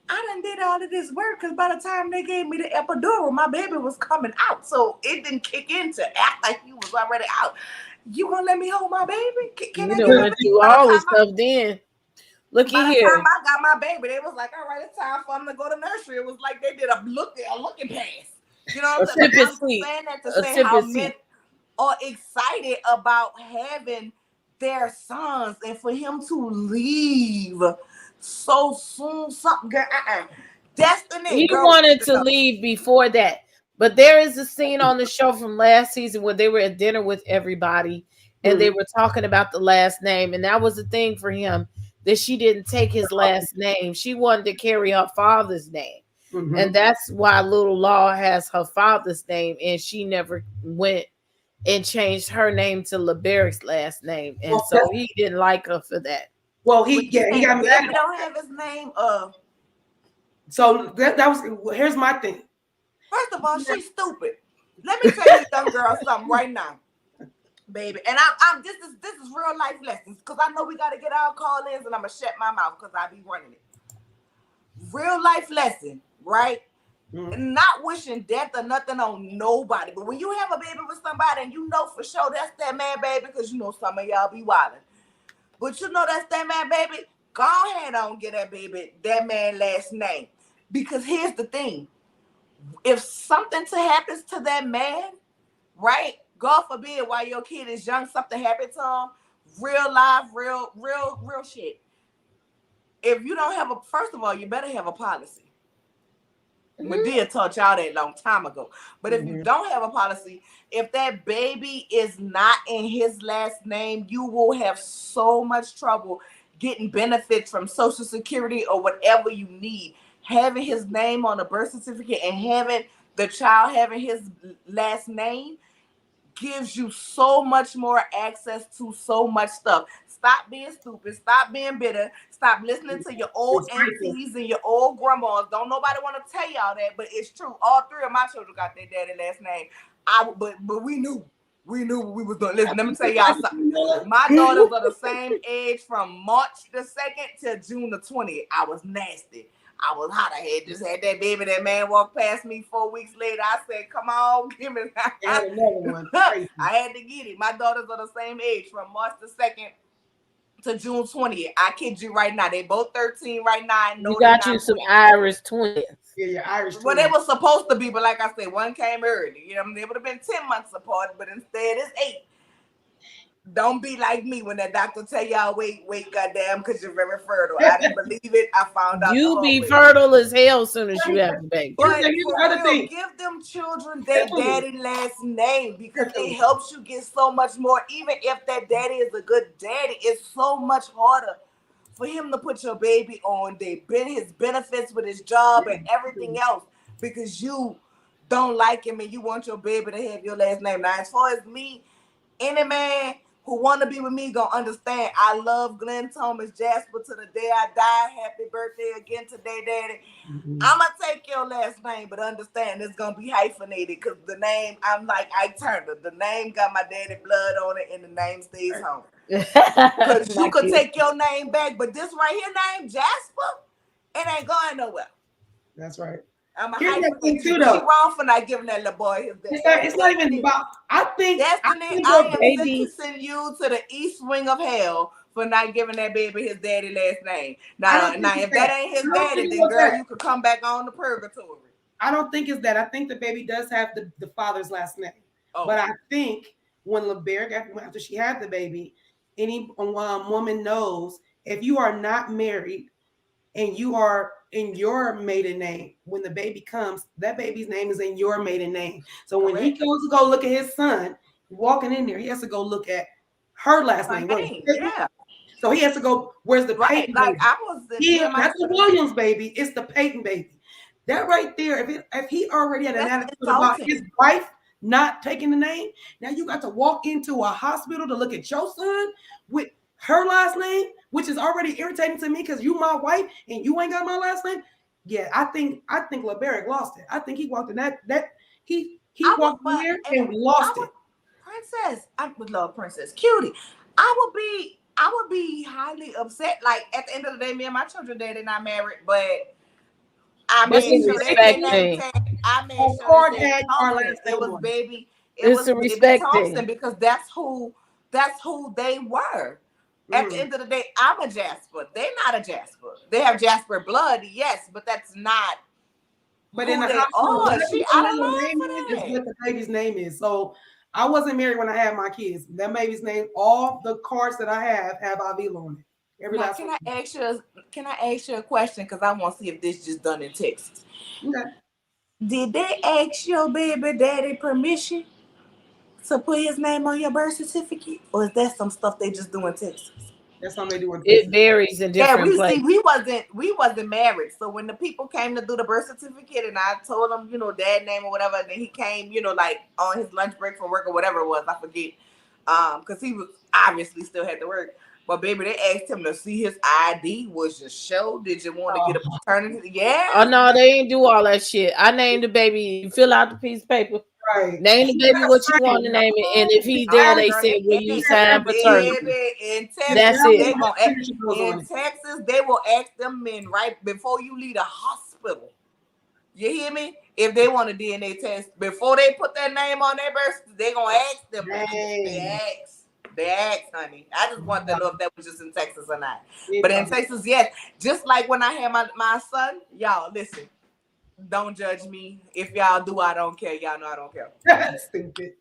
I done did all of this work, because by the time they gave me the epidural, my baby was coming out. So it didn't kick in to act like he was already out. You gonna let me hold my baby? Can you done went through all this stuff then. Looky by here. the time I got my baby, they was like, all right, it's time for them to go to nursery. It was like they did a looking pass. You know what I'm saying? I'm saying that to say how men are excited about having their sons, and for him to leave so soon, something. Destiny. He wanted to leave before that, but there is a scene on the show from last season where they were at dinner with everybody, and they were talking about the last name, and that was the thing for him, that she didn't take his last name. She wanted to carry her father's name, and that's why Little Law has her father's name, and she never went and changed her name to LeBeric's last name, and so he didn't like her for that. Well, he got me. He don't have his name. So that was. Here's my thing. First of all, she's stupid. Let me tell you, young girl, something right now, baby. And I'm. This is real life lessons, because I know we got to get our call-ins, and I'm gonna shut my mouth because I be running it. Real life lesson, right? Not wishing death or nothing on nobody, but when you have a baby with somebody and you know for sure that's that man, baby, because you know some of y'all be wilding, but you know that's that man, baby, go ahead on get that baby that man last name. Because here's the thing, if something happens to that man, right? God forbid, while your kid is young, something happened to him. Real life, real shit. If you don't have first of all, you better have a policy. Medea taught y'all that long time ago. But if you don't have a policy, if that baby is not in his last name, you will have so much trouble getting benefits from Social Security or whatever you need. Having his name on a birth certificate and having the child having his last name gives you so much more access to so much stuff. Stop being stupid. Stop being bitter. Stop listening to your old aunties and your old grandmas. Don't nobody want to tell y'all that, but it's true. All three of my children got their daddy last name. But we knew. We knew what we was doing. Listen, let me tell y'all something. My daughters are the same age from March the 2nd to June the 20th. I was nasty. I was hot. I had just had that baby. That man walked past me 4 weeks later. I said, come on, give me that. I had to get it. My daughters are the same age from March the 2nd to June 20th. I kid you right now. They both 13 right now. You got you some Irish twins. Yeah, you're Irish twins. Well, they were supposed to be, but like I said, one came early. You know, they would have been 10 months apart, but instead it's 8. Don't be like me when that doctor tell y'all, wait, goddamn, because you're very fertile. I didn't believe it. I found out. You be fertile as hell as soon as you have the baby. But give them children their daddy last name because it helps you get so much more. Even if that daddy is a good daddy, it's so much harder for him to put your baby on his benefits with his job and everything else because you don't like him and you want your baby to have your last name. Now, as far as me, any man who want to be with me gonna understand. I love Glenn Thomas Jasper to the day I die. Happy birthday again today, Daddy. I'm gonna take your last name, but understand it's gonna be hyphenated because the name, I'm like Ike Turner. The name got my daddy blood on it, and the name stays home. Because you could take your name back, but this right here name Jasper, it ain't going nowhere. That's right. I'm a hyphenate. She wrong for not giving that little boy his name. It's not even about. I think Destiny, I am sentencing you to the east wing of hell for not giving that baby his daddy last name. Now if that ain't his daddy, then girl, you could come back on the purgatory. I don't think it's that. I think the baby does have the father's last name. Oh. But I think when LeBerg, after she had the baby, any woman knows if you are not married and you are in your maiden name, when the baby comes, that baby's name is in your maiden name. So when he goes to go look at his son, walking in there, he has to go look at her last name. Yeah. So he has to go, where's the Peyton like baby? I was That's the Williams baby. It's the Peyton baby. That right there, if he already had an attitude about his wife not taking the name, now you got to walk into a hospital to look at your son with her last name, which is already irritating to me because you my wife and you ain't got my last name. Yeah, I think LeBerg lost it. I think he walked in he walked in there and lost it. Princess, I would love Princess Cutiee. I would be highly upset. Like at the end of the day, me and my children, they're not married, but I made sure they name tag. I made sure it was baby. It was baby Thompson because that's who they were. At the end of the day, I'm a Jasper. They're not a Jasper. They have Jasper blood, yes, but that's not. But in the hospital, is what the baby's name is. So I wasn't married when I had my kids. That baby's name, all the cards that I have Avila on it. Now, can I ask you a question? Because I want to see if this just done in Texas. Okay. Did they ask your baby daddy permission to put his name on your birth certificate, or is that some stuff they just do in Texas? That's something they do in Texas. It varies in different places. We wasn't married, so when the people came to do the birth certificate, and I told them, dad name or whatever, and then he came, like on his lunch break from work or whatever it was, I forget, because he was obviously still had to work. But baby, they asked him to see his ID. Was your show? Did you want to get a paternity? Yeah. Oh no, they ain't do all that shit. I named the baby. You fill out the piece of paper. Right. Name the baby what you want to name it, and if he's there, they said, "Will you sign paternity?" In Texas, that's it. In Texas, they will ask them men right before you leave the hospital. You hear me? If they want a DNA test before they put their name on their birth, they gonna ask them. They ask, honey. I just want to know if that was just in Texas or not. But in Texas, yes. Just like when I had my son, y'all listen. Don't judge me. If y'all do, I don't care. Y'all know I don't care. Stupid.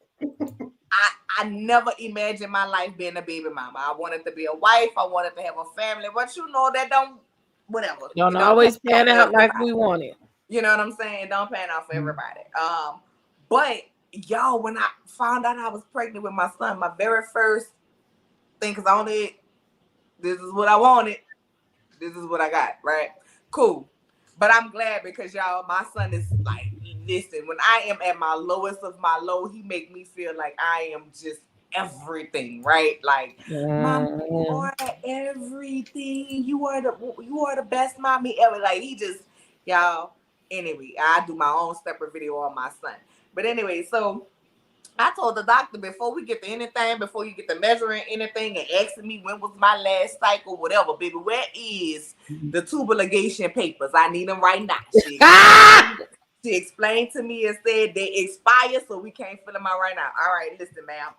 I never imagined my life being a baby mama. I wanted to be a wife. I wanted to have a family. But you know that don't, whatever. Don't It don't pan always out pan for out like everybody. we wanted. You know what I'm saying? It don't pan out for everybody. But y'all, when I found out I was pregnant with my son, my very first thing, because I only, this is what I wanted. This is what I got, right? Cool. But I'm glad because y'all, my son is like, listen, when I am at my lowest of my low, he make me feel like I am just everything, right? Like, mom, you Mm. are everything. You are the best mommy ever. Like he just, y'all. Anyway, I do my own separate video on my son. But anyway, so I told the doctor before we get to anything, before you get to measuring anything and asking me when was my last cycle, whatever, baby, where is the tubal ligation papers? I need them right now. Ah! She explained to me and said they expire, so we can't fill them out right now. All right, listen, ma'am.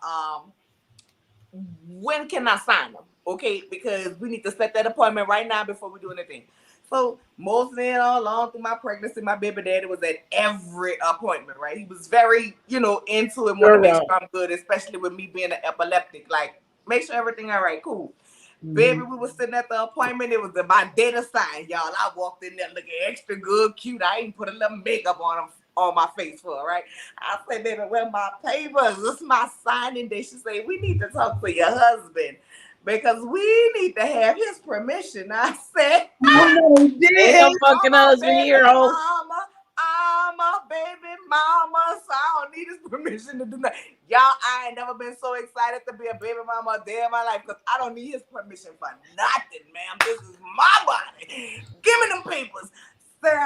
When can I sign them? Okay, because we need to set that appointment right now before we do anything. So mostly all along through my pregnancy, my baby daddy was at every appointment, right? He was very, into it, want to make Girl. sure I'm good, especially with me being an epileptic. Like, make sure everything all right, cool. Baby, Mhm. we was sitting at the appointment. It was my day to sign, y'all. I walked in there looking extra good, cute. I even put a little makeup on my face for her, right? I said, baby, where my papers? This is my signing day. She said, we need to talk to your husband because we need to have his permission. I said, No, they Ain't did. no fucking I'm a husband baby here, oh. mama. I'm a baby mama, so I don't need his permission to do that. Y'all, I ain't never been so excited to be a baby mama a day in my life because I don't need his permission for nothing, ma'am. This is my body. Give me them papers. Sir,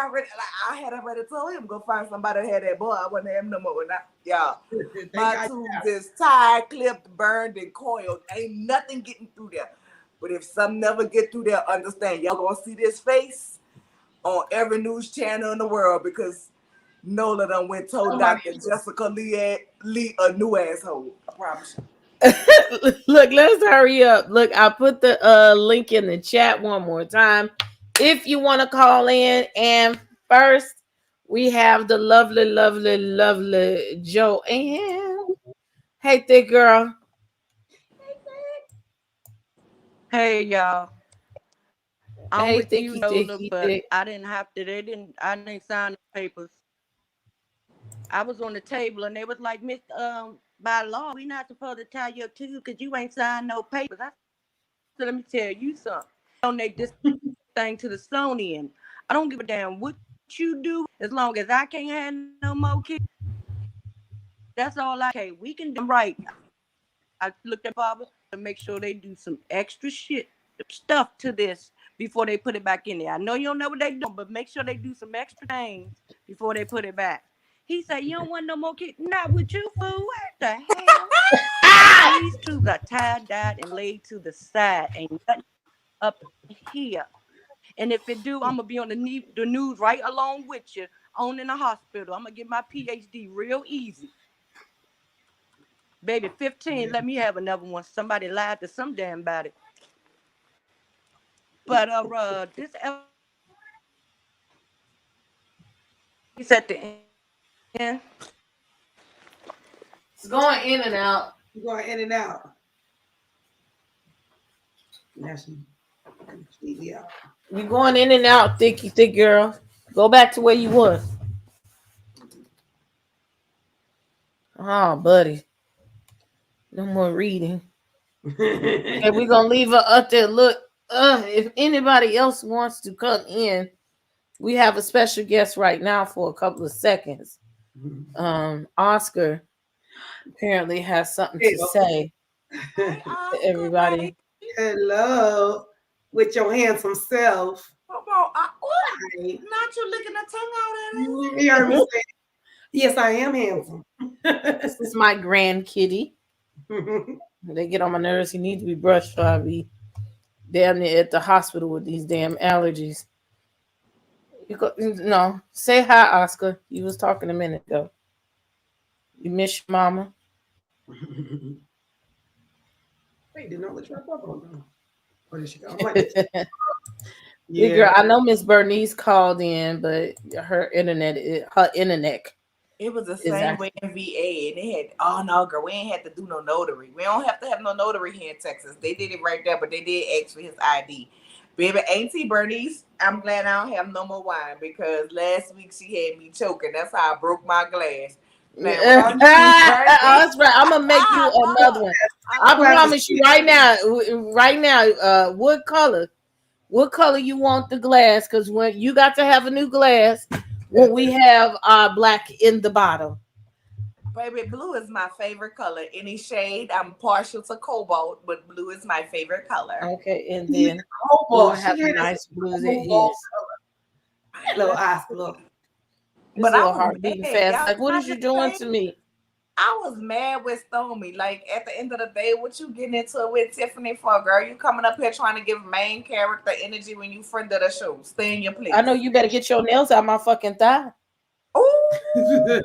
I had already told him go find somebody that had that boy. I wouldn't have him no more. Not, y'all. Thank My God. tubes is tied, clipped, burned, and coiled. Ain't nothing getting through there. But if something never get through there, understand y'all gonna see this face on every news channel in the world because Nola done went told Somebody Dr. Jessica Lee a new asshole. I promise you. Look, let's hurry up. Look, I put the link in the chat one more time. If you want to call in, and first we have the lovely, lovely, lovely Joanne. Hey, thick girl. Hey y'all, I'm Hey, with you, thicky, Nola, thicky, but thick. I didn't have to. I didn't sign the papers. I was on the table and they was like, Miss, by law, we not supposed to tie your tube because you ain't signed no papers. I said, let me tell you something. Donate this thing to the Sony, I don't give a damn what you do as long as I can't have no more kids. That's all I care. We can do right. I looked at Barbara to make sure they do some extra shit stuff to this before they put it back in there. I know you don't know what they doing, but make sure they do some extra things before they put it back. He said, "You don't want no more kids? Not with you, fool. What the hell? Ah! These tubes are tied, dyed, and laid to the side. Ain't nothing up here. And if it do, I'm gonna be on the news right along with you, on in the hospital. I'm gonna get my PhD real easy." Baby, 15, let me have another one. Somebody lied to some damn body. But this is at the end. It's going in and out. You going in and out. Now she completely out. You going in and out, thicky, thick girl. Go back to where you was. Oh, buddy. No more reading. Okay, we're gonna leave her up there. Look, if anybody else wants to come in, we have a special guest right now for a couple of seconds. Oscar apparently has something to say Hey, to Oscar, everybody. baby. Hello, with your handsome self. Come on. Hi. Not you licking the tongue out at us. You heard me say, yes, I am handsome. This is my grand kitty. They get on my nerves. He needs to be brushed, so I'll be damn near at the hospital with these damn allergies. No, say hi, Oscar. You was talking a minute ago. You miss your mama. Wait, did Nola drop up on them? Where did she go? I'm like, Yeah, girl, Yeah. I know Miss Bernice called in, but her internet It was the is same way actually. in VA, and they had, oh no, girl, we ain't had to do no notary. We don't have to have no notary here in Texas. They did it right there, but they did ask for his ID. Baby, Auntie Bernice, I'm glad I don't have no more wine because last week she had me choking. That's how I broke my glass. Now, Auntie Bernice, That's right. I'm gonna make you another one. I I love her. Glasses. promise you right now, what color? What color you want the glass? Because when you got to have a new glass when we have black in the bottom. Baby, blue is my favorite color. Any shade, I'm partial to cobalt, but blue is my favorite color. Okay, and Yeah, then we're cobalt. gonna have She a had nice blues. It cobalt. is. I Little love eyes, blue. look. This But I little was heart beating mad. fast. Y'all, Like, what can I is you just doing say, to me? I was mad with Stormy. Like at the end of the day, what you getting into it with Tiffany for, girl? You coming up here trying to give main character energy when you friend of the show. Stay in your I know place. you better get your nails out my fucking thigh. Ooh,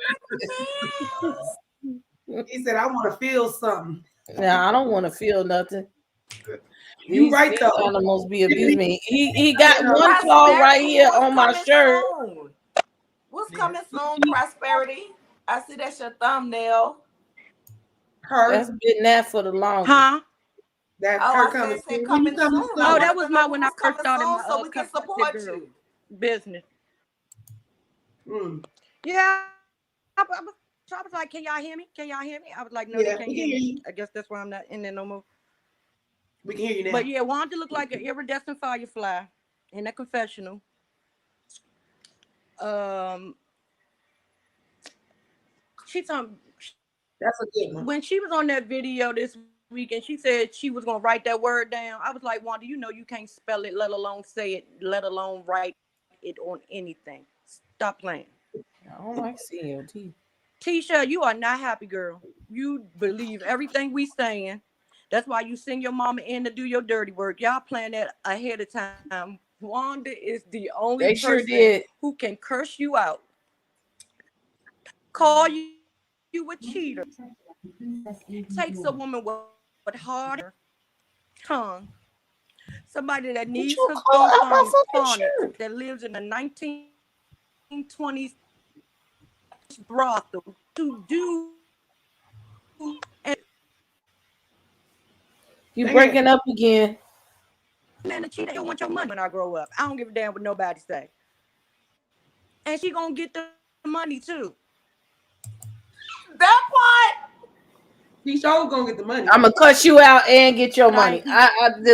He said, I want to feel something. Now I don't want to feel nothing. You These right these though. animals be abusing Tiffany, me. He got you know, one claw right prosperity. here What's on my coming shirt. soon? What's yeah. coming soon? Prosperity. I see that's your thumbnail. That's Her, been that for the longest. Huh? that Oh, her I coming said soon. When you coming coming soon. I Oh, soon? that wanted was to know my when when I was first coming started soon my so we can confected support girl you. business. Mm. Yeah, I was like, "Can y'all hear me? Can y'all hear me?" I was like, "No, they Yeah, can't we hear can hear me." you. I guess that's why I'm not in there no more. We can hear you But now. yeah, Wanda looked like an iridescent firefly in that confessional. Um, she told That's a good one. when she was on that video this week and she said she was gonna write that word down. I was like, Wanda, you know you can't spell it, let alone say it, let alone write it on anything. Stop playing. I don't like seeing your teeth. Tisha, you are not happy, girl. You believe everything we saying. That's why you send your mama in to do your dirty work. Y'all plan that ahead of time. Wanda is the only They sure person did. who can curse you out, call you a cheater. Takes a woman with hard tongue, somebody that needs Would her you thumb call out my fucking phonics, shirt? that lives in a 1920s brothel to do and You Dang it. breaking up again. man, a cheater, he'll want your money when I grow up. I don't give a damn what nobody say. And she gonna get the money too. That part. She sure gonna get the money. I'm gonna cut you out and get your money. Thank you.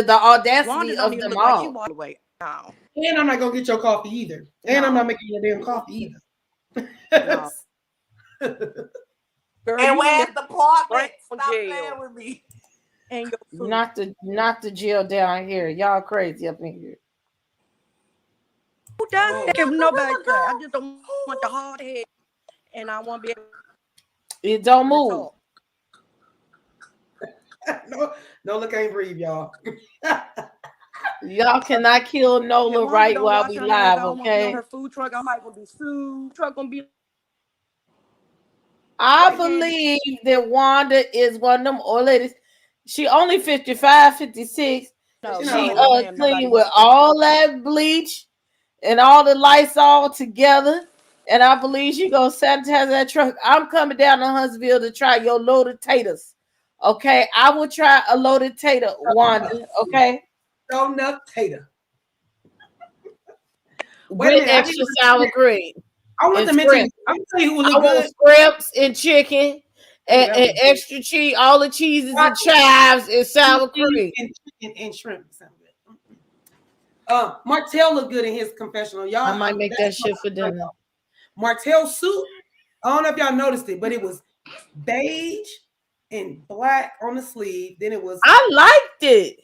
The Wanda audacity don't of even them look like she all. walked away. No, And I'm not gonna get your coffee either. And I'm not no, making your damn coffee either. no. Girl, And you in where's the the apartment? brown Stop playing jail with me. and your food. Not the jail down here. Y'all crazy up in here. Who does Where that? did If that nobody gorilla say, I go? just don't want the hard head, and I won't be able to talk. It don't move. No, Nola can't breathe, y'all. Y'all cannot kill Yeah, Nola Wanda right don't while wash we her hands. I live, don't want to be on okay? her food truck. I might gonna be sued. Truck gonna be I like hand. believe that Wanda is one of them old ladies. She only 55, 56. She No, not She no, old. no, ma'am. clean Nobody with wants that. all that bleach and all the lights all together. And I believe she gonna sanitize that truck. I'm coming down to Huntsville to try your loaded taters. Okay, I will try a loaded tater, Wanda. Okay, No enough tater. Wait a with minute. I didn't extra sour cream I want and to mention scrimp. I'm gonna tell you who I look want good. scrimps and chicken Oh, that and was extra cheese, all the cheeses and good. chives and sour Cheese cream. and chicken and shrimp. Sound good. Martell looked good in his confessional. Y'all, I might make that's that shit for dinner. Martell suit. I don't know if y'all noticed it, but it was beige and black on the sleeve. Then it was I liked it.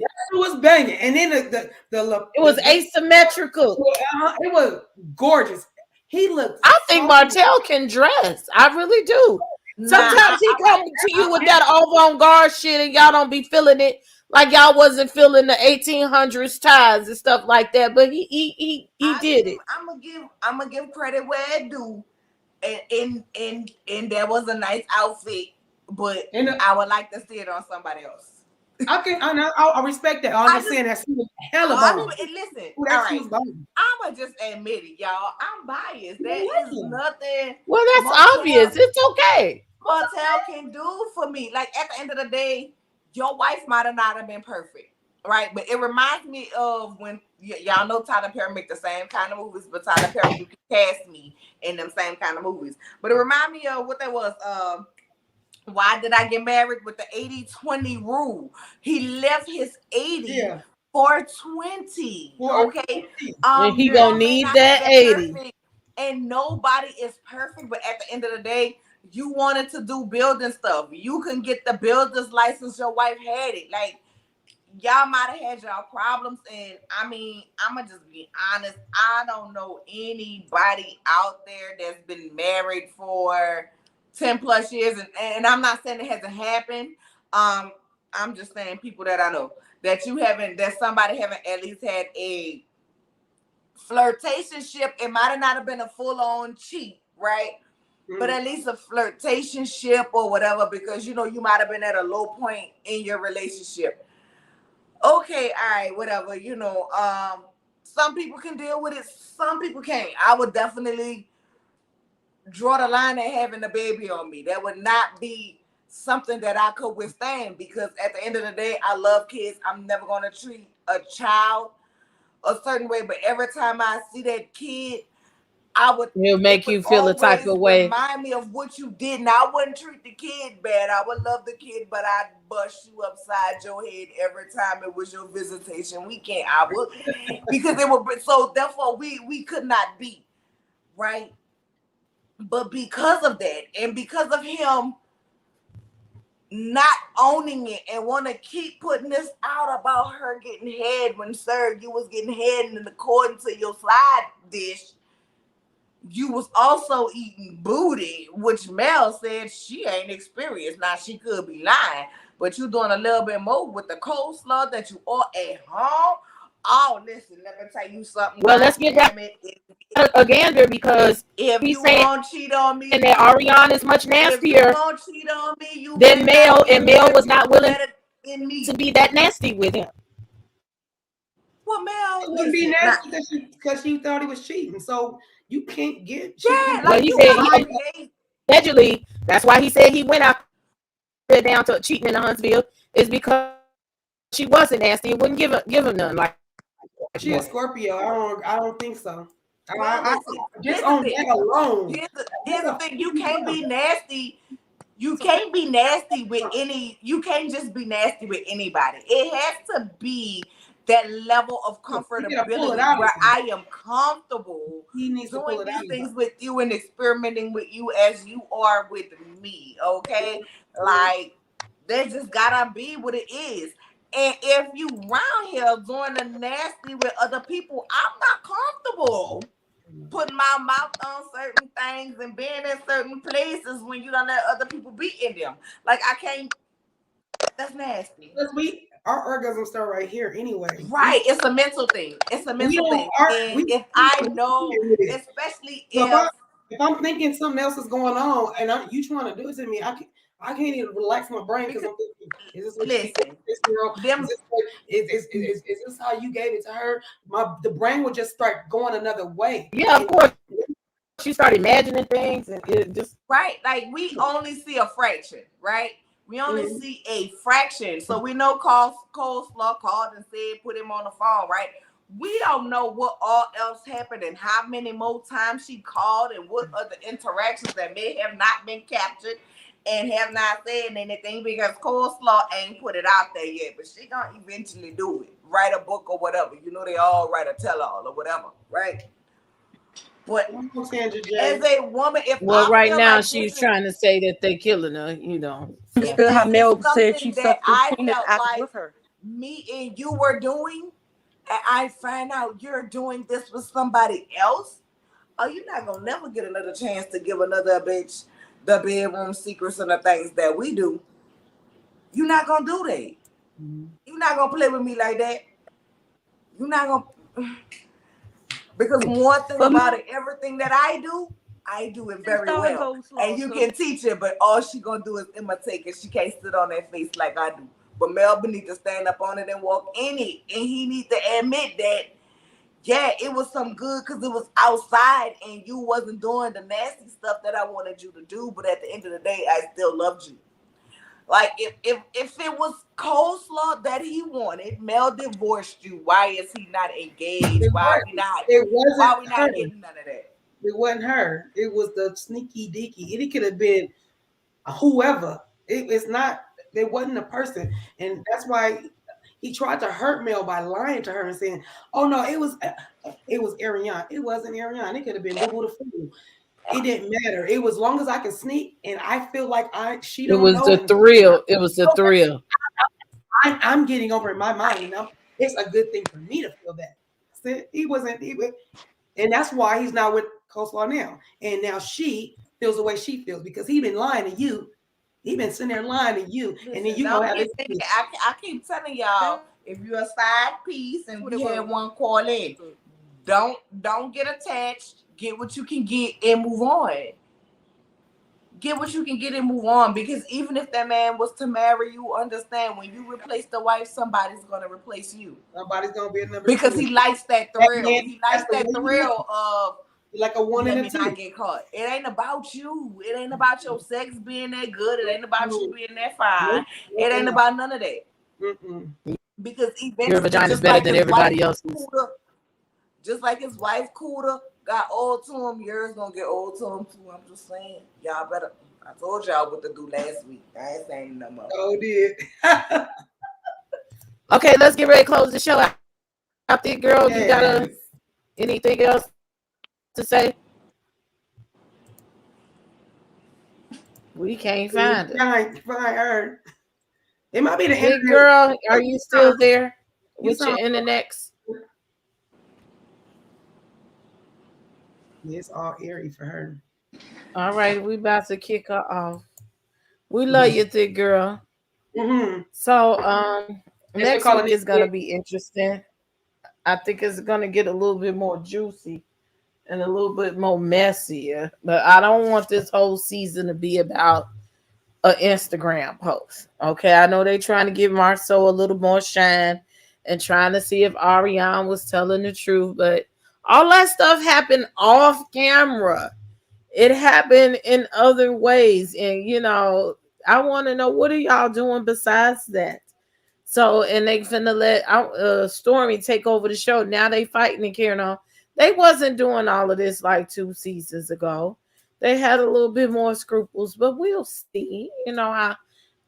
banging, and then It was asymmetrical. it was gorgeous. He looked I think so. Martell can dress. I really do. Nah, Sometimes he I come like to I you with like that avant-garde shit and y'all don't be feeling it like y'all wasn't feeling the 1800s ties and stuff like that. But he did it. I'm gonna give credit where it due. And there was a nice outfit, but And I would like to see it on somebody else. I respect that. I'm just saying that she was hella bomb. And listen, Ooh, all that she right. was bomb. I'ma just admit it, y'all. I'm biased. There is nothing Well, that's Martell obvious. It's okay. can do for me. Like at the end of the day, your wife might have not have been perfect, right? But it reminds me of when y'all know Tyler Perry make the same kind of movies, but Tyler Perry, you can cast me in them same kind of movies. But it reminds me of what that was. Why did I get married with the 80-20 rule? He left his 80 for 20. Okay. And he You all gonna may need not have that been 80. perfect, and nobody is perfect, but at the end of the day, you wanted to do building stuff. You can get the builder's license, your wife had it. Like, y'all might have had y'all problems, and I mean, I'ma just be honest. I don't know anybody out there that's been married for 10 plus years, and I'm not saying it hasn't happened. I'm just saying people that I know that that somebody haven't at least had a flirtationship. It might have not been a full-on cheat, right? But at least a flirtationship or whatever, because you might have been at a low point in your relationship. Okay, all right, whatever. Some people can deal with it, some people can't. I would definitely draw the line at having a baby on me. That would not be something that I could withstand, because at the end of the day, I love kids. I'm never going to treat a child a certain way, but every time I see that kid, It'll make would you feel a type always of way. remind me of what you did. And I wouldn't treat the kid bad. I would love the kid, but I'd bust you upside your head every time it was your visitation weekend. I would, because it would be, so therefore we could not be, right? But because of that, and because of him not owning it and want to keep putting this out about her getting head, when, sir, you was getting head, and according to your slide dish, you was also eating booty, which Mel said she ain't experienced. Now, she could be lying, but you doing a little bit more with the coleslaw that you are at home. Oh, listen, let me tell you something. Well, let's get back a gander, because if he's you saying won't cheat on me, and that Ariana is much nastier if you won't cheat on me, you than Mel, and Mel was not willing to be that nasty with him. Well, Mel, it wouldn't be nasty because she thought he was cheating. So you can't get cheating. Well, he said allegedly that's why he said he went out there down to cheating in Huntsville, is because she wasn't nasty and wouldn't give him none. Like, she a Scorpio. I don't think so. Well, Just on that alone. Here's the thing. You can't be nasty. You can't be nasty with any. You can't just be nasty with anybody. It has to be that level of comfortability where I am comfortable doing these things with you and experimenting with you as you are with me. Okay, like that just gotta be what it is. And if you round here doing the nasty with other people, I'm not comfortable putting my mouth on certain things and being in certain places when you don't let other people be in them. Like, I can't. That's nasty. Because our orgasms start right here anyway. Right. It's a mental thing. It's a mental thing. And if I know, especially if I'm thinking something else is going on and you trying to do it to me, I can't even relax my brain because I'm thinking, is this what this girl? Is this how you gave it to her? The brain would just start going another way. Yeah, of course. She started imagining things, and it just right. Like, we only see a fraction, right? We only see a fraction. So we know Coleslaw called and said, put him on the phone, right? We don't know what all else happened and how many more times she called and what other interactions that may have not been captured and have not said anything, because Coleslaw ain't put it out there yet. But she gonna eventually do it. Write a book or whatever. You know, they all write a tell-all or whatever, right? But as a woman, if right now she's trying to say that they killing her, you know. If her Mel said she sucked I felt like with her. Me and you were doing, and I find out you're doing this with somebody else, you're not gonna never get another chance to give another bitch the bedroom secrets and the things that we do. You're not gonna do that. You're not gonna play with me like that. You're not gonna. Because one thing about it, everything that I do it very well. And you can teach her, but all she gonna do is imitate, because she can't sit on that face like I do. But Melvin need to stand up on it and walk in it. And he need to admit that, yeah, it was some good because it was outside and you wasn't doing the nasty stuff that I wanted you to do. But at the end of the day, I still loved you. Like if it was coleslaw that he wanted, Mel divorced you. Why is he not engaged? Why we not getting none of that? It wasn't her. It was the sneaky deaky. It could have been whoever. It's not. It wasn't a person, and that's why he tried to hurt Mel by lying to her and saying, "Oh no, it was Ariane. It wasn't Ariane. It could have been Boo the Fool. It didn't matter. It was long as I can sneak, and I feel like she don't know. It was the thrill. It was the thrill. I'm getting over in my mind, you know. It's a good thing for me to feel that. He wasn't, and that's why he's not with Coleslaw now. And now she feels the way she feels because he been lying to you. He been sitting there lying to you, and then you gonna have this. I keep telling y'all, if you're a side piece and we had one call in, don't get attached. Get what you can get and move on. Get what you can get and move on. Because even if that man was to marry you, understand when you replace the wife, somebody's gonna replace you. Somebody's gonna be a number because two. He likes that thrill. He likes that thrill of like a one and a two. Not get caught. It ain't about you. It ain't about your sex being that good. It ain't about you being that fine. It ain't about none of that. Because eventually, your vagina is better than everybody else's. Just like his wife Cutiee got old to him, yours gonna get old to him too. I'm just saying, y'all better. I told y'all what to do last week. I ain't saying no more. Oh, did. Okay, let's get ready to close the show out there, girl. Yes. You got anything else to say? We can't find it. Find her. It might be the internet. Girl, are you still there with your internet? It's all airy for her. All right, we about to kick her off. We love you, thick girl. So next week is gonna be interesting. I think it's gonna get a little bit more juicy and a little bit more messier. But I don't want this whole season to be about an Instagram post. Okay, I know they're trying to give Marceau a little more shine and trying to see if Ariane was telling the truth, but all that stuff happened off camera. It happened in other ways. And, you know, I want to know, what are y'all doing besides that? So, and they finna let Stormy take over the show. Now they fighting and carrying on. They wasn't doing all of this like 2 seasons ago. They had a little bit more scruples, but we'll see, you know, how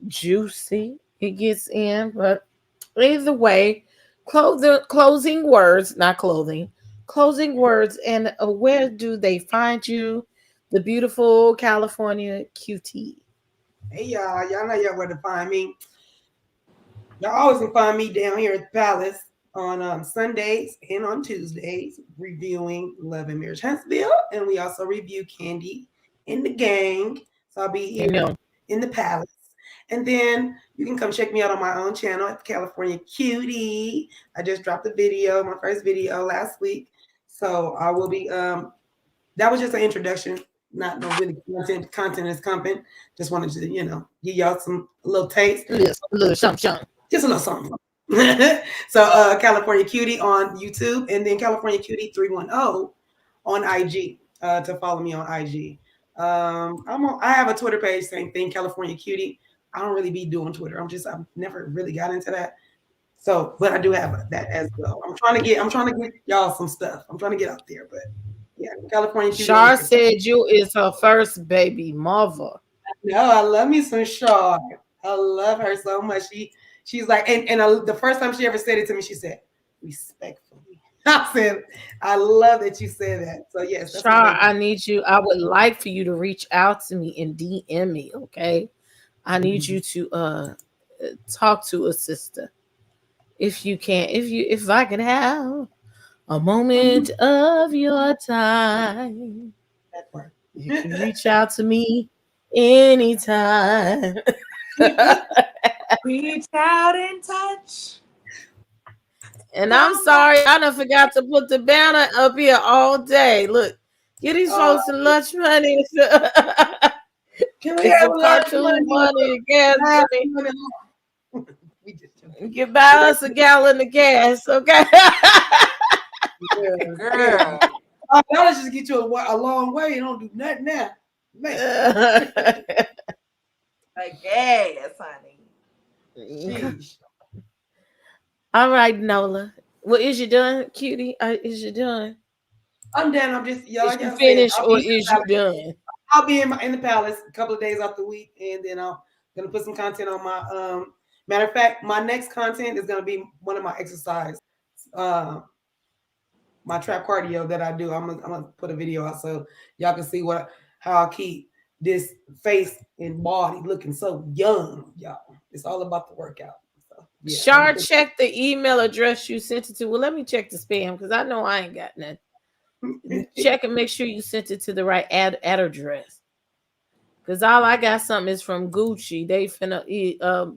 juicy it gets in. But either way, closing words, and where do they find you, the beautiful California Cutiee? Hey y'all know y'all where to find me. Y'all always can find me down here at the Palace on Sundays and on Tuesdays reviewing Love and Marriage Huntsville, and we also review Candy and the Gang. So I'll be here in the Palace. And then you can come check me out on my own channel at California Cutiee. I just dropped a video, my first video last week. So I will be, that was just an introduction, not no really content is coming. Just wanted to, you know, give y'all a little taste. A little something. Just a little something. So California Cutiee on YouTube, and then California Cutiee 310 on IG to follow me on IG. I have a Twitter page, same thing, California Cutiee. I don't really be doing Twitter. I've never really got into that. So, but I do have that as well. I'm trying to get y'all some stuff. I'm trying to get out there, but yeah, California Cutiee. Shar said you is her first baby mother. No, I love me some Shar. I love her so much. She's like, and the first time she ever said it to me, she said, respectfully. I said, I love that you said that. So yes, Shar, I need you. I would like for you to reach out to me and DM me. Okay, I need you to talk to a sister. If you can, if I can have a moment of your time, you can reach out to me anytime. Reach out and touch. And I'm sorry, I done forgot to put the banner up here all day. Look, get these folks some lunch money. Can we have cartoon money? Gas money. You buy us a gallon of gas, okay? Yeah, yeah. Girl, $5 just get you a long way. You don't do nothing now. Man, a gas, honey. sheesh. All right, Nola. Well, is you done, cutie? Is you done? I'm done. I'm just y'all. Is Like you I said, finished or is you done? I'll be in the palace a couple of days out the week, and then I'm gonna put some content on my. Matter of fact, my next content is gonna be one of my exercise, uh, my trap cardio that I do. I'm gonna put a video out so y'all can see how I keep this face and body looking so young, y'all. It's all about the workout. So yeah, Shar, check the email address you sent it to. Well, let me check the spam because I know I ain't got nothing. Check and make sure you sent it to the right address. Because all I got something is from Gucci. They finna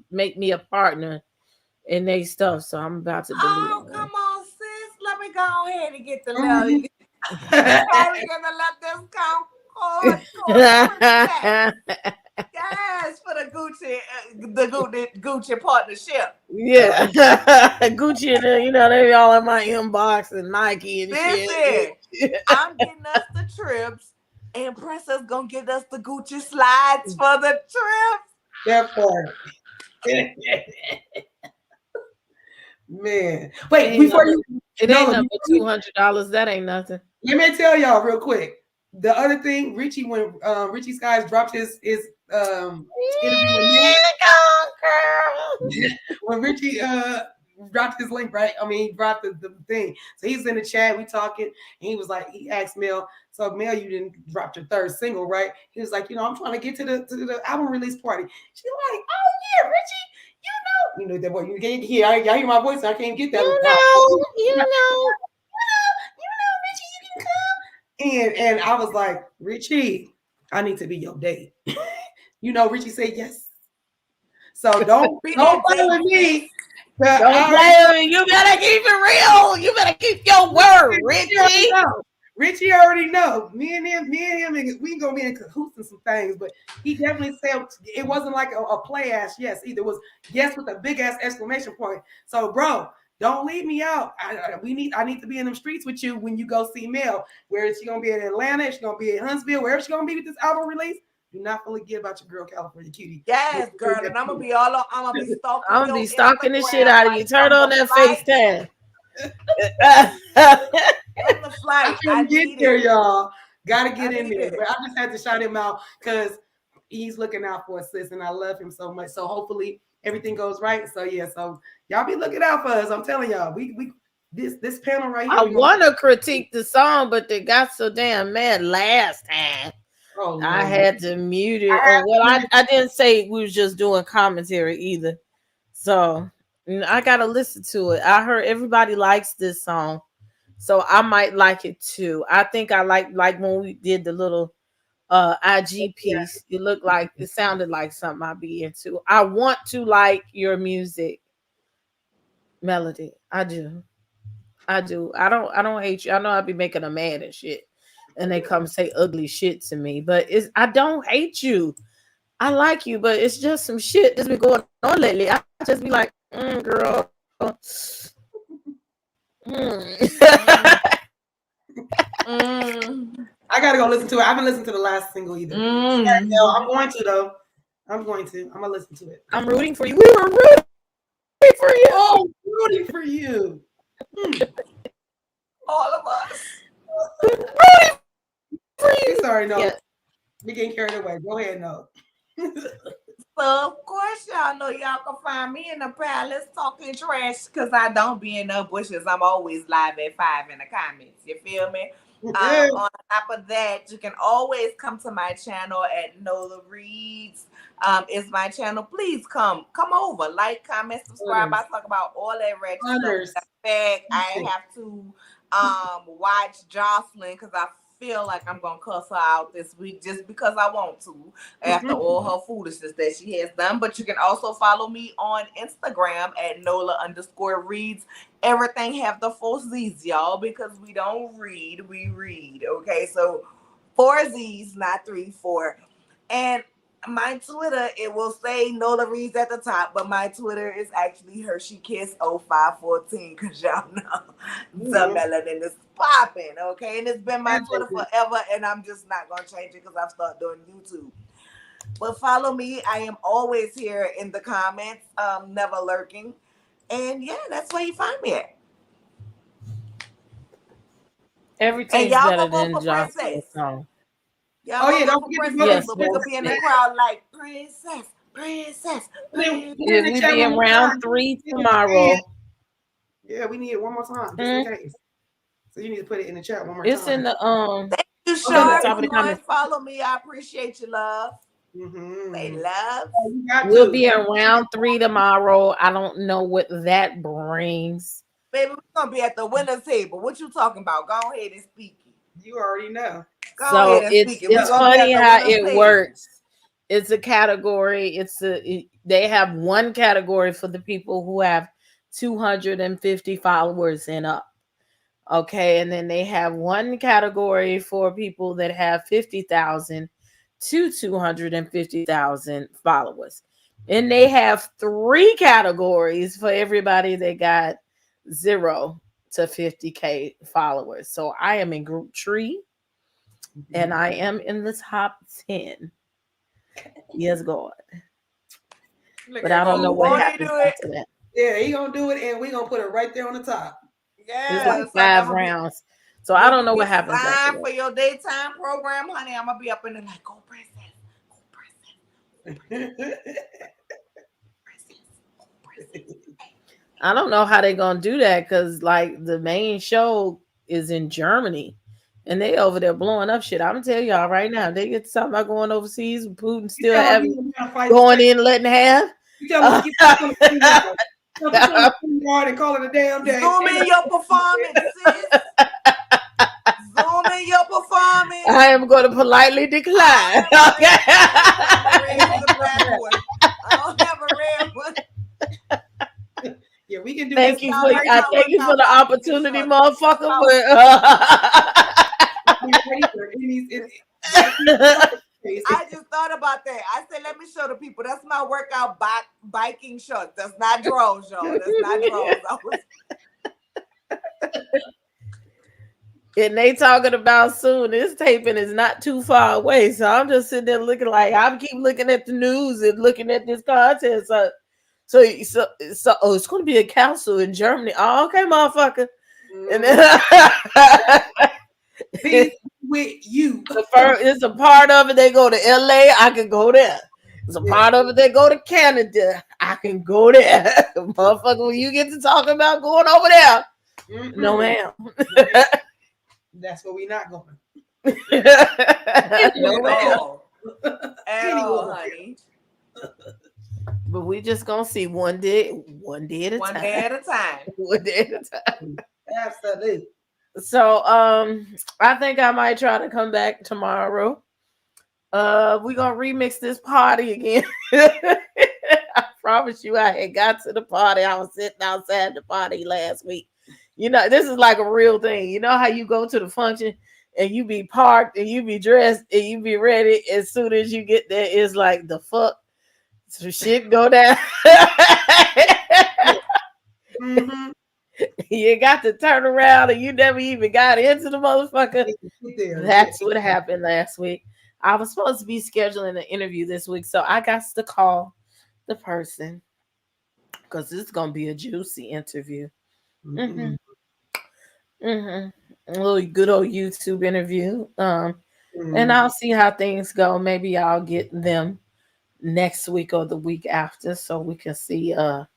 make me a partner in they stuff. So I'm about to delete Oh, it. come on, sis. Let me go ahead and get the love. Mhm. Probably gonna let this count hardcore. Yes, for the Gucci partnership. Yeah. Gucci and they all in my inbox and Nike and Listen, shit. I'm getting us the trips, and Princess gonna get us the Gucci slides for the trips. That part. Man, wait, before you It ain't Nola, nothing but $200. That ain't nothing. let me tell y'all real quick. The other thing, Richie, when Richie Skies dropped his interview with me, when Richie dropped his link, right? I mean, he dropped the thing. So he's in the chat, we talking, and he was like, he asked Mel, so Mel, you didn't drop your third single, right? He was like, I'm trying to get to the album release party. She's like, oh yeah, Richie, you know that what you can't hear. Y'all hear my voice, I can't get that. You know. And I was like, Richie, I need to be your date. Richie said yes. So don't play with me. Don't play with me. You better keep it real. You better keep your word, Richie. Richie already know. Me and him, we gonna be in cahoots and some things, but he definitely said it wasn't like a play ass yes either. It was yes with a big ass exclamation point. So, bro, don't leave me out. I need to be in them streets with you when you go see Mel. Where is she gonna be in Atlanta? Is she gonna be in Huntsville? Wherever she gonna be with this album release? Do not forget about your girl, California Cutie. Yes, girl, and I'm gonna be stalking. I'm gonna be stalking the shit out of you. Turn on that FaceTime. On the flight, I get there, y'all. Gotta get in there. But I just had to shout him out because he's looking out for us, sis, and I love him so much. So hopefully everything goes right. So yeah, so y'all be looking out for us. I'm telling y'all, we this panel right here. I want to critique the song, but they got so damn mad last time. Oh, I had to mute it. I didn't say we was just doing commentary either. So I gotta listen to it. I heard everybody likes this song, so I might like it too. I think I like when we did the little IG piece. It sounded like something I'd be into. I want to like your music, Melody. I do. I don't hate you. I know I'd be making them mad and shit, and they come say ugly shit to me. But I don't hate you. I like you, but it's just some shit that's been going on lately. I just be like, girl. I gotta go listen to it. I haven't listened to the last single either. No, I'm going to though. I'm gonna listen to it. I'm rooting for you. We were rooting for you. Oh, rooting for you. All of us. Rooting for you. Sorry, no. Yeah. We getting carried away. Go ahead, no. So of course y'all know y'all can find me in the palace talking trash because I don't be in the bushes. I'm always live at 5 in the comments. You feel me? On top of that, you can always come to my channel at Nola ReadZzzz. Is my channel. Please come over, like, comment, subscribe. I talk about all that ratchet stuff. In fact, I have to watch Jocelyn because I feel like I'm gonna cuss her out this week just because I want to after all her foolishness that she has done. But you can also follow me on Instagram at Nola_ReadZzzz. Everything have the 4 Z's, y'all, because we don't read, we read. Okay, so 4 Z's, not 3, 4. And My Twitter, it will say Nola ReadZzzz at the top, but my Twitter is actually Hershey Kiss 0514 because y'all know the melanin is popping, okay? And it's been my Twitter forever, and I'm just not gonna change it because I've started doing YouTube. But follow me. I am always here in the comments, never lurking. And yeah, that's where you find me at. And Everything's y'all better gonna vote than for Johnson's Princess. song. Y'all Oh yeah, gonna vote don't for forget to Princess, vote. Yes, but we could be in the yes. crowd like Princess, Princess, Princess. Put it Yeah, in the we chat be one in more round time. 3 You understand? tomorrow. Yeah, we need it one more time, just in case. So you need to put it in the chat one more It's time. in the Thank you, it's in the Sharp. top of the Come on, comments. follow me. I appreciate you, love. Say love. You got We'll to. be in round 3 tomorrow. I don't know what that brings. Baby, we're gonna be at the winner's table. What you talking about? Go ahead and speak it. You already know. Go So ahead and speak it. We're it's gonna be at funny the how winner's it table. works. It's a category. They have one category for the people who have 250 followers and up. Okay, and then they have one category for people that have 50,000 to 250,000 followers. And they have 3 categories for everybody that got 0 to 50K followers. So I am in group 3 and I am in the top 10. Yes, God. But I don't know what happens after that. Yeah, he gonna do it, and we gonna put it right there on the top. It's like Yeah, 5 rounds. So I don't know what happens after Sign that. for your daytime program, honey. I'm gonna be up in there like, go Princess, go Princess. I don't know how they're gonna do that because like the main show is in Germany and they over there blowing up shit. I'm gonna tell y'all right now, they get something about going overseas, Putin still having going in, letting have. You tell them to keep on the yard and call it a damn day. Zoom in your performance, sis. Zoom in your performance. I am going to politely decline. Okay. I don't have a red one. Yeah, we can do Thank this. you for thank you for the opportunity, motherfucker. I just thought about that. I said, let me show the people. That's my workout biking shorts. That's not drones, y'all. That's not drones. And they talking about soon. This taping is not too far away. So I'm just sitting there looking like I keep looking at the news and looking at this content. So it's going to be a council in Germany. Oh, okay, motherfucker. And then peace with you. It's a part of it. They go to LA. I can go there. It's a part of it. They go to Canada. I can go there. Motherfucker, when you get to talking about going over there, no ma'am. That's where we not going. No ma'am. Honey. But we just gonna see one day at a time. One day at a time. One day at a time. Absolutely. So I think I might try to come back tomorrow. We're gonna remix this party again. I promise you I had got to the party. I was sitting outside the party last week. You know, this is like a real thing. You know how you go to the function and you be parked and you be dressed and you be ready. As soon as you get there, it's like the fuck. So shit go down. Mm-hmm. You got to turn around and you never even got into the motherfucker. That's what happened last week. I was supposed to be scheduling an interview this week, so I got to call the person because this is gonna be a juicy interview. Mm-hmm. Mm-hmm. A little good old YouTube interview. And I'll see how things go. Maybe I'll get them next week or the week after so we can see what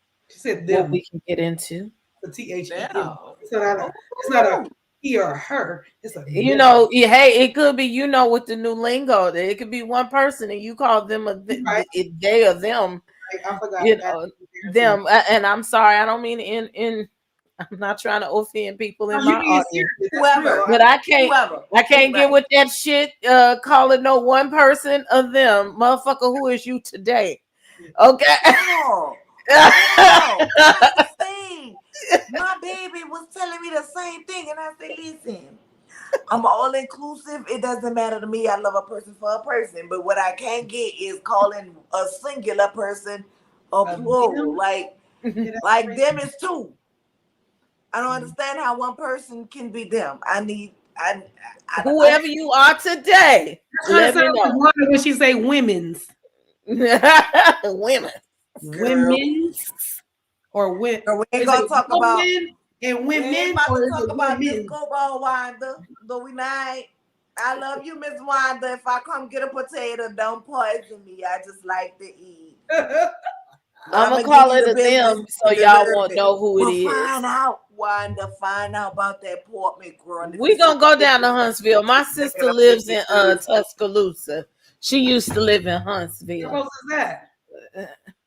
we can get into. The THM. It's not a he or her. It's a hey, it could be with the new lingo. It could be one person and you call them they or them. I forgot them. And I'm sorry, I don't mean in I'm not trying to offend people in my audience. But I can't get with that shit calling no one person of them. Motherfucker, who is you today? Okay. My baby was telling me the same thing, and I said, listen, I'm all inclusive. It doesn't matter to me. I love a person for a person. But what I can't get is calling a singular person a plural. Them? Yeah, that's Like crazy. them is two. I don't understand how one person can be them. I Whoever you are today, That kind of let sounds me like know. Wanda when she say women's. Women. girl. Women's or when We ain't is it gonna talk about women and we ain't women about or to is talk it about women? disco ball Wanda. Though we not. I love you, Miss Wanda. If I come get a potato, don't poison me. I just like to eat. But I'm I'm gonna gonna give call you it the a business. them so You y'all deserve won't it. know who it But is. find out, Wanda. Find out about that pork McGrill. If We it's gonna so go good, down to Huntsville. My take sister it up with lives me in Thursday. Tuscaloosa. She used to live in How Huntsville. close is that?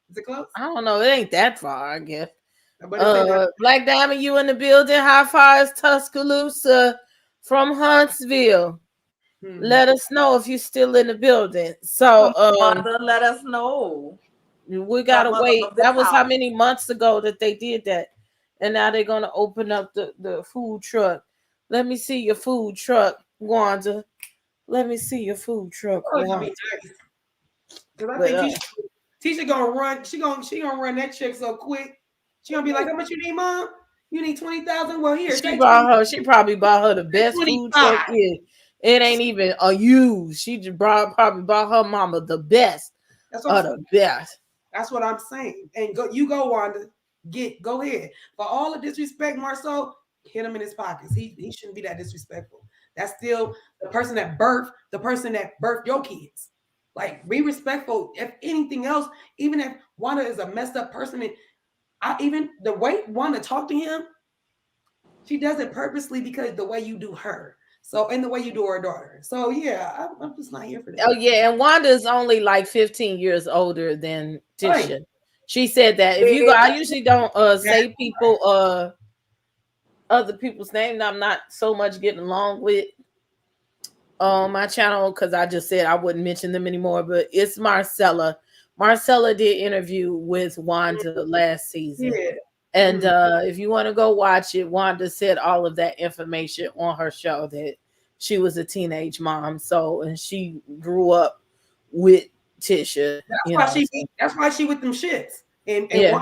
Is it close? I don't know. It ain't that far, I guess. But it's ain't that. Black Diamond, you in the building? How far is Tuscaloosa from Huntsville? Hmm. Let us know if you're still in the building. Come So on, Wanda, let us know. we The gotta mother wait. of this That was how house. many months ago that they did that. And now they're gonna open up the food truck. Let me see your food truck, Wanda. Let me see your food truck, Oh, it's gonna Wanda. be nice. Because I But think Tisha gonna run. She gonna run that check so quick. She gonna be like, "How much you need, mom? You need 20,000. Well, here, she take bought her. She probably bought her the best food truck. 25." It ain't even a used. She just probably bought her mama the best That's what of I'm the best. That's what I'm saying. And go, Wanda. Go ahead. For all the disrespect, Marceau, hit him in his pockets. He shouldn't be that disrespectful. That's still the person that birthed your kids. Like, be respectful. If anything else, even if Wanda is a messed up person, and even the way Wanda talk to him, she does it purposely because the way you do her. So, and the way you do her daughter. So yeah, I'm just not here for Oh that. yeah, and Wanda's only like 15 years older than Right. Tisha. She said that. If you go, I usually don't That, say people other people's name. I'm not so much getting along with on my channel because I just said I wouldn't mention them anymore. But it's Marcella. Marcella did interview with Wanda last season. yeah. And if you want to go watch it, Wanda said all of that information on her show that she was a teenage mom. So, and she grew up with Tisha, That's you why know. So, that's why she with them shits. yeah.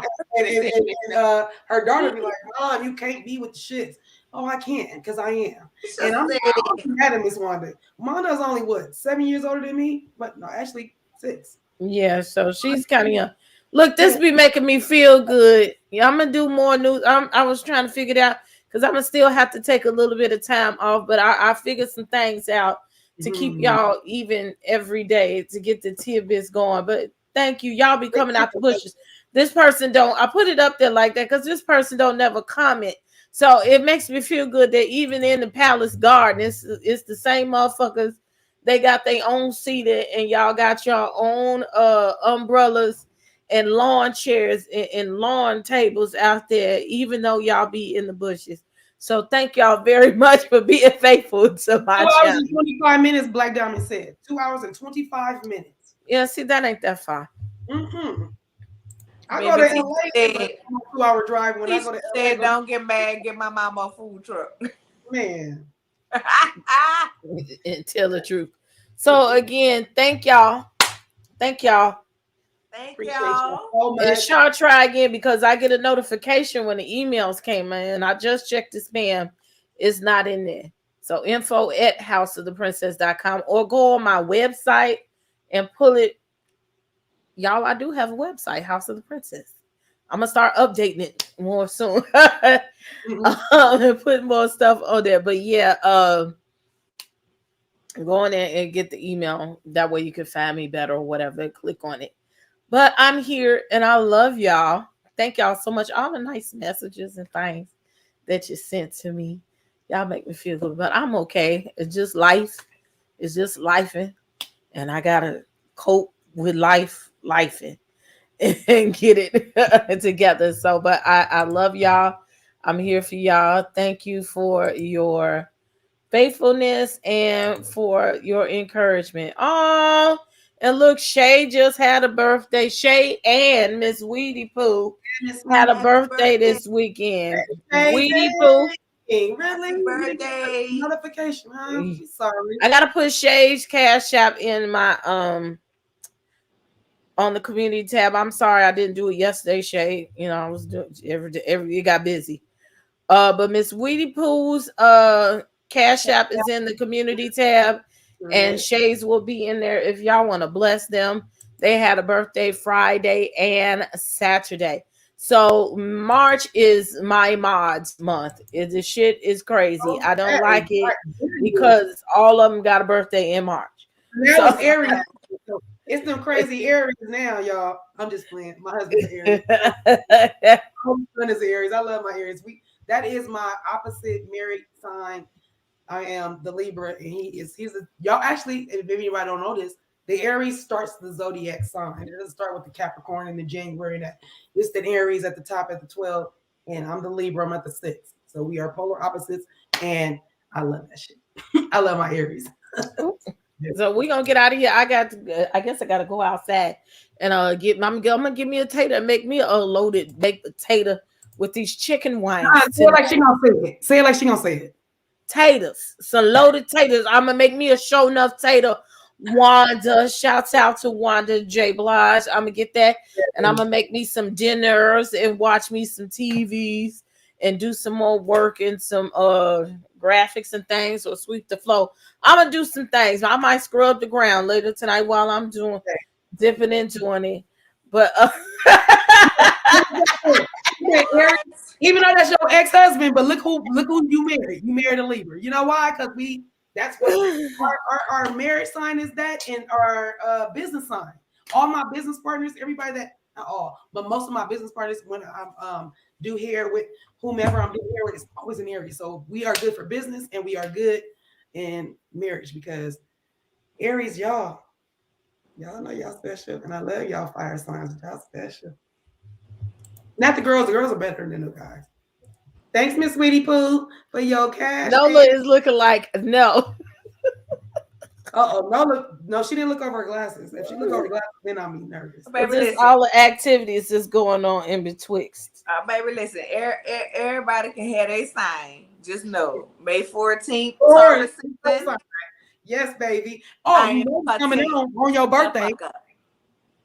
Her daughter be like, "Mom, you can't be with the shits." Oh, I can't because I am. And I'm mad at Miss Wanda. Wanda's only what, 7 years older than me? But no, actually 6. Yeah. So she's kind of young. Look, Yeah. this be making me feel good. Yeah, I'm gonna do more news. I was trying to figure it out because I'm gonna still have to take a little bit of time off, but I figured some things out to keep y'all even every day to get the tidbits going. But thank you. Y'all be coming out the bushes. This person don't, I put it up there like that because this person don't never comment. So it makes me feel good that even in the palace garden, it's the same motherfuckers. They got their own seated and y'all got your own umbrellas and lawn chairs and lawn tables out there, even though y'all be in the bushes. So thank y'all very much for being faithful to my 2 hours channel. and 25 minutes, Black Diamond said. 2 hours and 25 minutes. Yeah, see, that ain't that far. Mm-hmm. I go Maybe to Tisha LA. It's like said, a 2 hour drive. When I go to LA, don't get mad, get my mama a food truck. man. And tell the truth. So again, thank y'all. Thank y'all. Thank Appreciate you y'all. so And much. Shaw try again because I get a notification when the emails came in. I just checked the spam. It's not in there. So info at hausoftheeprincess.com or go on my website and pull it. Y'all, I do have a website, House of the Princess. I'm gonna start updating it more soon. And put more stuff on there. But yeah, go in there and get the email. That way you can find me better or whatever. Click on it. But I'm here and I love y'all. Thank y'all so much. All the nice messages and things that you sent to me. Y'all make me feel good. But I'm okay. It's just life. It's just lifing. And I gotta cope with lifing and get it together. So, but I love y'all. I'm here for y'all. Thank you for your faithfulness and for your encouragement. Oh, and look, Shay just had a birthday. Shay and Miss Weedy Pooh had a Happy birthday birthday. this weekend. Baby. Weedy Pooh Really? Happy birthday. Notification, huh? Sorry. I gotta put Shay's Cash App in my on the community tab. I'm sorry I didn't do it yesterday, Shay. You know, I was doing every it got busy. But Miss Weedy Pooh's Cash App is in the community tab, and Shay's will be in there if y'all want to bless them. They had a birthday Friday and Saturday. So March is my mods month. The shit is crazy. I don't like it because all of them got a birthday in March. That was Aries. It's them crazy Aries now, y'all. I'm just playing. My husband's Aries. My husband is Aries. I love my Aries. That is my opposite married sign. I am the Libra, and he's y'all actually, if anybody don't know this, the Aries starts the zodiac sign. It doesn't start with the Capricorn in the January. It's the Aries at the top at the 12, and I'm the Libra. I'm at the 6. So we are polar opposites, and I love that shit. I love my Aries. So we're gonna get out of here. I guess I gotta go outside and I'm gonna give me a tater and make me a loaded baked potato with these chicken wings. Say it like she gonna say it. Say it like she gonna say it. Taters, some loaded taters. I'm gonna make me a show enough tater. Wanda, shouts out to Wanda J. Blige. I'm gonna get that, and I'm gonna make me some dinners and watch me some TVs and do some more work and some graphics and things, or sweep the floor. I'm gonna do some things. I might scrub the ground later tonight while I'm dipping into it. But even though that's your ex-husband, but look who you married. You married a Libra. You know why? Because that's what our marriage sign is, that, and our business sign. All my business partners, everybody that, not all, but most of my business partners, when I'm do hair with whomever I'm doing hair with, is always an Aries. So we are good for business, and we are good in marriage, because Aries, y'all know y'all special, and I love y'all fire signs. Y'all special. Not the girls. The girls are better than the guys. Thanks, Miss Sweetie Pooh, for your cash. Nola is looking like no. Nola, no, she didn't look over her glasses. If she looked over her glasses, then I'll be nervous. Baby, all the activities is going on in betwixt. Baby, listen, everybody can have their sign. Just know, May 14th. Yes, baby. Oh, you know what's coming on your birthday.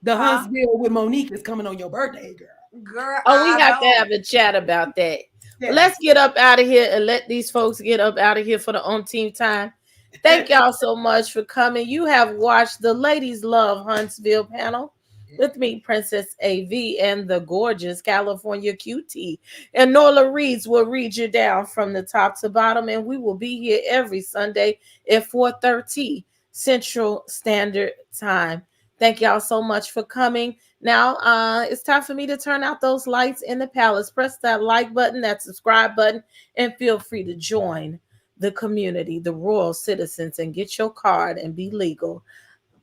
The Huntsville with Monique is coming on your birthday, girl. Oh, we have to have a chat about that. Yeah. Let's get up out of here and let these folks get up out of here for the on-team time. Thank y'all so much for coming. You have watched the Ladies Love Huntsville panel with me, Princess A.V, and the gorgeous California Cutiee. And Nola ReadZzzz will read you down from the top to bottom, and we will be here every Sunday at 4:30 Central Standard Time. Thank y'all so much for coming. Now, it's time for me to turn out those lights in the palace. Press that like button, that subscribe button, and feel free to join the community, the royal citizens, and get your card and be legal.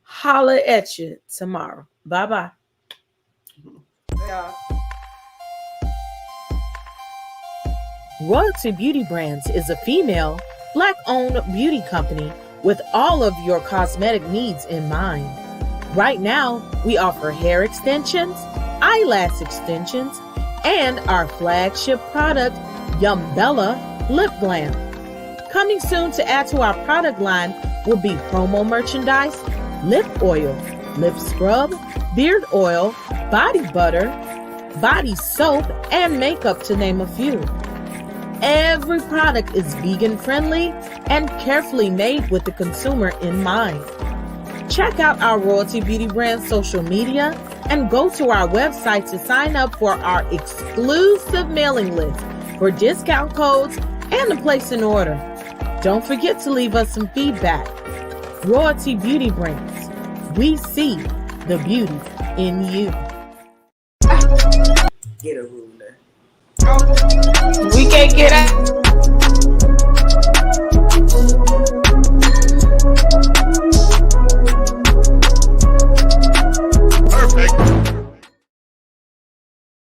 Holla at you tomorrow. Bye-bye. Yeah. Royalty Beauty Brands is a female, Black-owned beauty company with all of your cosmetic needs in mind. Right now, we offer hair extensions, eyelash extensions, and our flagship product, Yumbella Lip Glam. Coming soon to add to our product line will be promo merchandise, lip oil, lip scrub, beard oil, body butter, body soap, and makeup, to name a few. Every product is vegan friendly and carefully made with the consumer in mind. Check out our Royalty Beauty Brand social media and go to our website to sign up for our exclusive mailing list for discount codes and to place an order. Don't forget to leave us some feedback. Royalty Beauty Brands. We see the beauty in you. Get a ruler. We can't get out.